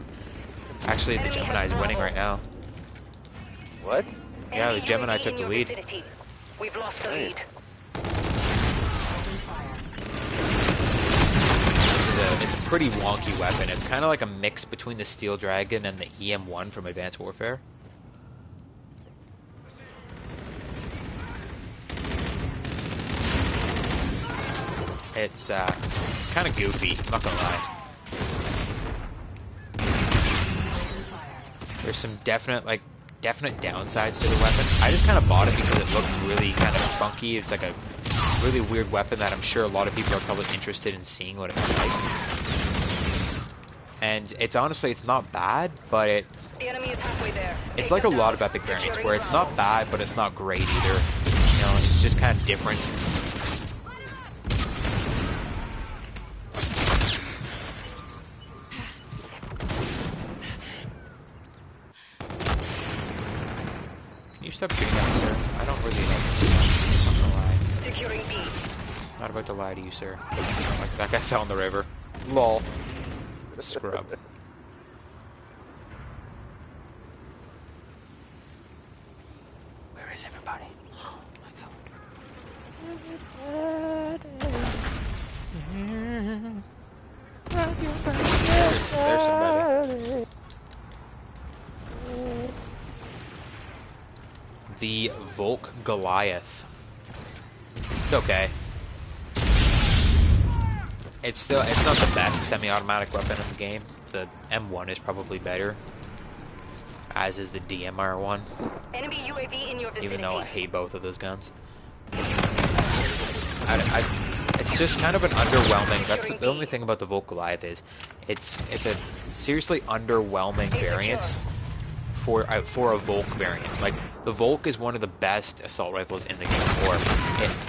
Actually, the Gemini is winning right now. What? Yeah, the Gemini took the lead. We've lost the lead. It's a pretty wonky weapon. It's kind of like a mix between the Steel Dragon and the EM1 from Advanced Warfare. It's kind of goofy, I'm not gonna lie. There's some definite downsides to the weapon. I just kind of bought it because it looked really kind of funky. It's like a really weird weapon that I'm sure a lot of people are probably interested in seeing what it's like. And it's honestly, it's not bad, but The enemy is halfway there. it's like a lot of epic variants where it's not bad, but it's not great either. You know, it's just kind of different. Can you stop shooting at me, sir? I don't really like this. I'm not gonna lie. Securing B. Not about to lie to you, sir. Like, that guy fell in the river. Lol. Scrub. Where is everybody? Oh my god. There's somebody. The Volk Goliath. It's okay. It's not the best semi-automatic weapon in the game. The M1 is probably better, as is the DMR1. Enemy UAV in your vicinity. Even though I hate both of those guns. It's just kind of an underwhelming. That's the only thing about the Volk Goliath is, it's a seriously underwhelming variant for a Volk variant. Like, The Volk is one of the best assault rifles in the game, or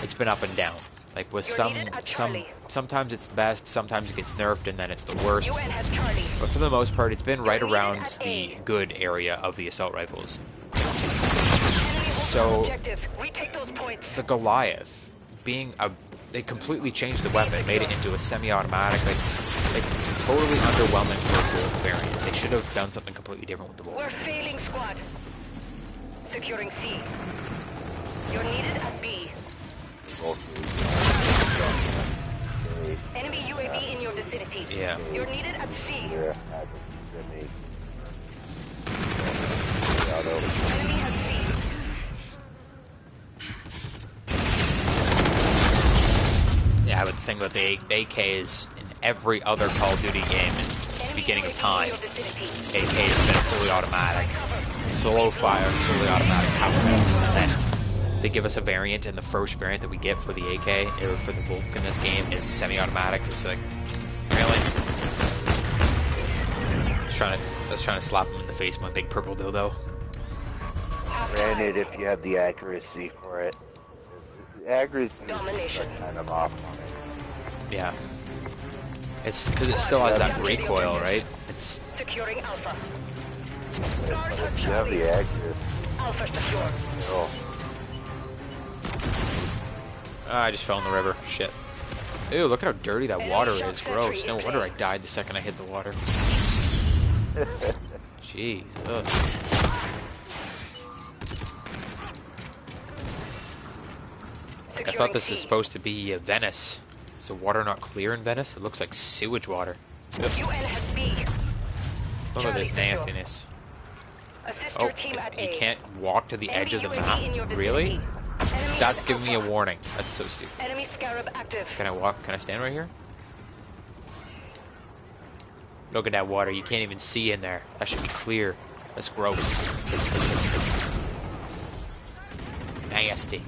it's been up and down. Like with sometimes it's the best, sometimes it gets nerfed, and then it's the worst. UN has Charlie. But for the most part, it's been right You're needed around at the A. good area of the assault rifles. Enemy So objectives. Retake those points. the Goliath, being a, they completely changed the weapon, made it into a semi-automatic. Like it's totally underwhelming for a Volk variant. They should have done something completely different with the Volk. We're failing, squad. Securing C. You're needed at B. Enemy UAV in your vicinity. Yeah. You're needed at C. Here, have it, Jimmy. Enemy has C. Yeah, but the thing about the AK is in every other Call of Duty game in the beginning of time, AK has been a fully automatic, slow fire, fully automatic power moves, and then they give us a variant, and the first variant that we get for the AK, or for the Volk in this game, is a semi-automatic. It's like, really? I was trying to slap him in the face with my big purple dildo. Granted, if you have the accuracy for it. The accuracy is kind of off on it. Yeah. It's because it still has that recoil, right? It's Securing Alpha. But Scars are if you have Charlie. the accuracy, Alpha secure. oh, I just fell in the river. Shit. Ew, look at how dirty that Enemy water shock is. sentry Gross. in No wonder I play. died the second I hit the water. Jeez. Ugh. I thought this is supposed to be Venice. Is the water not clear in Venice? It looks like sewage water. UN has B. Look at Charlie this secure. nastiness. Assist Oh, your team at you A. can't walk to the edge of the UAV in your map? vicinity. Really? Enemy That's has giving me a Alpha. warning. That's so stupid. Enemy Scarab active. Can I walk? Can I stand right here? Look at that water. You can't even see in there. That should be clear. That's gross. Nasty.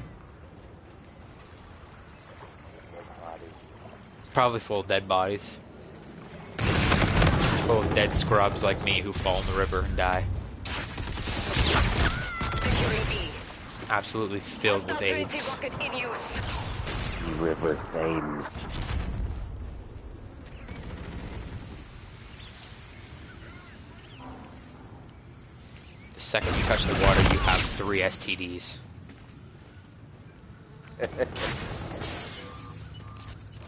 Probably full of dead bodies. Full of dead scrubs like me who fall in the river and die. Securing B. Absolutely filled with Hostile AIDS. Trinity rocket in use. River Thames. The second you touch the water, you have 3 STDs.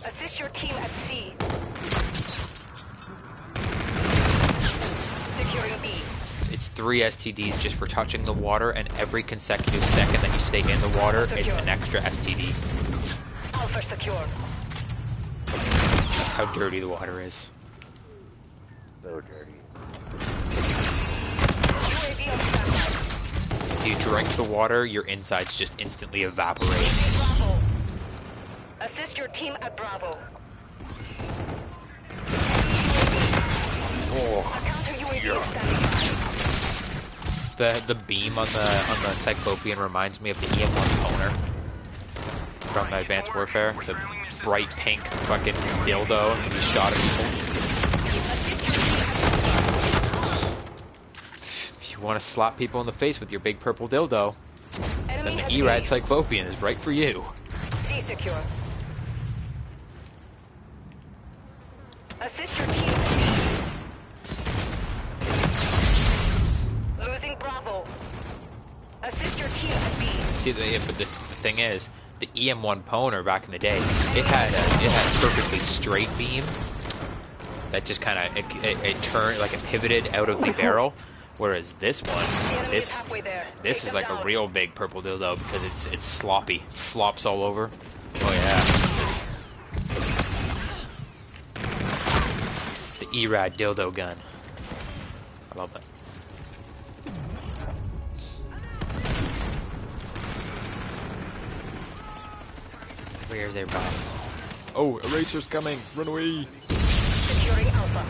Assist your team at C. Securing B. It's 3 STDs just for touching the water, and every consecutive second that you stay in the water, it's an extra STD. Alpha secure. That's how dirty the water is. So dirty. UAV on standby. If you drink the water, your insides just instantly evaporate. Bravo. Assist your team at Bravo. Oh, A counter UAV is standing the beam on the Cyclopean reminds me of the EM1 Poner from the Advanced Warfare. The bright pink fucking dildo and he shot at people. If you want to slap people in the face with your big purple dildo, by. then Enemy the has ERAD B. Cyclopean is right for you. C secure. Assist your team at B. Losing Bravo. Assist your team at B. See, but the thing is, the EM1 Poner back in the day, it had perfectly straight beam that just kind of it turned like it pivoted out of the barrel, whereas this one, The enemy is halfway there. this Take is them like down. a real big purple dildo because it's sloppy, flops all over. Oh yeah, the ERAD dildo gun. I love that. Where's everybody? Oh, Eraser's coming! Run away! Securing Alpha.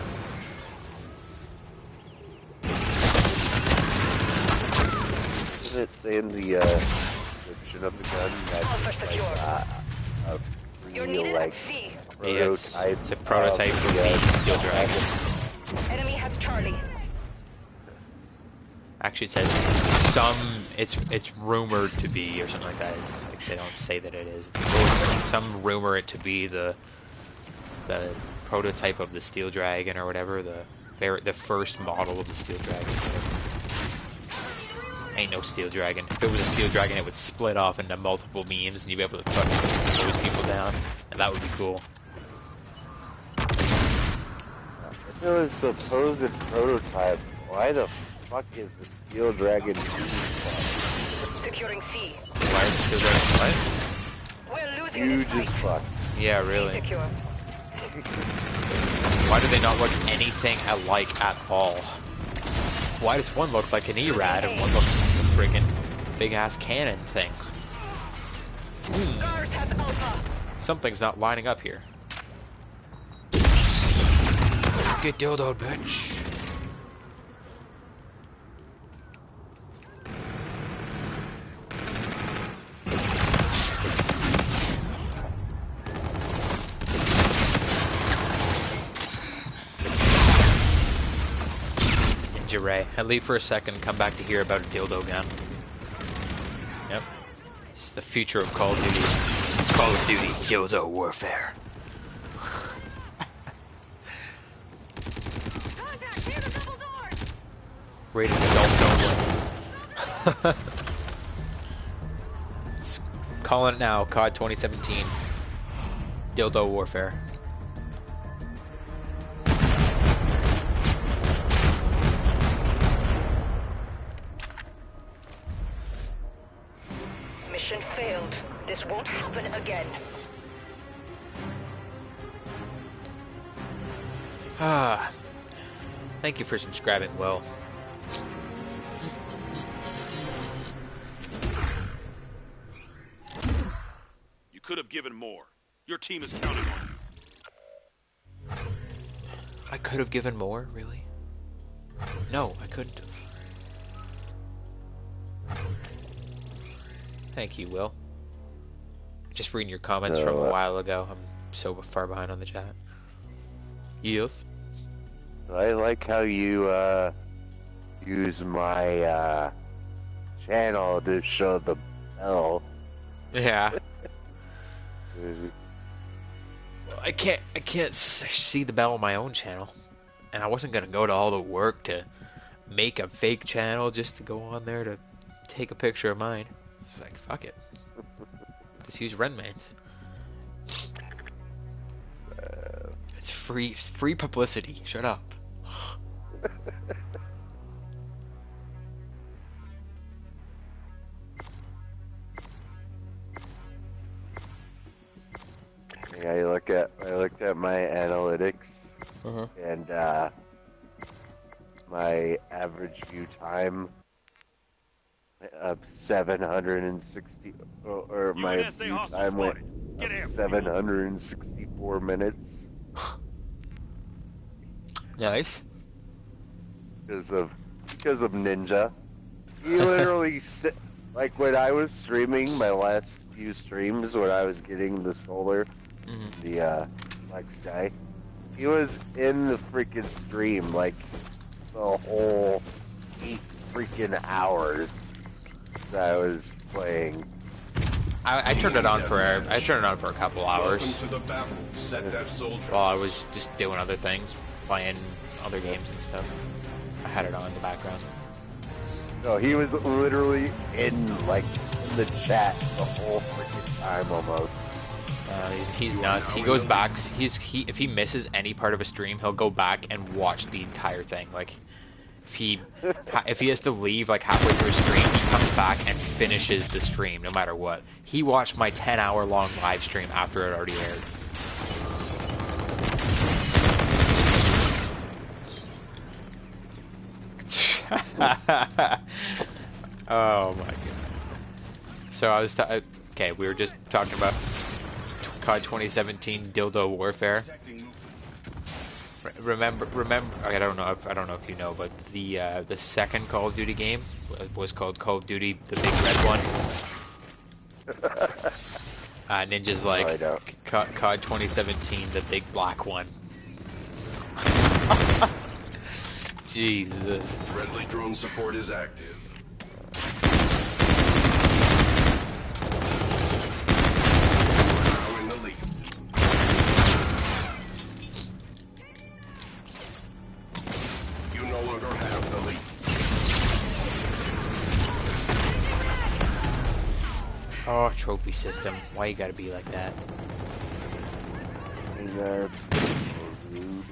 Doesn't it say in the description of the gun that Alpha it's secure. a You're real, needed like, at C. Yeah, it's a prototype of for the, the Steel Dragon. Enemy has Charlie. Actually, it says it's rumored to be or something like that. Like, they don't say that it is. It's some rumor it to be the prototype of the Steel Dragon or whatever, the first model of the Steel Dragon. Ain't no Steel Dragon. If it was a Steel Dragon, it would split off into multiple memes, and you'd be able to fucking close people down, and that would be cool. If it was a supposed prototype, why the fuck is the Steel Dragon Securing C. Why is the Steel Dragon what? We're losing huge this as fight. fuck? Yeah, C really. secure. Why do they not look anything alike at all? Why does one look like an E-Rad and one looks like a friggin' big-ass cannon thing? Guards have Alpha. Something's not lining up here. Get dildoed, bitch. Ninja Ray. I leave for a second, come back to hear about a dildo gun. Yep. It's the future of Call of Duty. It's Call of Duty Dildo Warfare. Rated adults only. It's calling it now, COD 2017. Dildo Warfare. Mission failed. This won't happen again. Ah. Thank you for subscribing, Will. You could have given more. Your team is counting on you. I could have given more, really? No, I couldn't have. Thank you, Will. Just reading your comments from a while ago. I'm so far behind on the chat. Yes? I like how you use my channel to show the bell. Yeah. I can't see the bell on my own channel, and I wasn't gonna go to all the work to make a fake channel just to go on there to take a picture of mine. It's like, fuck it. Just use Renman's. It's free publicity. Shut up. Yeah, I looked at my analytics, and my average view time of 760, or my UNSA view hostile time went spotted. Get up him. 764 minutes Nice. because of Ninja. He literally like when I was streaming my last few streams when I was getting the solar, the black sky, he was in the freaking stream like the whole 8 freaking hours that I was playing. I turned it on for a couple hours Welcome to the battle. Set that soldier. while I was just doing other things, playing other games and stuff. I had it on in the background. No, he was literally in the chat the whole freaking time almost. He's nuts. He goes back. If he misses any part of a stream, he'll go back and watch the entire thing. Like if he has to leave like halfway through a stream, he comes back and finishes the stream no matter what. He watched my 10-hour long live stream after it already aired. Oh my god. So I was okay, we were just talking about COD 2017 Dildo Warfare. Remember I don't know if you know, but the second Call of Duty game was called Call of Duty the Big Red One. Ninja's like COD 2017 the Big Black One. Jesus. Friendly drone support is active. We're now in the lead. You no longer have the lead. Oh, trophy system. Why you gotta be like that? These are rude.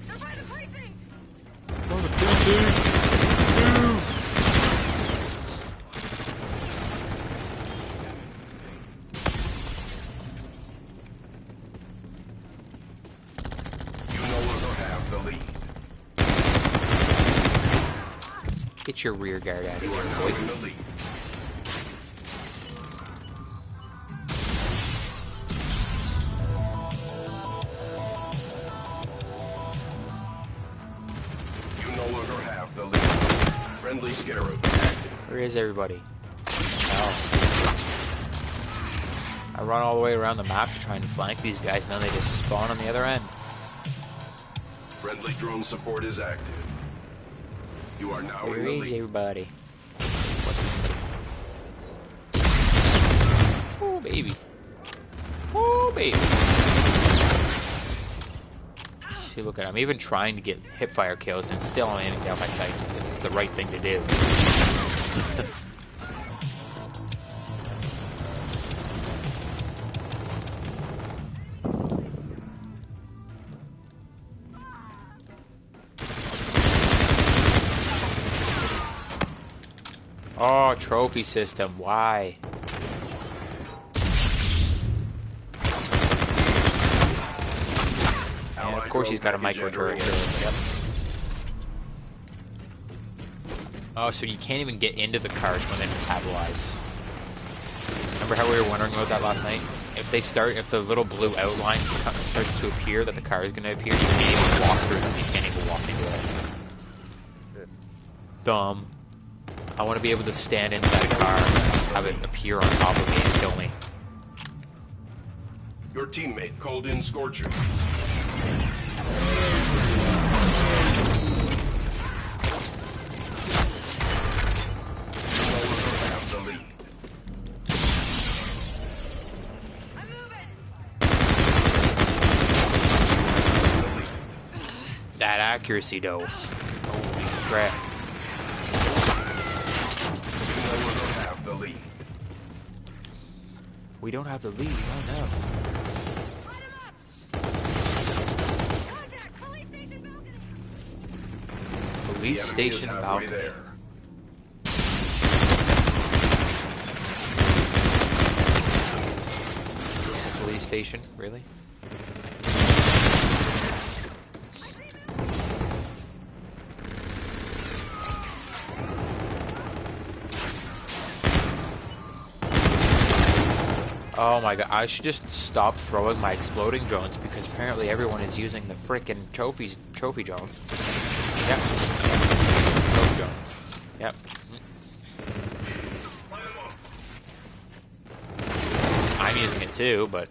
They're by the precinct! You no longer have the lead. Get your rear guard out of You here, are now boy. in the lead. You no longer have the lead. Friendly Scarab active. Where is everybody? Oh. I run all the way around the map to try and flank these guys, and then they just spawn on the other end. Friendly drone support is active. You are now Where in the is lead. everybody? What's this? Oh, baby. Oh, baby. See, look at it. I'm even trying to get hipfire kills and still I'm aiming down my sights because it's the right thing to do. Oh, trophy system. Why? And of course he's got a micro turret. Yep. Oh, so you can't even get into the cars when they metabolize. Remember how we were wondering about that last night? If the little blue outline starts to appear that the car is going to appear, you can't even walk through them. You can't even walk into it. Dumb. I want to be able to stand inside a car and just have it appear on top of me and kill me. Your teammate called in Scorchers. You no longer have the lead. I'm moving! The lead. That accuracy, though. Holy crap. You no longer have the lead. We don't have the lead. Oh, no. Contact! Police station balcony! Police The enemy is station halfway balcony. there. It's a police station? Really? Oh my god, I should just stop throwing my exploding drones because apparently everyone is using the frickin' trophy drone. Yep. Trophy drone. Yep. I'm using it too, but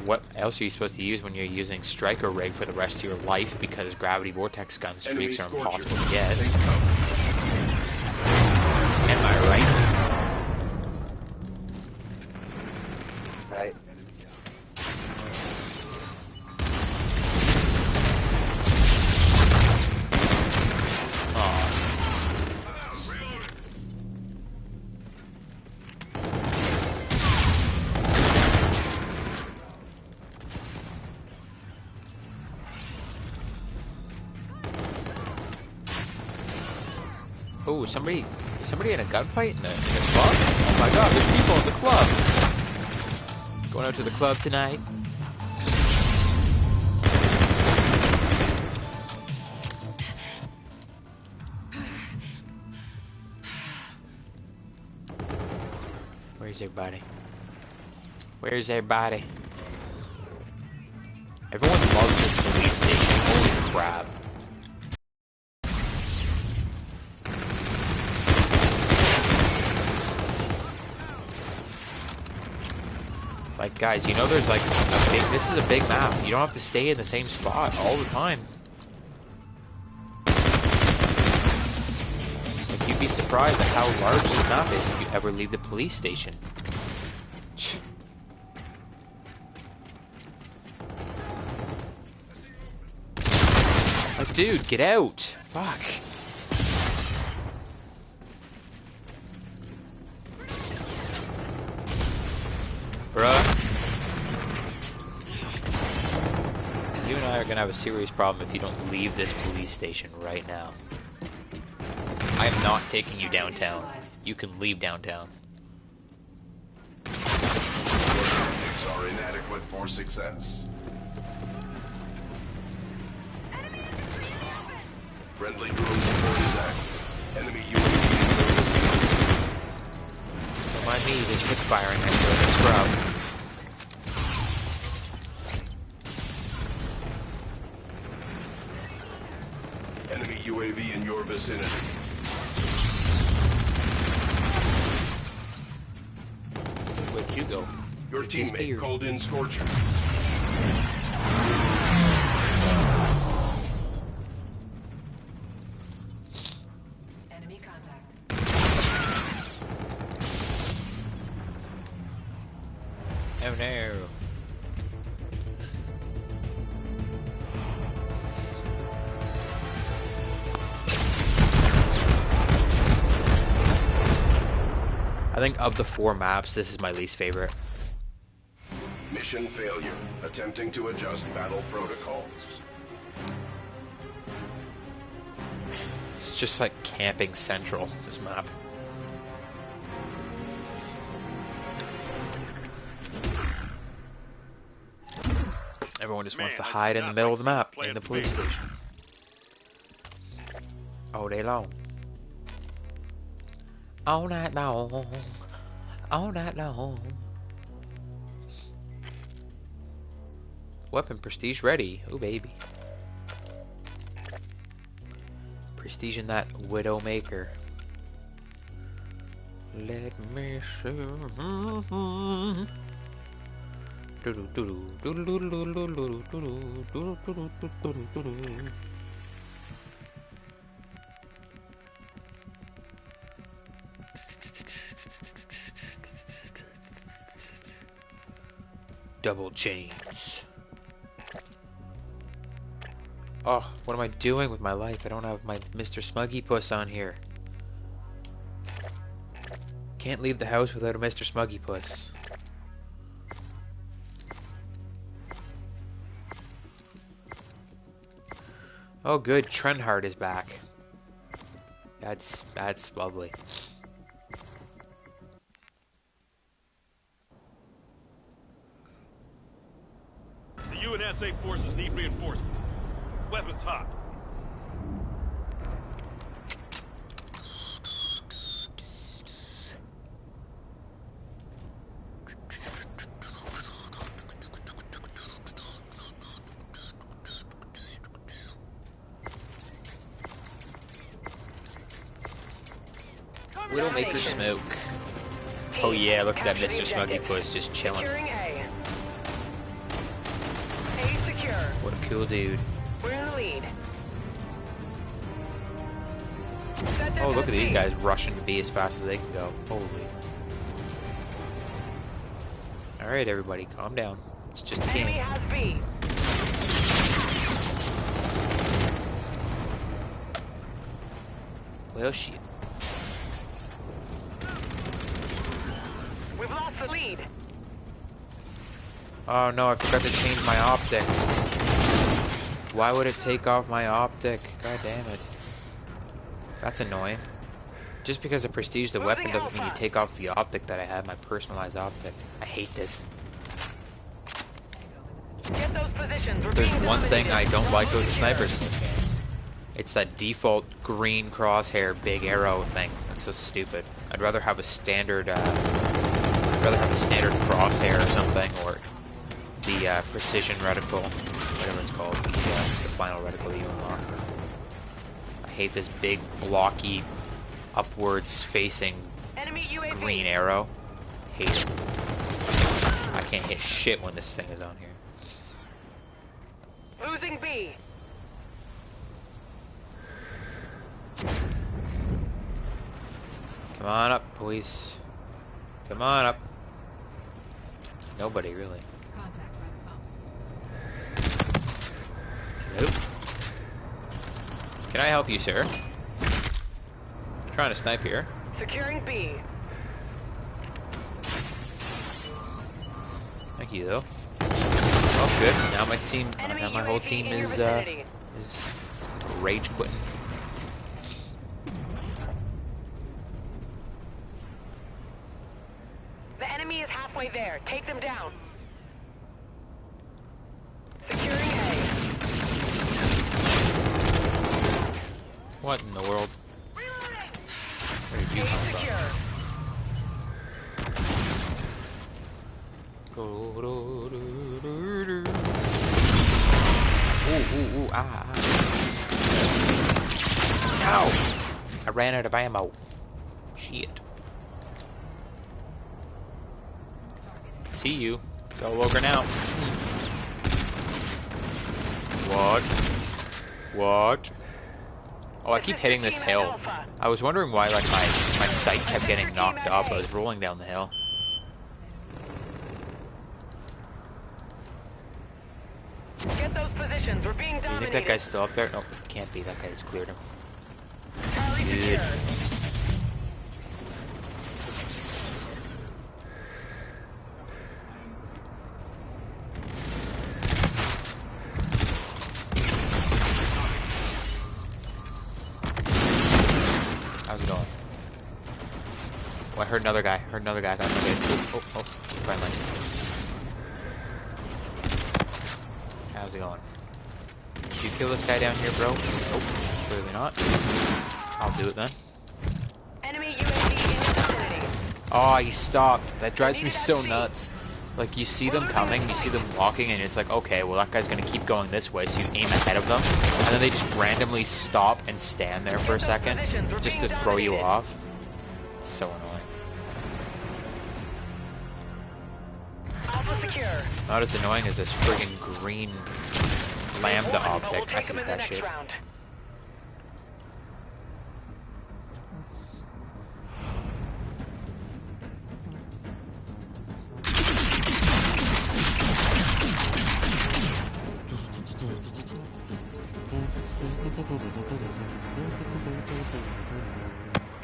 what else are you supposed to use when you're using striker rig for the rest of your life because gravity vortex gun Enemy streaks are Scorchers. impossible to get? Take cover. Am I right? Right. Oh, is somebody in a gunfight in the club? Oh my god, there's people in the club. Going out to the club tonight. Where's everybody? Where's everybody? Everyone loves this police station. Holy crap. Like, guys, you know there's like a big... This is a big map. You don't have to stay in the same spot all the time. Like, you'd be surprised at how large this map is if you ever leave the police station. Like, dude, get out! Fuck. Bruh. You and I are gonna have a serious problem if you don't leave this police station right now. I am not taking you downtown. You can leave downtown. Tactics are inadequate for success. Friendly drone support is active. Enemy UAV in the vicinity. Don't mind me, this quick firing at you like a scrub. Enemy UAV in your vicinity. Where'd you go? Your You teammate disappeared. called in Scorchers. Enemy contact. Oh no. I think of the 4 maps, this is my least favorite. Mission failure. Attempting to adjust battle protocols. It's just like camping central, this map. Everyone just wants to Man, I hide do in the not middle like of the map, seeing in the the police plan station. All day long. All night long. All night long. Weapon prestige ready. Ooh, baby. Prestige in that Widowmaker. Let me see. Double chains. Oh, what am I doing with my life? I don't have my Mr. Smuggy Puss on here. Can't leave the house without a Mr. Smuggy Puss. Oh good, Trenhard is back. That's lovely. The UNSA forces need reinforcement. Weapons hot. Widowmaker smoke. Oh yeah, look at that Mr. Smuggy Puss just chilling. Securing A. A secure. What a cool dude. We're in the lead. Oh, look at these guys rushing to B as fast as they can go. Holy. Alright, everybody, calm down. It's just a Enemy game. has B. Well, shit. We've lost the lead. Oh no, I forgot to change my optic. Why would it take off my optic? God damn it. That's annoying. Just because I prestige the weapon doesn't mean you take off the optic that I have, my personalized optic. I hate this. Get those positions. We're There's being one thing dominated. I don't like Almost about the secure. snipers in this game. It's that default green crosshair big arrow thing. That's so stupid. I'd rather have a standard crosshair or something, or the precision reticle, whatever it's called, the final reticle that you unlock. I hate this big blocky upwards facing Enemy UAV. green arrow. Hate it. I can't hit shit when this thing is on here. Losing B. Come on up, boys. Come on up. Nobody really. Contact by the pumps. Nope. Can I help you, sir? I'm trying to snipe here. Securing B. Thank you, though. Oh, good. Now my team, Enemy now my whole UAV team in your is vicinity. rage quitting. The enemy is halfway there. Take them down. Securing A. What in the world? Where did you A come secure. from? Ooh, ah. Ow! I ran out of ammo. Shit. See you. Go Logan out. What? What? Oh, I keep hitting this hill. I was wondering why, like, my sight kept getting knocked off. I was rolling down the hill. Get those positions. We're being Do you dominated. think that guy's still up there? No, it can't be. That guy just cleared him. Charlie secure. How's it going? Oh, I heard another guy. That's good. Oh, finally. How's it going? Did you kill this guy down here, bro? Nope, clearly not. I'll do it then. Enemy UAV in the vicinity. Oh, he stopped. That drives me Needed so at sea. nuts. Like, you see them coming, you see them walking, and it's like, okay, well, that guy's gonna keep going this way, so you aim ahead of them, and then they just randomly stop and stand there for a second, just to throw you off. It's so annoying. Alpha secure. Not as annoying as this friggin' green lambda One, but we'll object. I take them hate in the that next shit. round.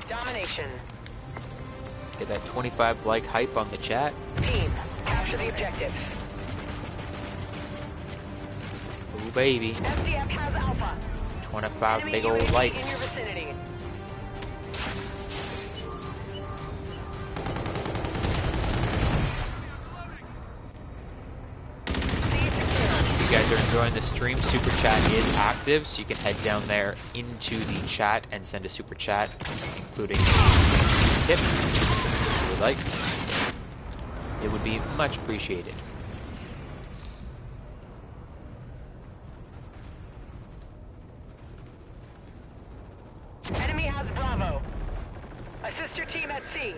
Domination. Get that 25 like hype on the chat. Team, capture the objectives. Ooh, baby. SDF has Alpha. 25 Enemy big old UAV in your likes. vicinity. C secure. If you guys are enjoying the stream, Super Chat is active, so you can head down there into the chat and send a Super Chat, including a tip, if you would like. It would be much appreciated. Enemy has Bravo. Assist your team at C.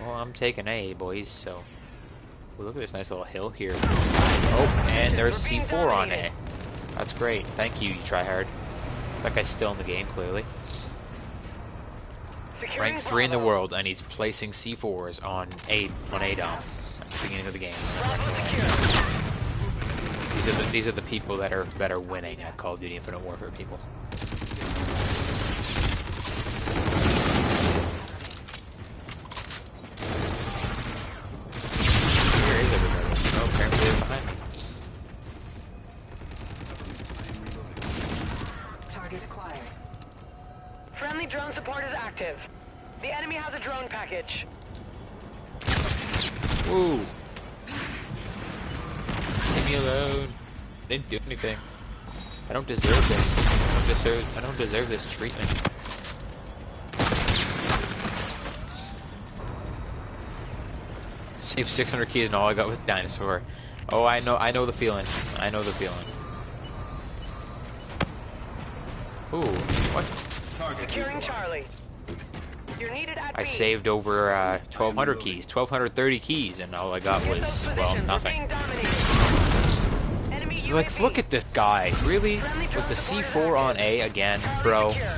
Well, I'm taking A, boys, so... Ooh, look at this nice little hill here. Oh, and there's We're being C4 on A. dominated. That's great. Thank you, you tryhard. That guy's still in the game, clearly. Securing Rank 3 in the Bravo. world, and he's placing C4s on A dom at the beginning of the game. Bravo secure. These are the people that are winning at Call of Duty Infinite Warfare, people. Where is everybody? Oh, apparently they're behind me. Target acquired. Friendly drone support is active. The enemy has a drone package. Woo! Leave me alone. I didn't do anything. I don't deserve this. I don't deserve this treatment. Saved 600 keys and all I got was dinosaur. Oh, I know the feeling. I know the feeling. Ooh, what? Target Securing neutralized. Charlie. You're needed at I B. saved over 1,200 keys, 1,230 keys, and all I got Get was, those well, positions. We're nothing. being dominated. Enemy Like, UAV. look at this guy. Really? Friendly drone With the support is C4 on active. A again, Charlie bro. secure.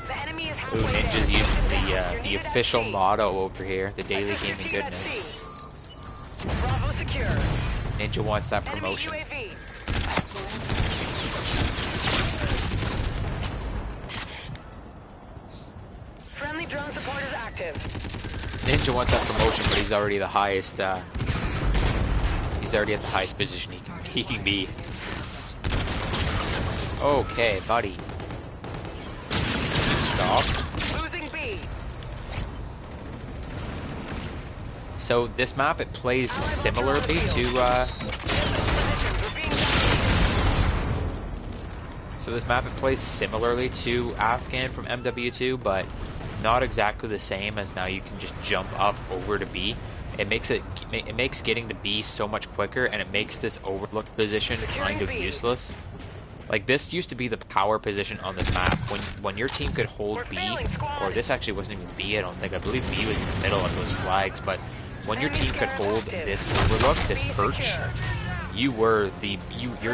The enemy is Ooh, halfway there. Ninja's using You're the needed at official C. motto over here, the daily Assist your gaming team at goodness. C. Bravo secure. Ninja wants that Enemy promotion. UAV. Friendly drone support is active. Ninja wants that promotion, but he's already the highest, he's already at the highest position he can be. Okay, buddy. Stop. Losing B. So this map, it plays similarly to, Positions. We're being dominated. so this map, it plays similarly to Afghan from MW2, but not exactly the same, as now you can just jump up over to B. It makes getting to B so much quicker, and it makes this overlooked position kind of useless. Like, this used to be the power position on this map. When your team could hold B, or this actually wasn't even B, I don't think. I believe B was in the middle of those flags, but when your team could hold this overlook, this perch, your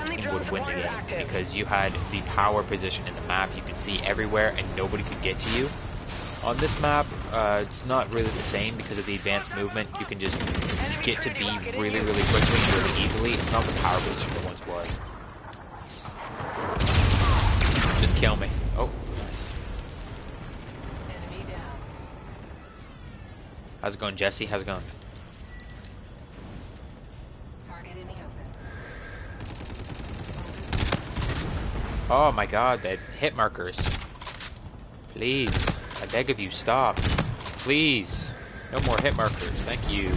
team would win the game, because you had the power position in the map. You could see everywhere, and nobody could get to you. On this map, it's not really the same because of the advanced movement. You can just get to B really, really quickly, really easily. It's not the power position it once was. Just kill me. Oh, nice. Enemy down. How's it going, Jesse? How's it going? Target in the open. Oh my god, the hit markers. Please. I beg of you, stop. Please. No more hit markers. Thank you.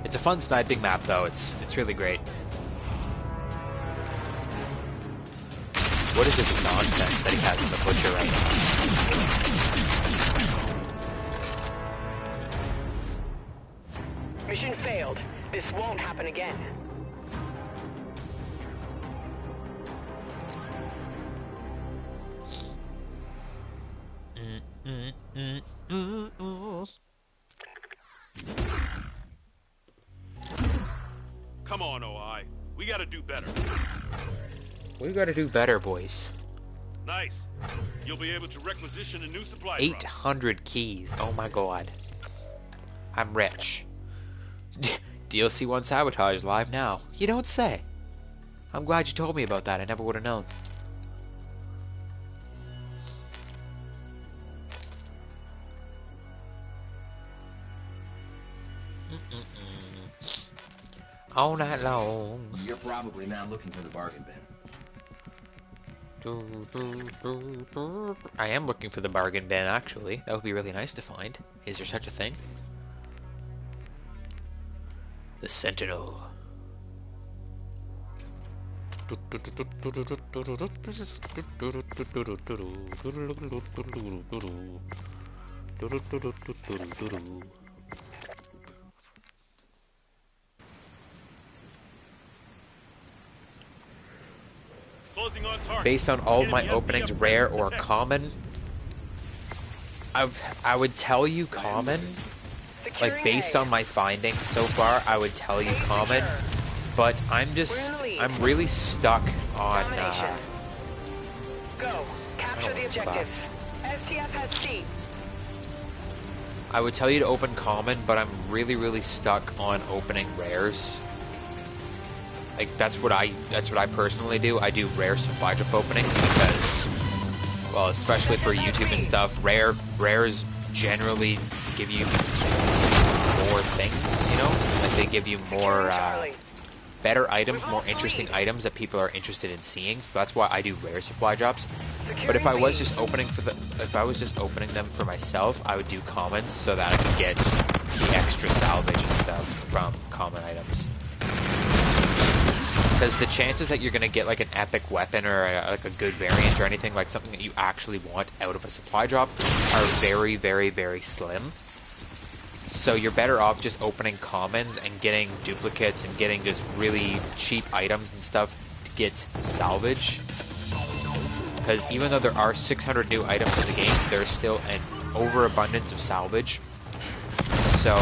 It's a fun sniping map, though. It's really great. What is this nonsense that he has in the butcher right now? Mission failed. This won't happen again. Come on, OI. We gotta do better. We gotta do better, boys. Nice. You'll be able to requisition a new supply drop. 800 keys. Oh my god. I'm rich. DLC 1 Sabotage live now. You don't say. I'm glad you told me about that. I never would have known. All night long. You're probably not looking for the bargain bin. I am looking for the bargain bin, actually. That would be really nice to find. Is there such a thing? The Sentinel. Closing on target. Based on all of my Enemy openings, SDF rare presence or detected. common, I would tell you common. Like, based on my findings so far, I would tell you common. But I'm really stuck on, Go. Capture the what's objectives. STF has C. I would tell you to open common, but I'm really stuck on opening rares. Like, that's what I personally do. I do rare supply drop openings because, well, especially for YouTube and stuff, rares generally give you more things, you know? Like, they give you more, better items, more interesting items that people are interested in seeing. So that's why I do rare supply drops. But if I was just opening them for myself, I would do commons so that I could get the extra salvage and stuff from common items. Because the chances that you're gonna get like an epic weapon or like a good variant or anything, like something that you actually want out of a supply drop, are very slim. So you're better off just opening commons and getting duplicates and getting just really cheap items and stuff to get salvage. Because even though there are 600 new items in the game, there's still an overabundance of salvage. So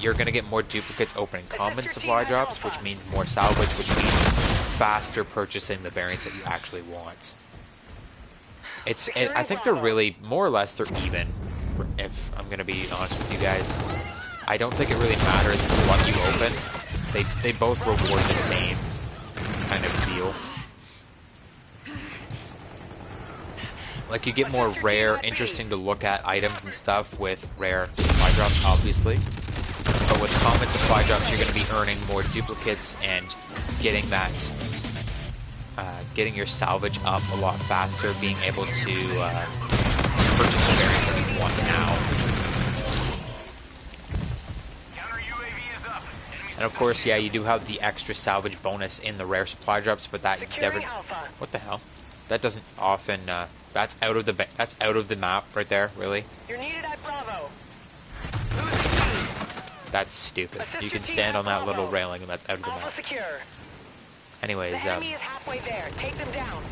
you're going to get more duplicates opening common supply drops, which means more salvage, which means faster purchasing the variants that you actually want. I think they're really, more or less, they're even, if I'm going to be honest with you guys. I don't think it really matters what you open. They both reward the same kind of deal. Like, you get more rare, interesting to look at items and stuff with rare supply drops, obviously. But with common supply drops, you're going to be earning more duplicates and getting that, getting your salvage up a lot faster, being able to purchase the variants that you want now. And of course, yeah, you do have the extra salvage bonus in the rare supply drops, but that never. What the hell? That doesn't often. That's out of the map right there. Really? You're needed at Bravo. That's stupid. You can stand on that little railing, and that's out of the map. Secure. Anyways, the enemy is halfway there. Take them down.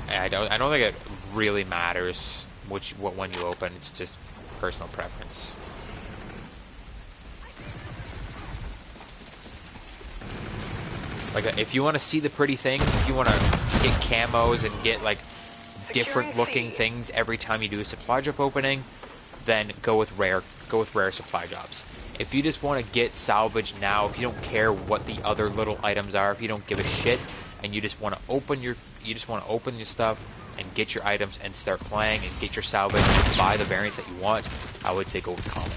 I don't think it really matters what one you open. It's just personal preference. Like, if you want to see the pretty things, if you want to get camos and get like different looking things every time you do a supply drop opening, then go with rare supply drops. If you just want to get salvage now, if you don't care what the other little items are, if you don't give a shit, and you just want to open your stuff and get your items and start playing and get your salvage and buy the variants that you want, I would say go with common.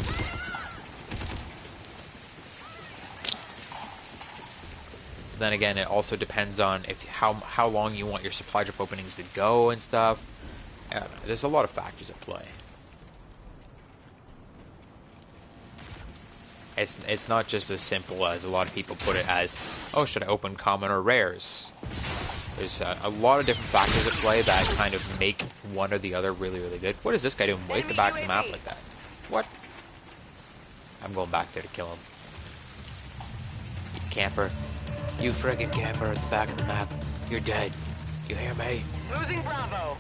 Then again, it also depends on how long you want your supply drop openings to go and stuff. There's a lot of factors at play. It's not just as simple as a lot of people put it as, oh, should I open common or rares? There's a lot of different factors at play that kind of make one or the other really, really good. What is this guy doing way at the back of the map like that? What? I'm going back there to kill him. You camper. You friggin' camper at the back of the map. You're dead. You hear me? Losing Bravo.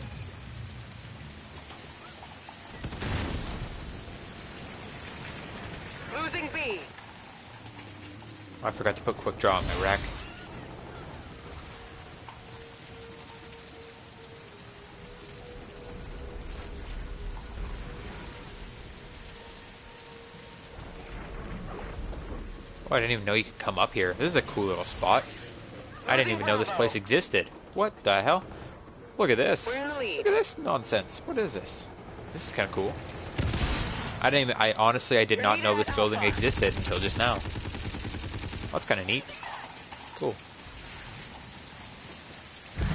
Losing B. I forgot to put quick draw on my wreck. Oh, I didn't even know you could come up here. This is a cool little spot. I didn't even know this place existed. What the hell? Look at this. Look at this nonsense. What is this? This is kind of cool. I honestly did not know this building existed until just now. That's kind of neat. Cool.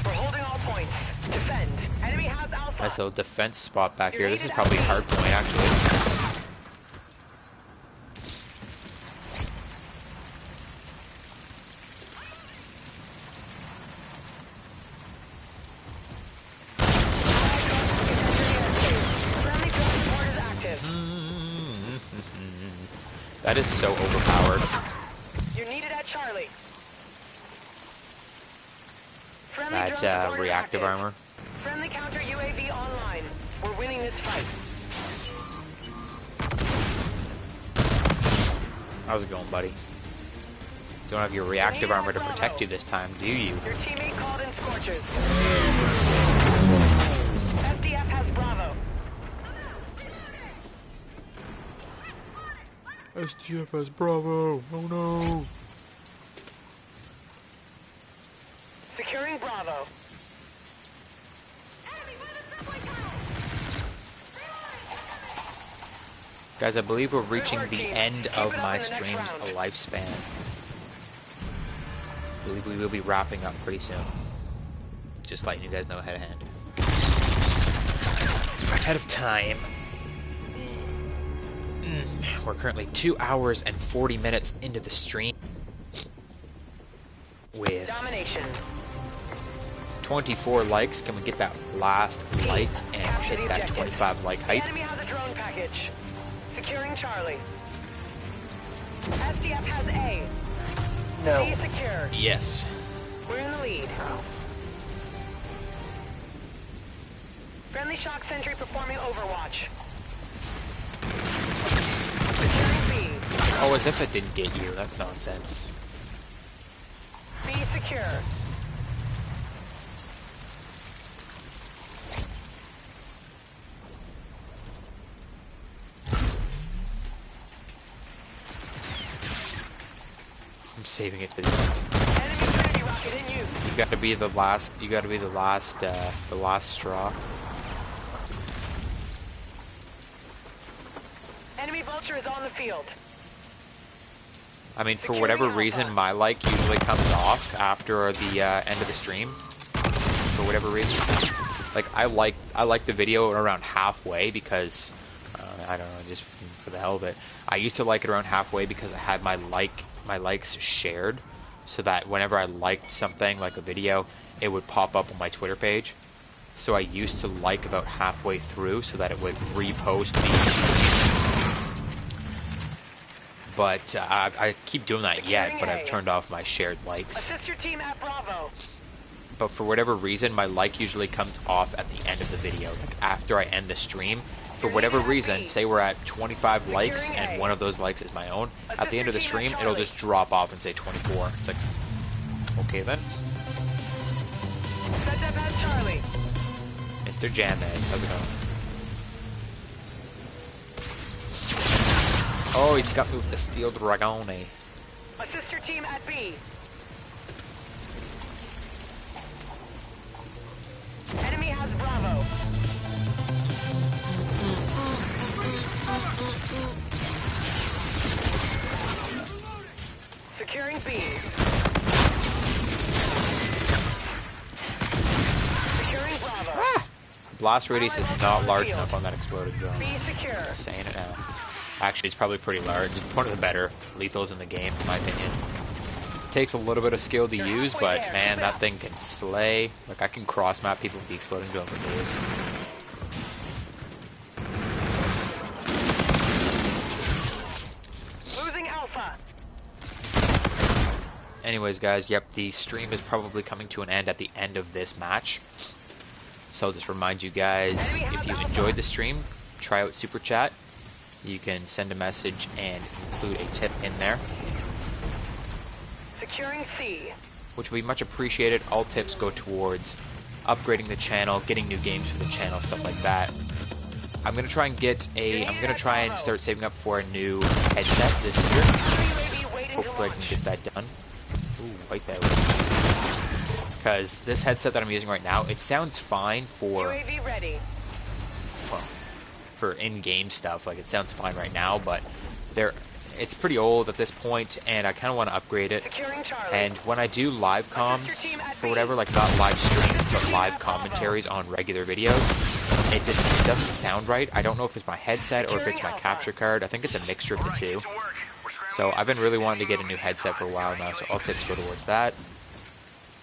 We're holding all points. Defend. Enemy has Alpha. Nice little defense spot back here. This is probably a hard point, actually. That is so overpowered. You're needed at Charlie. That reactive armor. Friendly counter UAV online. We're winning this fight. How's it going, buddy? Don't have your reactive armor to protect you this time, do you? Your teammate called in Scorchers. SDF has Bravo. SDF has Bravo. Oh no. Securing Bravo. Guys, I believe we're reaching the end of my stream's lifespan. I believe we will be wrapping up pretty soon. Just letting you guys know ahead of hand. Ahead of time. We're currently 2 hours and 40 minutes into the stream. With domination. 24 likes. Can we get that last like and hit that 25 like height? The enemy has a drone package. Securing Charlie. SDF has A. No. C secure. Yes. We're in the lead. Friendly shock sentry performing overwatch. Securing B. Oh, as if it didn't get you. That's nonsense. B secure. I'm saving it for the end. Enemy Trinity rocket in use. You gotta be the last. You gotta be the last straw. Enemy vulture is on the field. I mean, for Securing whatever Alpha. reason, my like usually comes off after the end of the stream. For whatever reason, like I like the video around halfway because I don't know, just for the hell of it. I used to like it around halfway because I had my likes shared, so that whenever I liked something like a video, it would pop up on my Twitter page. So I used to like about halfway through so that it would repost the stream. But I keep doing that yet, but I've turned off my shared likes. Assist your team at Bravo. But for whatever reason, my like usually comes off at the end of the video, like after I end the stream. For whatever reason, say we're at 25 likes and one of those likes is my own, at the end of the stream, it'll just drop off and say 24. It's like, okay then. Set up as Charlie. Mr. Jamez, how's it going? Oh, he's got me with the Steel Dragone. Assist your team at B. Enemy has Bravo. Securing B. Securing Bravo. The blast radius is not large enough on that exploding drone. B secure. Just saying it now. Actually, it's probably pretty large. It's one of the better lethals in the game, in my opinion. Takes a little bit of skill to use, but man, that thing can slay. Like, I can cross-map people with the exploding drone for days. Losing Alpha. Anyways, guys, yep, the stream is probably coming to an end at the end of this match. So I'll just remind you guys, if you enjoyed the stream, try out Super Chat. You can send a message and include a tip in there, Securing C. which will be much appreciated. All tips go towards upgrading the channel, getting new games for the channel, stuff like that. I'm gonna try and start saving up for a new headset this year. Hopefully I can get that done. Ooh, wipe that way. Because this headset that I'm using right now, it sounds fine for UAV ready. for in-game stuff. Like, it sounds fine right now, but it's pretty old at this point, and I kind of want to upgrade it. Securing Charlie. And when I do live comms, for whatever, like not live streams, but live commentaries on regular videos, it doesn't sound right. I don't know if it's my headset or if it's my capture card. I think it's a mixture of the two. So I've been really wanting to get a new headset for a while now, so all tips go towards that.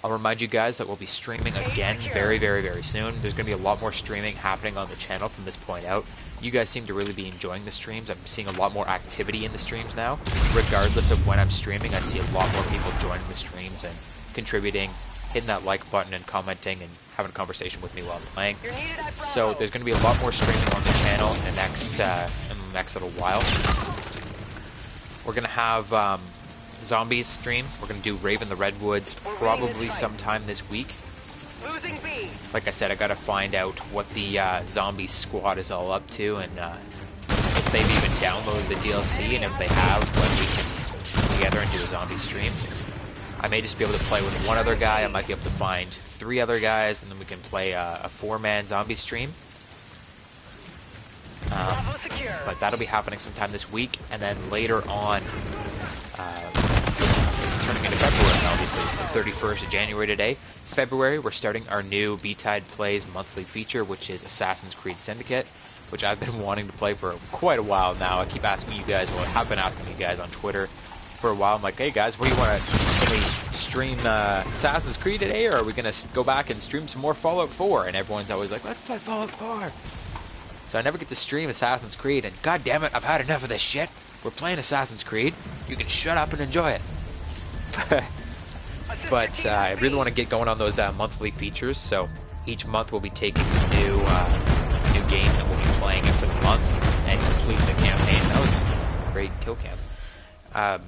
I'll remind you guys that we'll be streaming again very, very, very soon. There's going to be a lot more streaming happening on the channel from this point out. You guys seem to really be enjoying the streams. I'm seeing a lot more activity in the streams now. Regardless of when I'm streaming, I see a lot more people joining the streams and contributing, hitting that like button and commenting and having a conversation with me while I'm playing. So there's going to be a lot more streaming on the channel in the next little while. We're going to have Zombies stream. We're going to do Raven the Redwoods probably sometime this week. Losing B. Like I said, I got to find out what the Zombies squad is all up to, and if they've even downloaded the DLC, and if they have, when we can get together and do a zombie stream. I may just be able to play with one other guy. I might be able to find 3 other guys, and then we can play a 4-man zombie stream. But that'll be happening sometime this week, and then later on, it's turning into February, obviously. It's the 31st of January today. February, we're starting our new BTTV Plays monthly feature, which is Assassin's Creed Syndicate, which I've been wanting to play for quite a while now. I keep asking you guys, well, I have been asking you guys on Twitter for a while. I'm like, hey guys, what do you want to, can we stream Assassin's Creed today, or are we going to go back and stream some more Fallout 4? And everyone's always like, let's play Fallout 4. So I never get to stream Assassin's Creed, and god damn it, I've had enough of this shit. We're playing Assassin's Creed. you can shut up and enjoy it. Assistant But team I at really B. want to get going on those monthly features. So each month we'll be taking a new game and we'll be playing it for the month and completing the campaign. That was a great kill cam.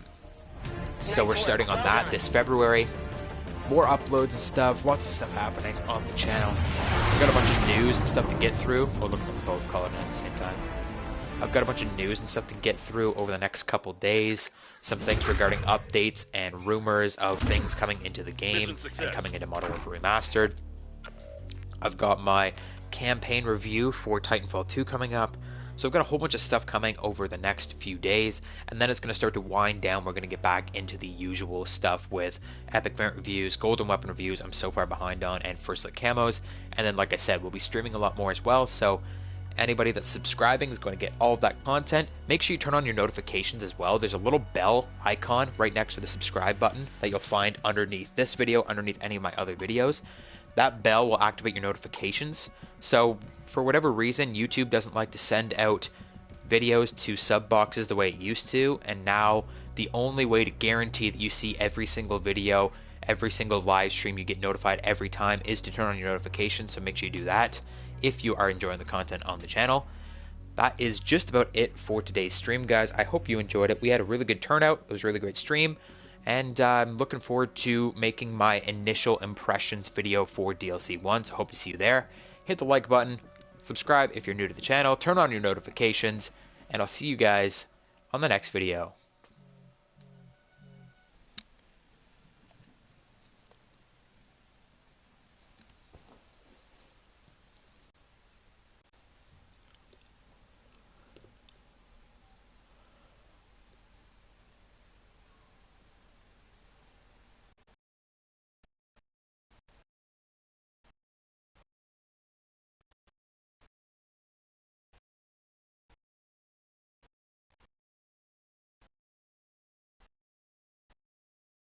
So we're starting on that this February. More uploads and stuff, lots of stuff happening on the channel. We've got a bunch of news and stuff to get through. Oh, look, we're both calling in at the same time. I've got a bunch of news and stuff to get through over the next couple days. Some things regarding updates and rumors of things coming into the game Mission and success. coming into Modern Warfare Remastered. I've got my campaign review for Titanfall 2 coming up. So I've got a whole bunch of stuff coming over the next few days, and then it's going to start to wind down. We're going to get back into the usual stuff with Epic Variant reviews, Golden Weapon reviews I'm so far behind on, and First Lick camos. And then, like I said, we'll be streaming a lot more as well, so anybody that's subscribing is going to get all of that content. Make sure you turn on your notifications as well. There's a little bell icon right next to the subscribe button that you'll find underneath this video, underneath any of my other videos. That bell will activate your notifications. So for whatever reason, YouTube doesn't like to send out videos to sub boxes the way it used to, and now the only way to guarantee that you see every single video, every single live stream, you get notified every time, is to turn on your notifications. So make sure you do that if you are enjoying the content on the channel. That is just about it for today's stream, guys. I hope you enjoyed it. We had a really good turnout. It was a really great stream. And I'm looking forward to making my initial impressions video for DLC 1, so I hope to see you there. Hit the like button, subscribe if you're new to the channel, turn on your notifications, and I'll see you guys on the next video.